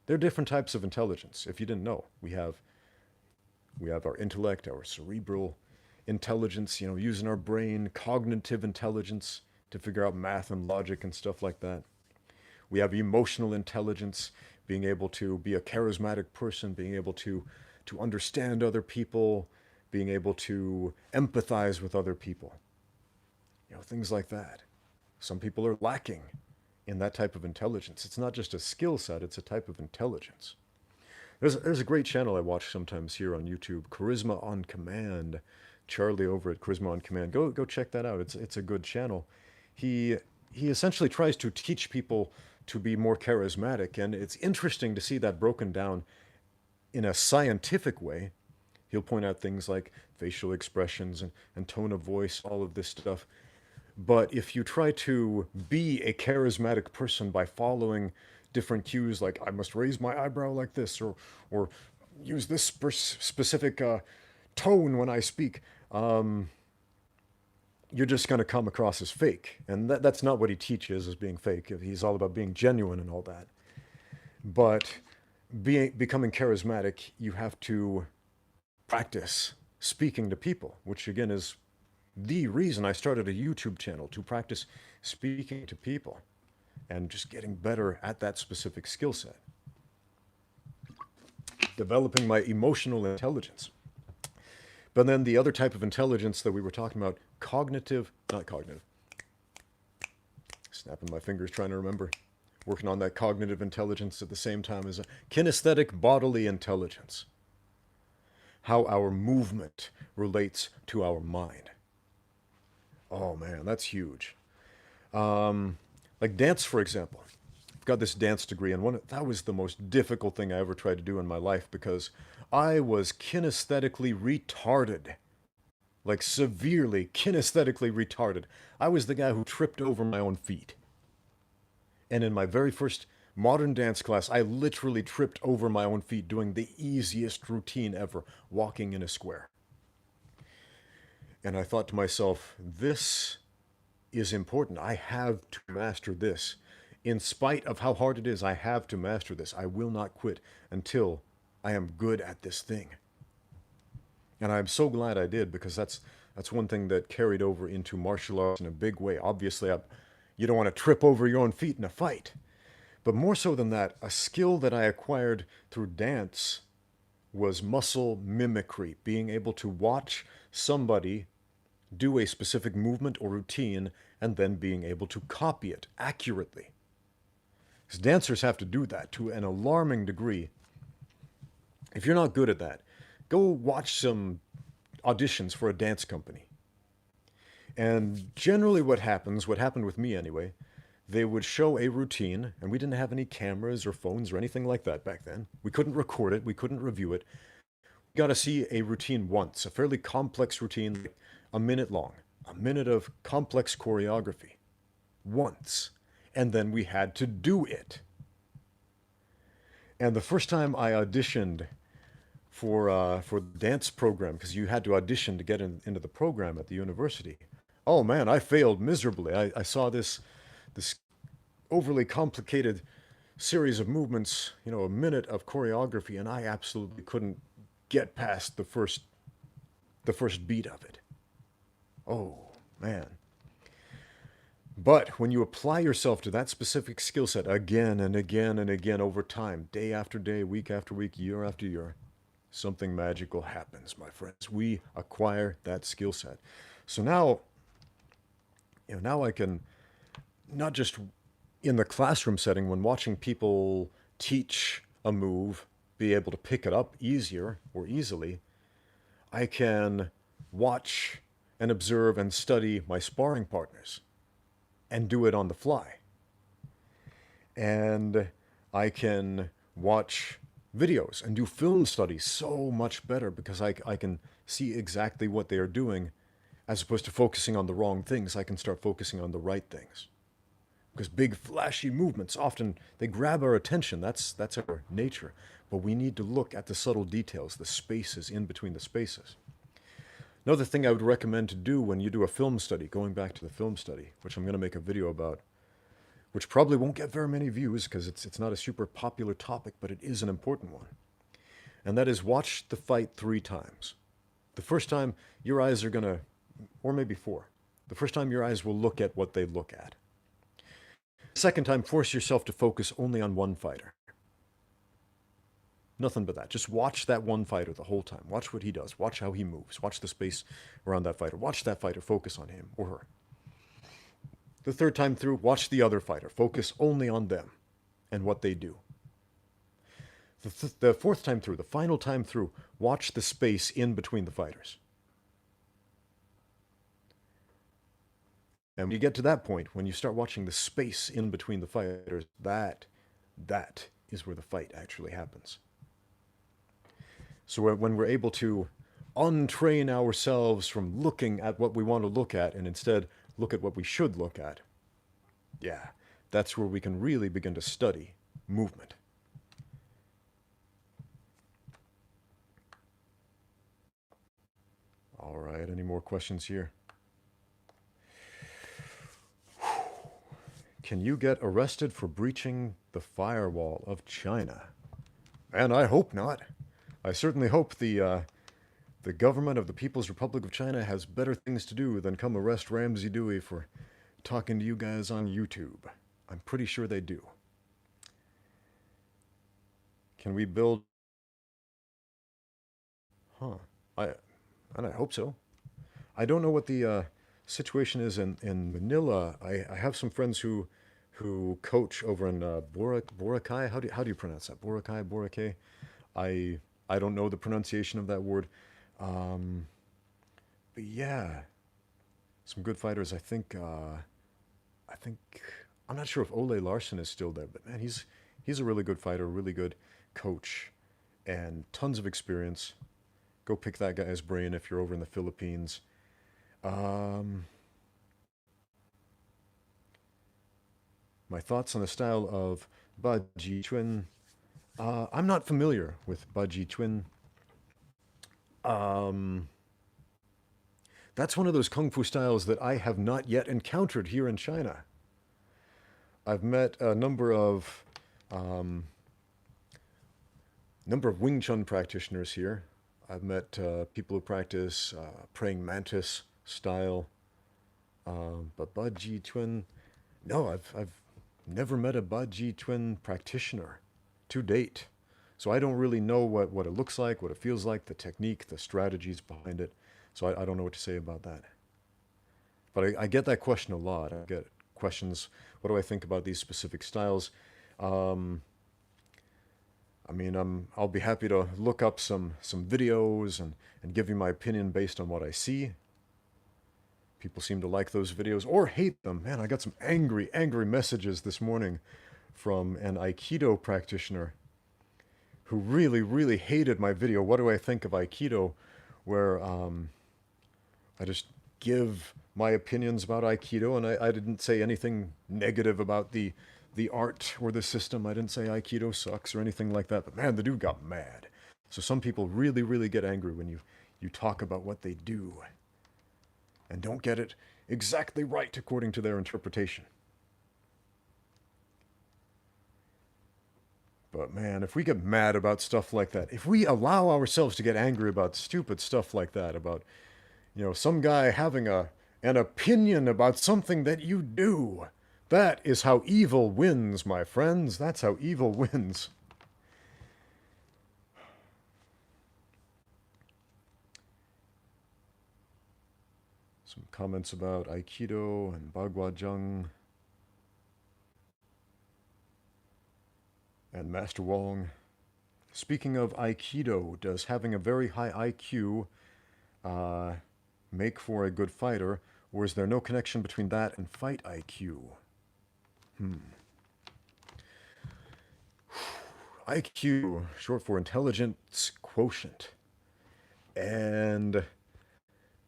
There are different types of intelligence. If you didn't know, we have our intellect, our cerebral intelligence, using our brain, cognitive intelligence to figure out math and logic and stuff like that. We have emotional intelligence, being able to be a charismatic person, being able to understand other people, being able to empathize with other people. Things like that. Some people are lacking in that type of intelligence. It's not just a skill set, it's a type of intelligence. There's a great channel I watch sometimes here on YouTube, Charisma on Command. Charlie over at Charisma on Command. Go check that out. It's a good channel. He essentially tries to teach people to be more charismatic, and it's interesting to see that broken down in a scientific way. He'll point out things like facial expressions and tone of voice, all of this stuff. But if you try to be a charismatic person by following different cues, like I must raise my eyebrow like this, or use this specific tone when I speak, you're just going to come across as fake. And that's not what he teaches as being fake. He's all about being genuine and all that. But becoming charismatic, you have to practice speaking to people, which again is the reason I started a YouTube channel, to practice speaking to people and just getting better at that specific skill set. Developing my emotional intelligence. But then the other type of intelligence that we were talking about, not cognitive. Snapping my fingers trying to remember. Working on that cognitive intelligence at the same time as a kinesthetic bodily intelligence. How our movement relates to our mind. Oh man, that's huge. Like dance, for example. I've got this dance degree, and that was the most difficult thing I ever tried to do in my life because I was kinesthetically retarded. Like severely kinesthetically retarded. I was the guy who tripped over my own feet. And in my very first modern dance class, I literally tripped over my own feet doing the easiest routine ever, walking in a square. And I thought to myself, this is important. I have to master this. In spite of how hard it is, I have to master this. I will not quit until I am good at this thing. And I'm so glad I did, because that's one thing that carried over into martial arts in a big way. Obviously, you don't want to trip over your own feet in a fight. But more so than that, a skill that I acquired through dance was muscle mimicry, being able to watch somebody do a specific movement or routine and then being able to copy it accurately. Because dancers have to do that to an alarming degree. If you're not good at that, go watch some auditions for a dance company. And generally what happened with me anyway, they would show a routine, and we didn't have any cameras or phones or anything like that back then. We couldn't record it, we couldn't review it. We got to see a routine once, a fairly complex routine, like a minute long, a minute of complex choreography, once. And then we had to do it. And the first time I auditioned for the dance program, because you had to audition to get into the program at the university. Oh man, I failed miserably. I saw this overly complicated series of movements, a minute of choreography, and I absolutely couldn't get past the first beat of it. Oh man. But when you apply yourself to that specific skill set again and again and again over time, day after day, week after week, year after year, something magical happens, my friends. We acquire that skill set. So now, now I can, not just in the classroom setting, when watching people teach a move, be able to pick it up easier or easily, I can watch and observe and study my sparring partners and do it on the fly. And I can watch videos and do film studies so much better, because I can see exactly what they are doing, as opposed to focusing on the wrong things. I can start focusing on the right things. Because big flashy movements, often they grab our attention. That's our nature. But we need to look at the subtle details, the spaces in between the spaces. Another thing I would recommend to do when you do a film study, going back to the film study, which I'm going to make a video about, which probably won't get very many views because it's not a super popular topic, but it is an important one. And that is, watch the fight 3 times. The first time, your eyes are going to, or maybe 4. The first time, your eyes will look at what they look at. The second time, force yourself to focus only on one fighter. Nothing but that. Just watch that one fighter the whole time. Watch what he does. Watch how he moves. Watch the space around that fighter. Watch that fighter. Focus on him or her. The third time through, watch the other fighter. Focus only on them and what they do. The fourth time through, the final time through, watch the space in between the fighters. And when you get to that point, when you start watching the space in between the fighters, that is where the fight actually happens. So when we're able to untrain ourselves from looking at what we want to look at and instead look at what we should look at, yeah, that's where we can really begin to study movement. All right, any more questions here? Can you get arrested for breaching the firewall of China? And I hope not. I certainly hope the government of the People's Republic of China has better things to do than come arrest Ramsey Dewey for talking to you guys on YouTube. I'm pretty sure they do. Can we build... Huh. And I hope so. I don't know what the situation is in Manila. I have some friends who coach over in Boracay. How do you pronounce that? Boracay? I don't know the pronunciation of that word. But yeah, some good fighters. I think I'm not sure if Ole Larson is still there, but man, he's a really good fighter, really good coach, and tons of experience. Go pick that guy's brain if you're over in the Philippines. My thoughts on the style of Ba Ji Chuan. I'm not familiar with Ba Ji Chuan. That's one of those kung fu styles that I have not yet encountered here in China. I've met a um, number of Wing Chun practitioners here. I've met people who practice praying mantis style, but Ba Ji Twin. No, I've never met a Ba Ji Twin practitioner to date. So I don't really know what it looks like, what it feels like, the technique, the strategies behind it. So I don't know what to say about that. But I get that question a lot. I get questions, what do I think about these specific styles? Um, I mean, I'll be happy to look up some videos and give you my opinion based on what I see. People seem to like those videos or hate them. Man, I got some angry messages this morning from an Aikido practitioner who really hated my video, What Do I Think of Aikido? Where I just give my opinions about Aikido, and I didn't say anything negative about the art or the system. I didn't say Aikido sucks or anything like that. But man, the dude got mad. So some people really get angry when you talk about what they do and don't get it exactly right according to their interpretation. But man, if we get mad about stuff like that, if we allow ourselves to get angry about stupid stuff like that, about, some guy having an opinion about something that you do, that is how evil wins, my friends. That's how evil wins. Some comments about Aikido and Bagua and Master Wong. Speaking of Aikido, does having a very high IQ make for a good fighter, or is there no connection between that and fight IQ? IQ, short for intelligence quotient. And,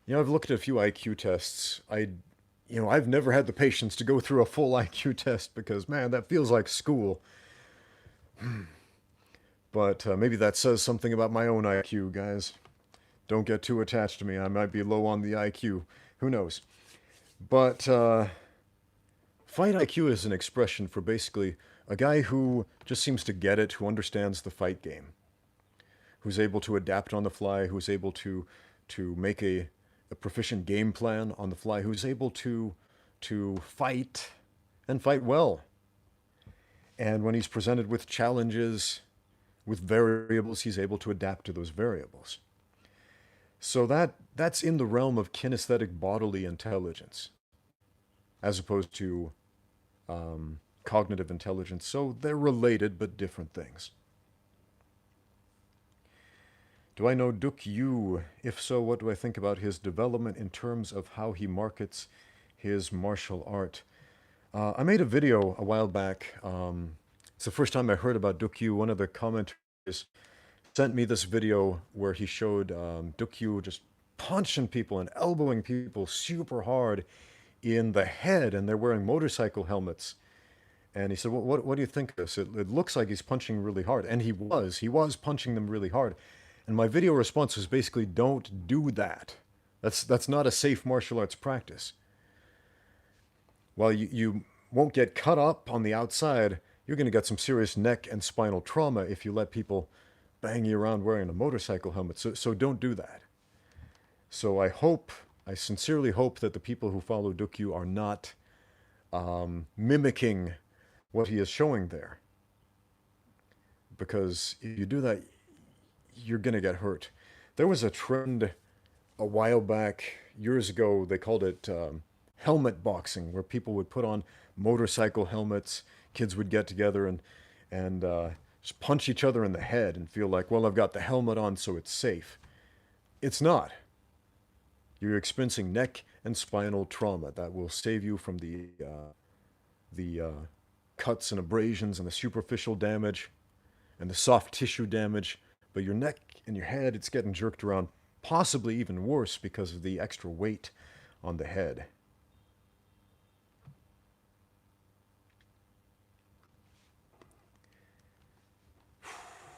I've looked at a few IQ tests. I've never had the patience to go through a full IQ test because, man, that feels like school. But maybe that says something about my own IQ, guys. Don't get too attached to me. I might be low on the IQ. Who knows? But fight IQ is an expression for basically a guy who just seems to get it, who understands the fight game, who's able to adapt on the fly, who's able to make a proficient game plan on the fly, who's able to fight and fight well. And when he's presented with challenges, with variables, he's able to adapt to those variables. So that's in the realm of kinesthetic bodily intelligence, as opposed to cognitive intelligence. So they're related, but different things. Do I know Duk Yu? If so, what do I think about his development in terms of how he markets his martial art? I made a video a while back. It's the first time I heard about Duk Yu. One of the commenters sent me this video where he showed Duk Yu just punching people and elbowing people super hard in the head, and they're wearing motorcycle helmets. And he said, well, what do you think of this? It looks like he's punching really hard. And he was punching them really hard. And my video response was basically, don't do that. That's not a safe martial arts practice. While you won't get cut up on the outside, you're going to get some serious neck and spinal trauma if you let people bang you around wearing a motorcycle helmet. So don't do that. So I sincerely hope that the people who follow Duk Yu are not mimicking what he is showing there. Because if you do that, you're going to get hurt. There was a trend a while back, years ago, they called it helmet boxing, where people would put on motorcycle helmets, kids would get together and just punch each other in the head and feel like, well, I've got the helmet on, so it's safe. It's not. You're experiencing neck and spinal trauma that will save you from the cuts and abrasions and the superficial damage and the soft tissue damage. But your neck and your head, it's getting jerked around, possibly even worse because of the extra weight on the head.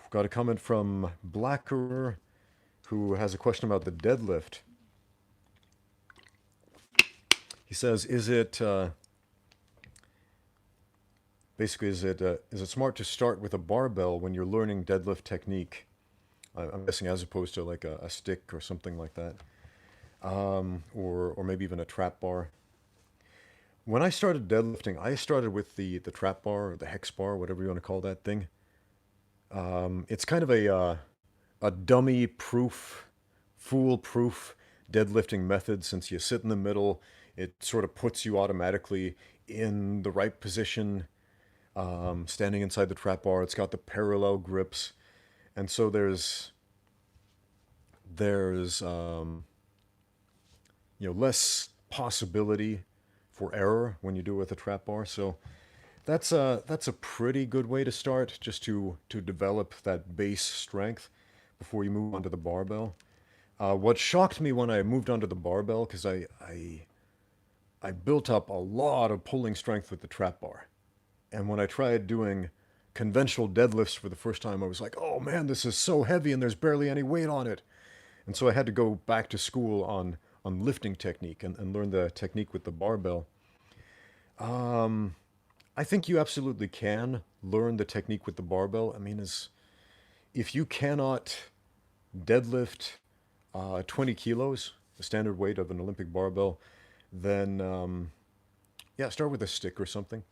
Got a comment from Blacker, who has a question about the deadlift. He says, basically, is it smart to start with a barbell when you're learning deadlift technique? I'm guessing as opposed to like a stick or something like that, or maybe even a trap bar. When I started deadlifting, I started with the trap bar or the hex bar, whatever you want to call that thing. It's kind of a dummy proof, foolproof deadlifting method since you sit in the middle. It sort of puts you automatically in the right position, standing inside the trap bar. It's got the parallel grips, and so there's less possibility for error when you do it with a trap bar. So that's a pretty good way to start, just to develop that base strength before you move on to the barbell. What shocked me when I moved onto the barbell, because I built up a lot of pulling strength with the trap bar, and when I tried doing conventional deadlifts for the first time, I was like, oh man, this is so heavy and there's barely any weight on it. And so I had to go back to school on lifting technique and learn the technique with the barbell. Um, I think you absolutely can learn the technique with the barbell. I mean, if you cannot deadlift 20 kilos, the standard weight of an Olympic barbell, then yeah, start with a stick or something.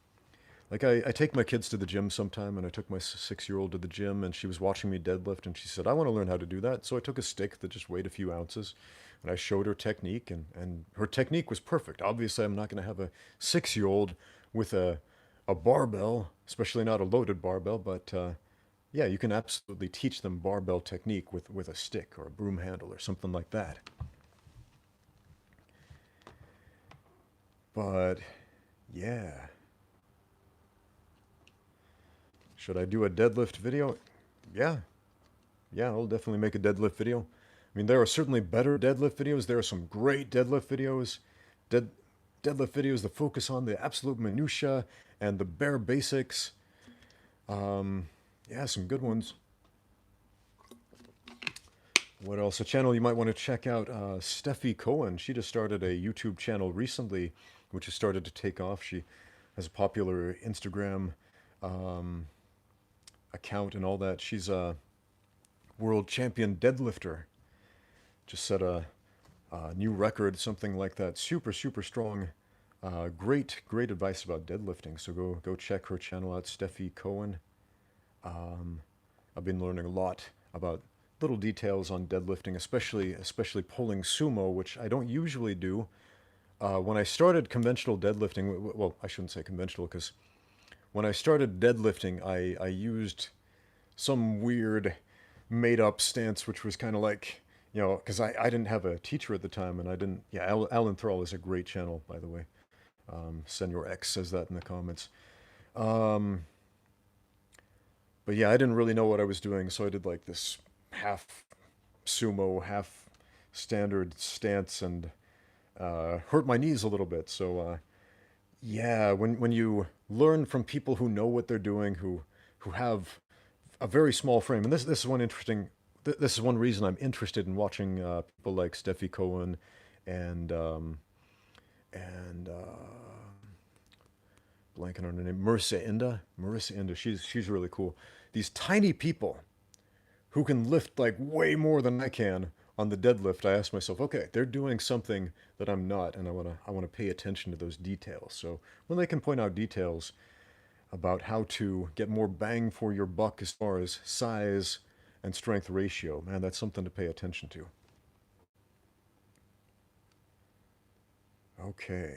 Like I take my kids to the gym sometime, and I took my 6-year-old to the gym, and she was watching me deadlift, and she said, I want to learn how to do that. So I took a stick that just weighed a few ounces, and I showed her technique, and her technique was perfect. Obviously, I'm not going to have a 6-year-old with a barbell, especially not a loaded barbell, but yeah, you can absolutely teach them barbell technique with a stick or a broom handle or something like that. But yeah, should I do a deadlift video? Yeah, yeah, I'll definitely make a deadlift video. I mean, there are certainly better deadlift videos. There are some great deadlift videos. Dead, Deadlift videos that focus on the absolute minutia and the bare basics. Yeah, some good ones. What else? A channel you might want to check out, Steffi Cohen. She just started a YouTube channel recently, which has started to take off. She has a popular Instagram um, account and all that. She's a world champion deadlifter. Just set a new record, something like that. Super, super strong. Great advice about deadlifting. So go check her channel out, Steffi Cohen. Um, I've been learning a lot about little details on deadlifting, especially pulling sumo, which I don't usually do. When I started conventional deadlifting, well, I shouldn't say conventional, because when I started deadlifting, I used some weird made up stance, which was kind of like, because I didn't have a teacher at the time, and I didn't. Yeah, Alan Thrall is a great channel, by the way. Senor X says that in the comments. Um, but yeah, I didn't really know what I was doing, so I did like this half sumo, half standard stance, and hurt my knees a little bit. So yeah, when you learn from people who know what they're doing, who have a very small frame, and this is one interesting. This is one reason I'm interested in watching people like Steffi Cohen and and blanking on her name, Marissa Inda. Marissa Inda. She's really cool. These tiny people who can lift like way more than I can on the deadlift. I ask myself, okay, they're doing something that I'm not, and I wanna pay attention to those details. So when they can point out details about how to get more bang for your buck as far as size and strength ratio, man, that's something to pay attention to. Okay,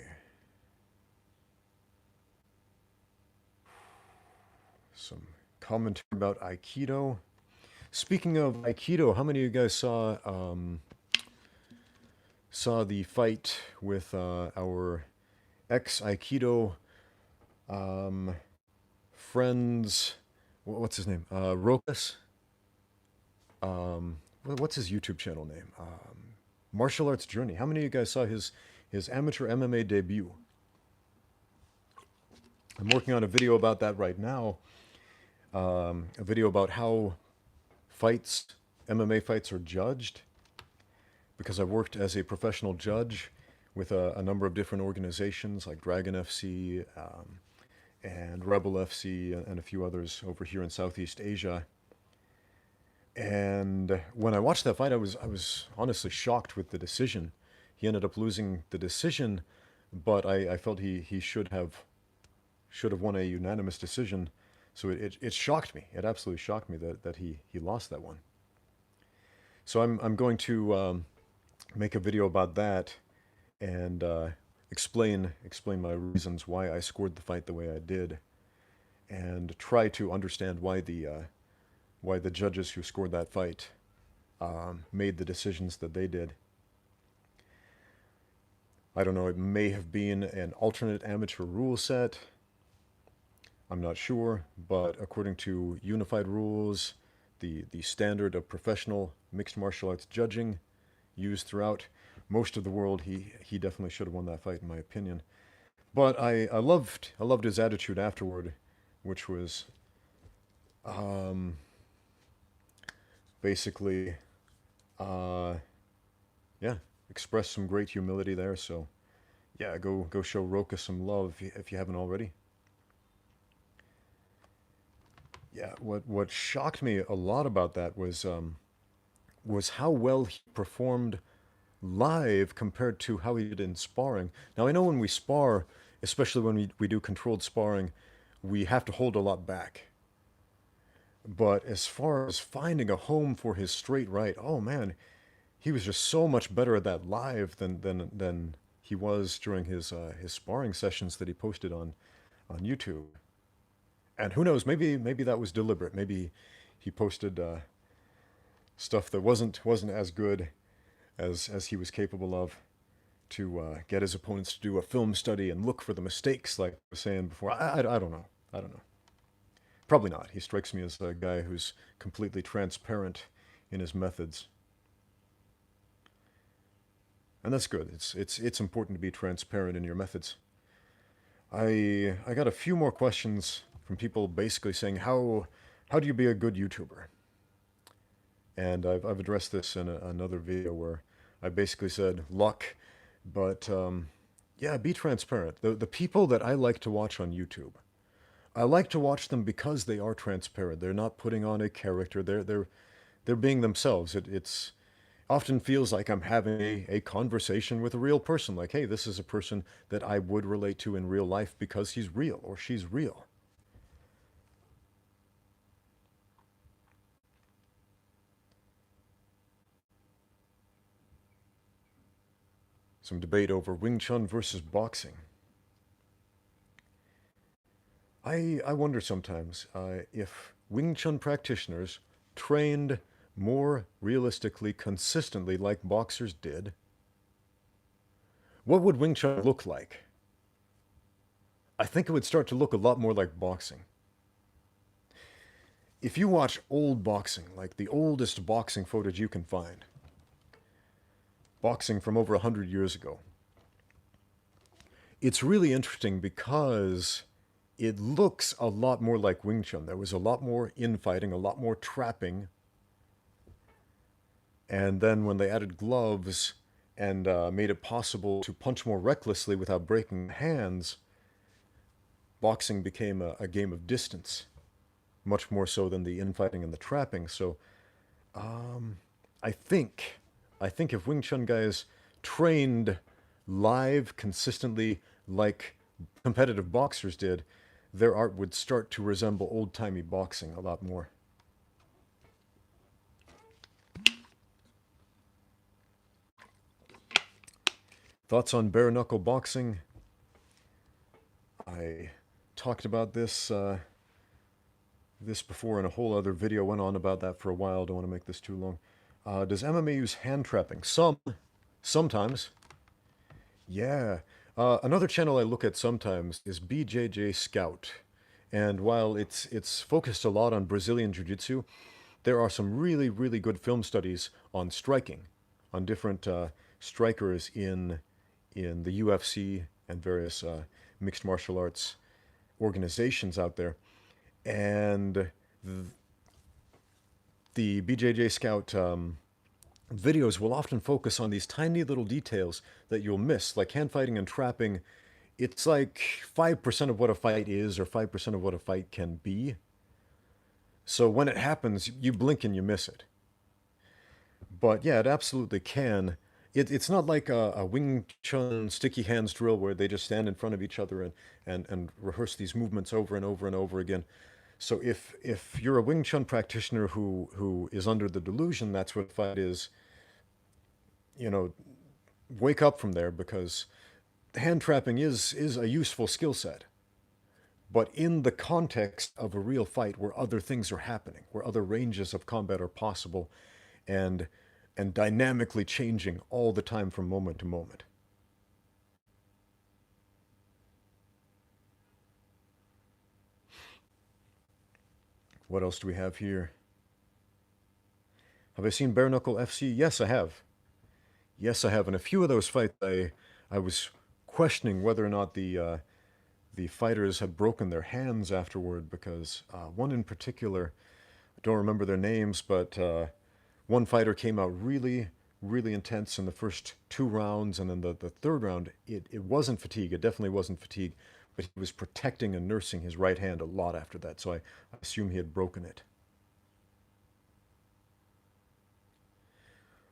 some commentary about Aikido. Speaking of Aikido, how many of you guys saw the fight with our ex Aikido um, friends? What's his name? Rokas. What's his YouTube channel name? Martial Arts Journey. How many of you guys saw his amateur MMA debut? I'm working on a video about that right now. A video about how fights, MMA fights, are judged, because I worked as a professional judge with a number of different organizations like Dragon FC and Rebel FC and a few others over here in Southeast Asia. And when I watched that fight, I was honestly shocked with the decision. He ended up losing the decision, but I felt he should have won a unanimous decision. So it shocked me. It absolutely shocked me that he lost that one. So I'm going to make a video about that and explain my reasons why I scored the fight the way I did, and try to understand why the judges who scored that fight made the decisions that they did. I don't know, it may have been an alternate amateur rule set. I'm not sure, but according to unified rules, the standard of professional mixed martial arts judging used throughout most of the world, he definitely should have won that fight in my opinion. But I loved his attitude afterward, which was basically yeah, expressed some great humility there. So yeah, go show Roka some love if you haven't already. Yeah, what shocked me a lot about that was how well he performed live compared to how he did in sparring. Now I know when we spar, especially when we do controlled sparring, we have to hold a lot back. But as far as finding a home for his straight right, oh man, he was just so much better at that live than he was during his sparring sessions that he posted on YouTube. And who knows, maybe that was deliberate. Maybe he posted stuff that wasn't as good as he was capable of, to get his opponents to do a film study and look for the mistakes, like I was saying before. I don't know. I don't know. Probably not. He strikes me as a guy who's completely transparent in his methods. And that's good. It's important to be transparent in your methods. I got a few more questions from people basically saying, how do you be a good YouTuber? And I've addressed this in another video where I basically said luck, but yeah, be transparent. The people that I like to watch on YouTube, I like to watch them because they are transparent. They're not putting on a character. They're being themselves. It's often feels like I'm having a conversation with a real person. Like, hey, this is a person that I would relate to in real life because he's real or she's real. Some debate over Wing Chun versus boxing. I wonder sometimes if Wing Chun practitioners trained more realistically, consistently like boxers did, what would Wing Chun look like? I think it would start to look a lot more like boxing. If you watch old boxing, like the oldest boxing footage you can find, boxing from over 100 years ago, it's really interesting because it looks a lot more like Wing Chun. There was a lot more infighting, a lot more trapping. And then when they added gloves and made it possible to punch more recklessly without breaking hands, boxing became a game of distance, much more so than the infighting and the trapping. So I think if Wing Chun guys trained live consistently like competitive boxers did, their art would start to resemble old-timey boxing a lot more. Thoughts on bare-knuckle boxing? I talked about this before in a whole other video, went on about that for a while, don't want to make this too long. Does MMA use hand trapping? Sometimes. Yeah. Another channel I look at sometimes is BJJ Scout. And while it's focused a lot on Brazilian Jiu-Jitsu, there are some really, really good film studies on striking, on different strikers in the UFC and various mixed martial arts organizations out there. And the BJJ Scout videos will often focus on these tiny little details that you'll miss, like hand fighting and trapping. It's like 5% of what a fight is or 5% of what a fight can be. So when it happens, you blink and you miss it. But yeah, it absolutely can. It's not like a Wing Chun sticky hands drill where they just stand in front of each other and rehearse these movements over and over and over again. So if you're a Wing Chun practitioner who is under the delusion that's what fight is, you know, wake up from there, because hand trapping is a useful skill set. But in the context of a real fight where other things are happening, where other ranges of combat are possible, and and dynamically changing all the time from moment to moment. What else do we have here? Have I seen Bare Knuckle FC? Yes, I have. Yes, I have. In a few of those fights, I was questioning whether or not the fighters had broken their hands afterward, because one in particular, I don't remember their names, but one fighter came out really, really intense in the first 2 rounds, and then the third round, it wasn't fatigue. It definitely wasn't fatigue, but he was protecting and nursing his right hand a lot after that, so I assume he had broken it.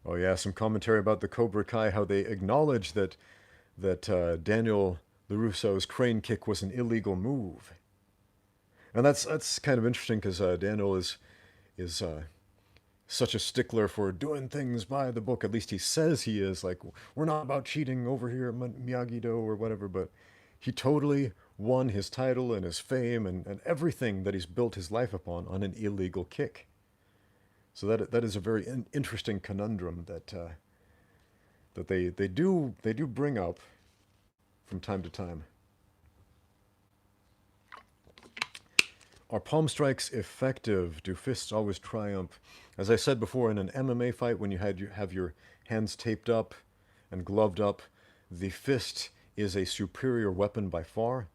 Oh yeah, some commentary about the Cobra Kai, how they acknowledge that Daniel LaRusso's crane kick was an illegal move, and that's kind of interesting because Daniel is such a stickler for doing things by the book. At least he says he is. Like, we're not about cheating over here at Miyagi-Do or whatever, but he totally won his title and his fame and everything that he's built his life upon on an illegal kick. So that is a very interesting conundrum that they do bring up from time to time. Are palm strikes effective? Do fists always triumph? As I said before, in an MMA fight, when you have your hands taped up and gloved up, the fist is a superior weapon by far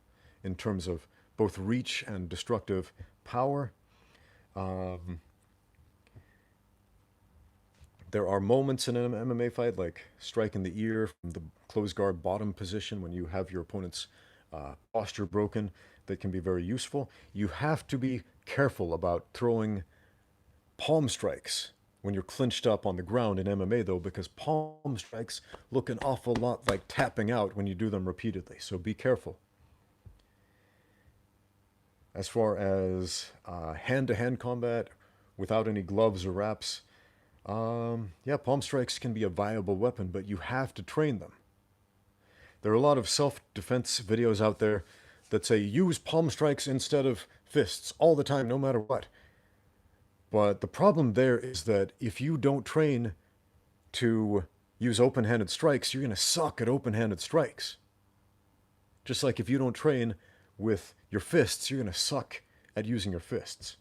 in terms of both reach and destructive power. Um, there are moments in an MMA fight, like striking the ear from the closed guard bottom position when you have your opponent's posture broken, that can be very useful. You have to be careful about throwing palm strikes when you're clinched up on the ground in MMA, though, because palm strikes look an awful lot like tapping out when you do them repeatedly. So be careful. As far as hand-to-hand combat without any gloves or wraps, yeah, palm strikes can be a viable weapon, but you have to train them. There are a lot of self-defense videos out there that say use palm strikes instead of fists all the time, no matter what. But the problem there is that if you don't train to use open-handed strikes, you're going to suck at open-handed strikes. Just like if you don't train with your fists, you're going to suck at using your fists.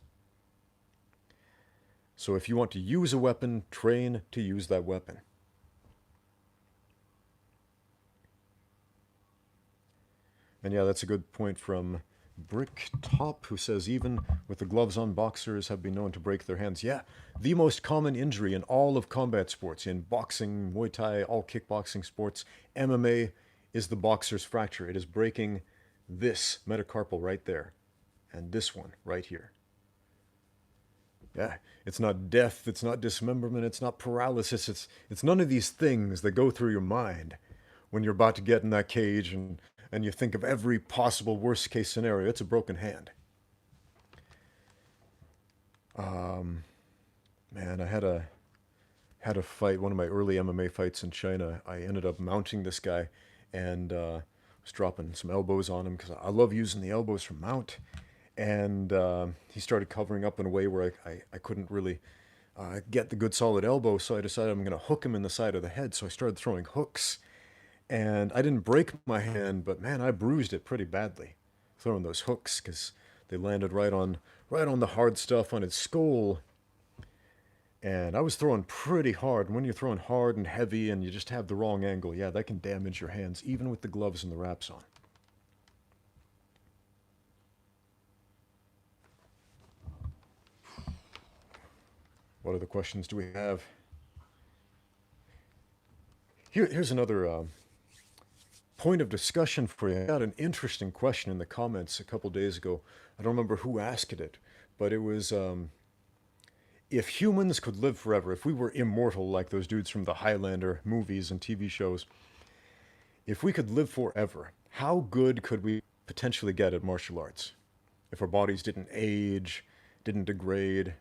So if you want to use a weapon, train to use that weapon. And yeah, that's a good point from Brick Top, who says even with the gloves on, boxers have been known to break their hands. Yeah, the most common injury in all of combat sports, in boxing, Muay Thai, all kickboxing sports, MMA, is the boxer's fracture. It is breaking this metacarpal right there, and this one right here. Yeah, it's not death, it's not dismemberment, it's not paralysis, it's none of these things that go through your mind when you're about to get in that cage and you think of every possible worst case scenario. It's a broken hand. Man, I had a fight, one of my early MMA fights in China. I ended up mounting this guy and was dropping some elbows on him because I love using the elbows for mount. And he started covering up in a way where I couldn't really get the good solid elbow, so I decided I'm going to hook him in the side of the head. So I started throwing hooks, and I didn't break my hand, but man, I bruised it pretty badly throwing those hooks because they landed right on the hard stuff on his skull. And I was throwing pretty hard. And when you're throwing hard and heavy and you just have the wrong angle, yeah, that can damage your hands, even with the gloves and the wraps on. What other questions do we have? Here's another point of discussion for you. I got an interesting question in the comments a couple days ago. I don't remember who asked it, but it was if humans could live forever, if we were immortal like those dudes from the Highlander movies and TV shows, if we could live forever, how good could we potentially get at martial arts? If our bodies didn't age, didn't degrade,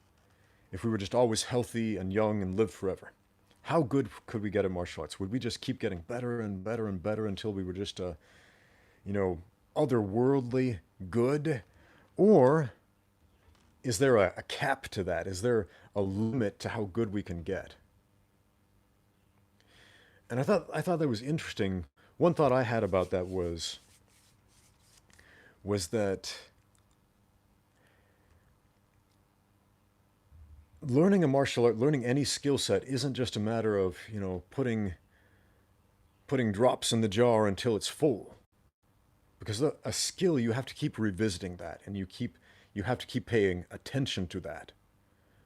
if we were just always healthy and young and lived forever, how good could we get at martial arts? Would we just keep getting better and better and better until we were just, you know, otherworldly good? Or is there a cap to that? Is there a limit to how good we can get? And I thought that was interesting. One thought I had about that was that learning a martial art, learning any skill set isn't just a matter of, you know, putting drops in the jar until it's full. Because a skill, you have to keep revisiting that, and you have to keep paying attention to that.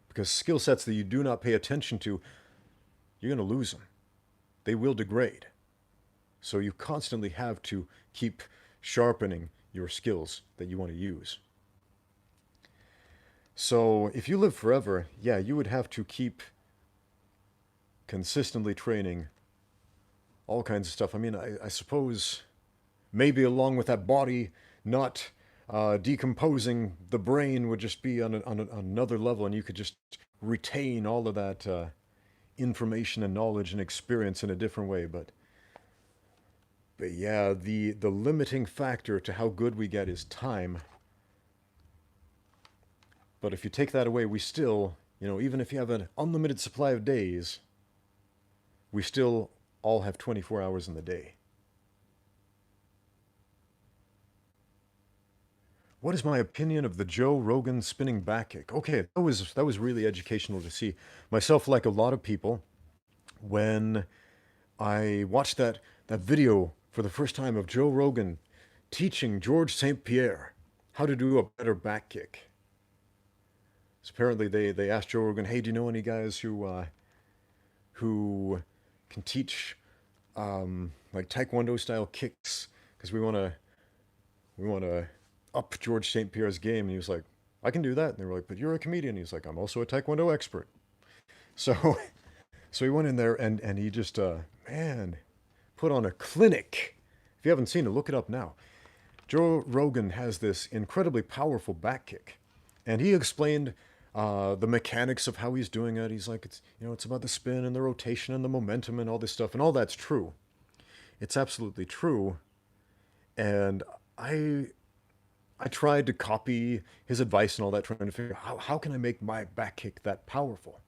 Because skill sets that you do not pay attention to, you're going to lose them. They will degrade. So you constantly have to keep sharpening your skills that you want to use. So if you live forever, yeah, you would have to keep consistently training all kinds of stuff. I mean, I suppose maybe along with that body not decomposing, the brain would just be on another level, and you could just retain all of that information and knowledge and experience in a different way. But yeah, the limiting factor to how good we get is time. But if you take that away, we still, you know, even if you have an unlimited supply of days, we still all have 24 hours in the day. What is my opinion of the Joe Rogan spinning back kick? Okay, that was really educational to see. Myself, like a lot of people, when I watched that video for the first time of Joe Rogan teaching George St. Pierre how to do a better back kick. So apparently they asked Joe Rogan, hey, do you know any guys who can teach like Taekwondo style kicks? Because we want to up George St. Pierre's game. And he was like, I can do that. And they were like, but you're a comedian. He's like, I'm also a Taekwondo expert. So so he went in there and he just man, put on a clinic. If you haven't seen it, look it up now. Joe Rogan has this incredibly powerful back kick, and he explained the mechanics of how he's doing it. He's like, it's about the spin and the rotation and the momentum and all this stuff, and all that's true. It's absolutely true, and I tried to copy his advice and all that, trying to figure out how can I make my back kick that powerful.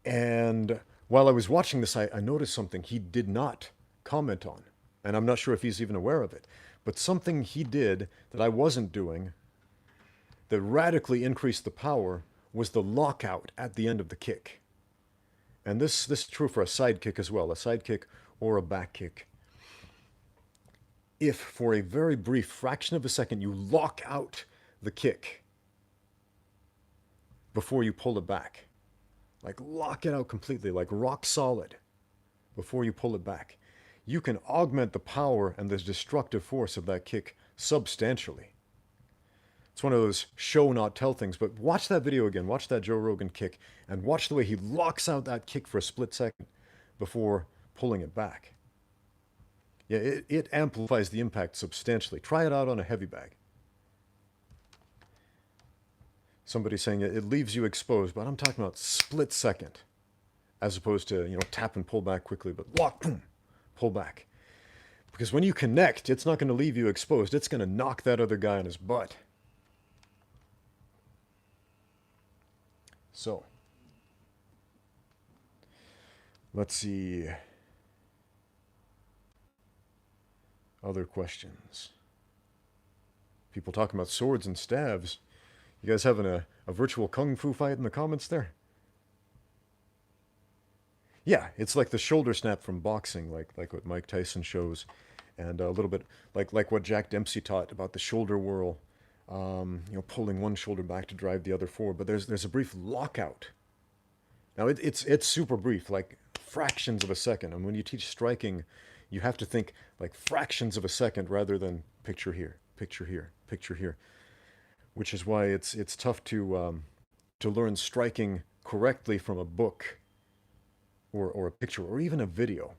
And while I was watching this, I noticed something he did not comment on. And I'm not sure if he's even aware of it. But something he did that I wasn't doing that radically increased the power was the lockout at the end of the kick. And this is true for a side kick as well, a side kick or a back kick. If for a very brief fraction of a second you lock out the kick before you pull it back, like lock it out completely, like rock solid, before you pull it back, you can augment the power and the destructive force of that kick substantially. It's one of those show not tell things, but watch that video again, watch that Joe Rogan kick, and watch the way he locks out that kick for a split second before pulling it back. Yeah, it amplifies the impact substantially. Try it out on a heavy bag. Somebody saying it leaves you exposed, but I'm talking about split second, as opposed to, tap and pull back quickly, but lock, boom, pull back. Because when you connect, it's not going to leave you exposed. It's going to knock that other guy on his butt. So, let's see. Other questions. People talking about swords and staves. You guys having a virtual kung fu fight in the comments there? Yeah, it's like the shoulder snap from boxing, like what Mike Tyson shows, and a little bit like what Jack Dempsey taught about the shoulder whirl, pulling one shoulder back to drive the other forward. But there's a brief lockout. Now it's super brief, like fractions of a second. And when you teach striking, you have to think like fractions of a second rather than picture here, picture here, picture here. Which is why it's tough to learn striking correctly from a book or a picture or even a video.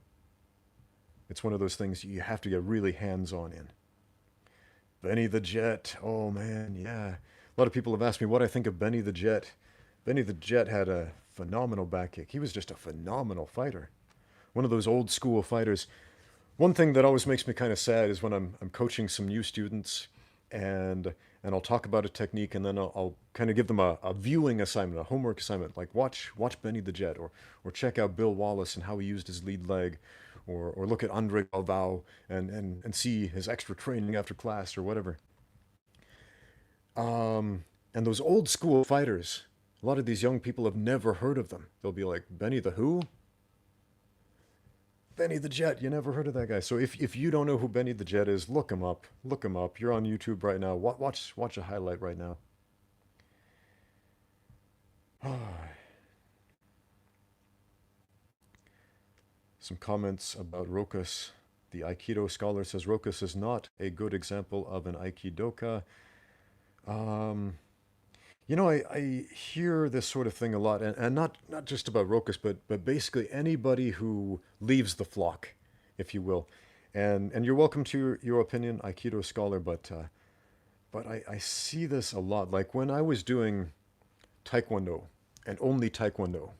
It's one of those things you have to get really hands-on in. Benny the Jet, oh man, yeah. A lot of people have asked me what I think of Benny the Jet. Benny the Jet had a phenomenal back kick. He was just a phenomenal fighter. One of those old school fighters. One thing that always makes me kind of sad is when I'm coaching some new students and I'll talk about a technique and then I'll kind of give them a viewing assignment, a homework assignment, like watch Benny the Jet or check out Bill Wallace and how he used his lead leg or look at Andre Galvao and see his extra training after class or whatever. And those old school fighters, a lot of these young people have never heard of them. They'll be like, Benny the who? Benny the Jet, you never heard of that guy. So if you don't know who Benny the Jet is, look him up. Look him up. You're on YouTube right now. Watch a highlight right now. Some comments about Rokas. The Aikido scholar says Rokas is not a good example of an Aikidoka. You know, I hear this sort of thing a lot, and not just about Rokas, but basically anybody who leaves the flock, if you will. And you're welcome to your opinion, Aikido scholar, but I see this a lot. Like when I was doing Taekwondo, and only Taekwondo,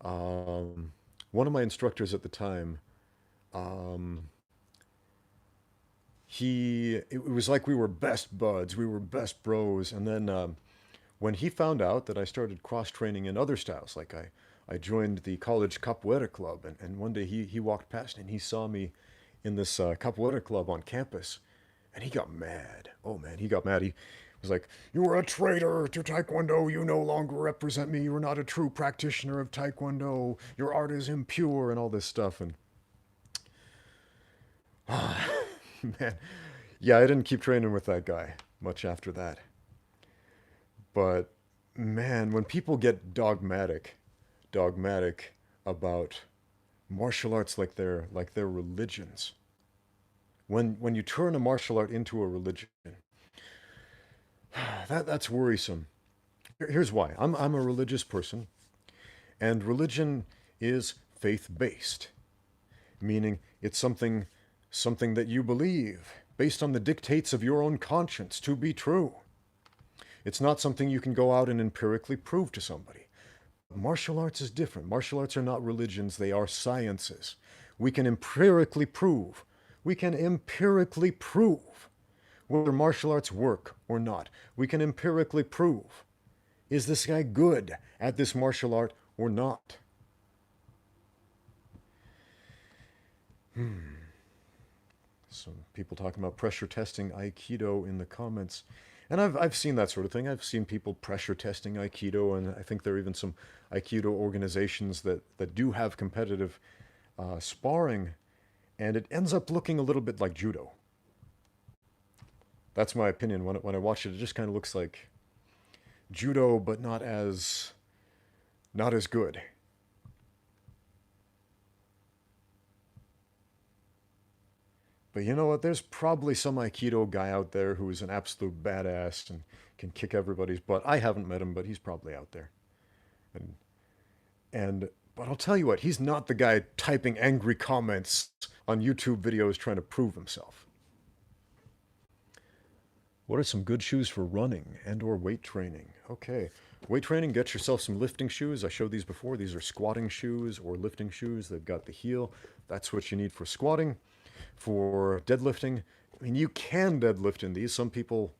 one of my instructors at the time, it was like we were best buds, we were best bros. And then when he found out that I started cross training in other styles, like I joined the college capoeira club, and one day he walked past and he saw me in this capoeira club on campus, and he got mad. Oh man, he got mad. He was like, "You are a traitor to Taekwondo. You no longer represent me. You are not a true practitioner of Taekwondo. Your art is impure," and all this stuff. And man, yeah, I didn't keep training with that guy much after that. But man, when people get dogmatic about martial arts like they're religions, when you turn a martial art into a religion, that's worrisome. Here's why. I'm a religious person, and religion is faith-based, meaning it's something that you believe based on the dictates of your own conscience to be true. It's not something you can go out and empirically prove to somebody. Martial arts is different. Martial arts are not religions, they are sciences. We can empirically prove whether martial arts work or not. We can empirically prove, is this guy good at this martial art or not? Some people talking about pressure testing Aikido in the comments. And I've seen that sort of thing. I've seen people pressure testing Aikido, and I think there are even some Aikido organizations that do have competitive sparring, and it ends up looking a little bit like judo. That's my opinion. When I watch it, it just kind of looks like judo, but not as good. But you know what? There's probably some Aikido guy out there who is an absolute badass and can kick everybody's butt. I haven't met him, but he's probably out there. But I'll tell you what, he's not the guy typing angry comments on YouTube videos trying to prove himself. What are some good shoes for running and or weight training? Okay, weight training, get yourself some lifting shoes. I showed these before. These are squatting shoes or lifting shoes. They've got the heel. That's what you need for squatting. For deadlifting, I mean, you can deadlift in these. Some people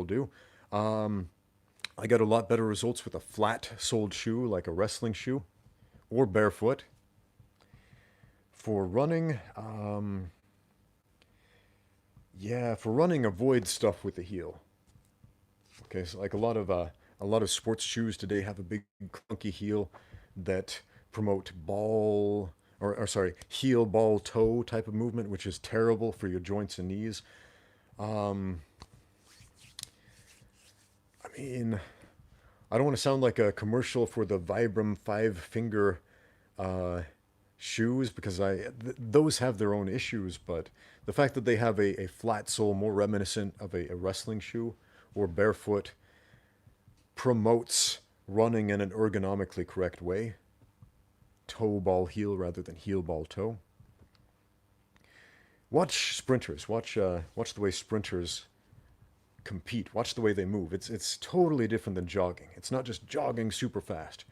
do. I got a lot better results with a flat-soled shoe, like a wrestling shoe, or barefoot. For running, for running, avoid stuff with the heel. Okay, so like a lot of sports shoes today have a big clunky heel that promote heel, ball, toe type of movement, which is terrible for your joints and knees. I mean, I don't want to sound like a commercial for the Vibram 5-finger shoes, because those have their own issues, but the fact that they have a flat sole more reminiscent of a wrestling shoe or barefoot promotes running in an ergonomically correct way. Toe ball heel rather than heel ball toe. Watch sprinters. Watch the way sprinters compete. Watch the way they move. It's totally different than jogging. It's not just jogging super fast.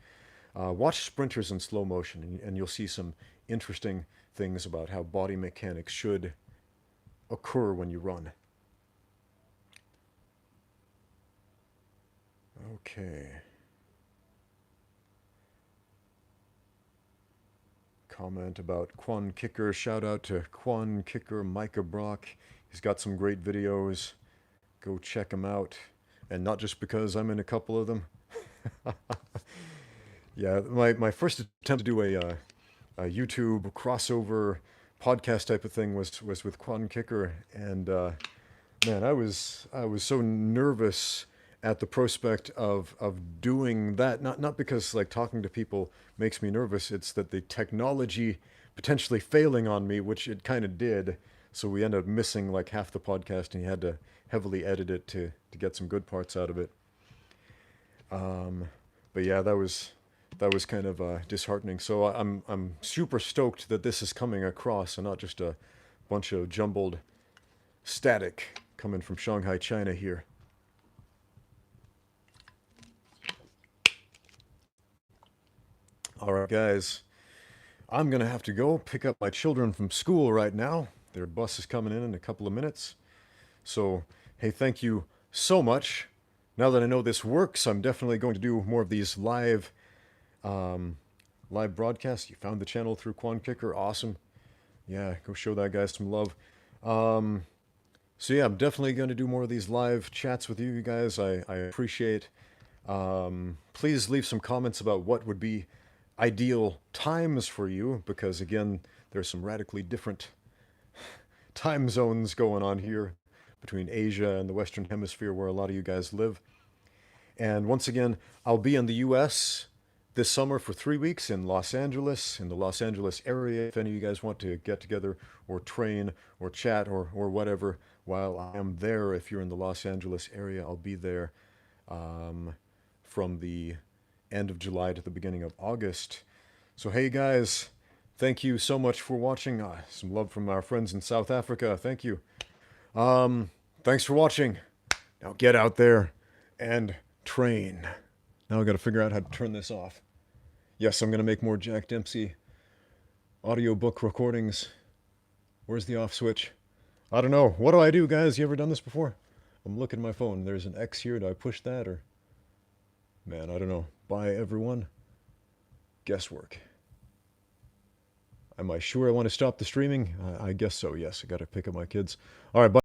Watch sprinters in slow motion, and you'll see some interesting things about how body mechanics should occur when you run. Okay. Comment about Quan Kicker. Shout out to Quan Kicker, Micah Brock. He's got some great videos. Go check him out. And not just because I'm in a couple of them. Yeah, my first attempt to do a YouTube crossover podcast type of thing was with Quan Kicker, and man, I was so nervous at the prospect of doing that. Not because like talking to people makes me nervous. It's that the technology potentially failing on me, which it kind of did. So we ended up missing like half the podcast, and he had to heavily edit it to get some good parts out of it. But yeah, that was kind of disheartening. So I'm super stoked that this is coming across and not just a bunch of jumbled static coming from Shanghai, China here. All right, guys, I'm gonna have to go pick up my children from school right now. Their bus is coming in a couple of minutes. So, hey, thank you so much. Now that I know this works, I'm definitely going to do more of these live broadcasts. You found the channel through Quan Kicker. Awesome. Yeah, go show that guy some love. So yeah, I'm definitely going to do more of these live chats with you guys. I appreciate. Please leave some comments about what would be ideal times for you, because again, there's some radically different time zones going on here between Asia and the Western Hemisphere, where a lot of you guys live. And once again, I'll be in the US this summer for 3 weeks in Los Angeles, in the Los Angeles area. If any of you guys want to get together or train or chat or whatever while I am there, if you're in the Los Angeles area, I'll be there from the end of July to the beginning of August. So hey guys, thank you so much for watching. Some love from our friends in South Africa. Thank you. Thanks for watching. Now get out there and train. Now I got to figure out how to turn this off. Yes, I'm going to make more Jack Dempsey audiobook recordings. Where's the off switch? I don't know. What do I do, guys? You ever done this before? I'm looking at my phone. There's an X here. Do I push that or... Man, I don't know. Bye, everyone. Guesswork. Am I sure I want to stop the streaming? I guess so, yes. I got to pick up my kids. All right, bye.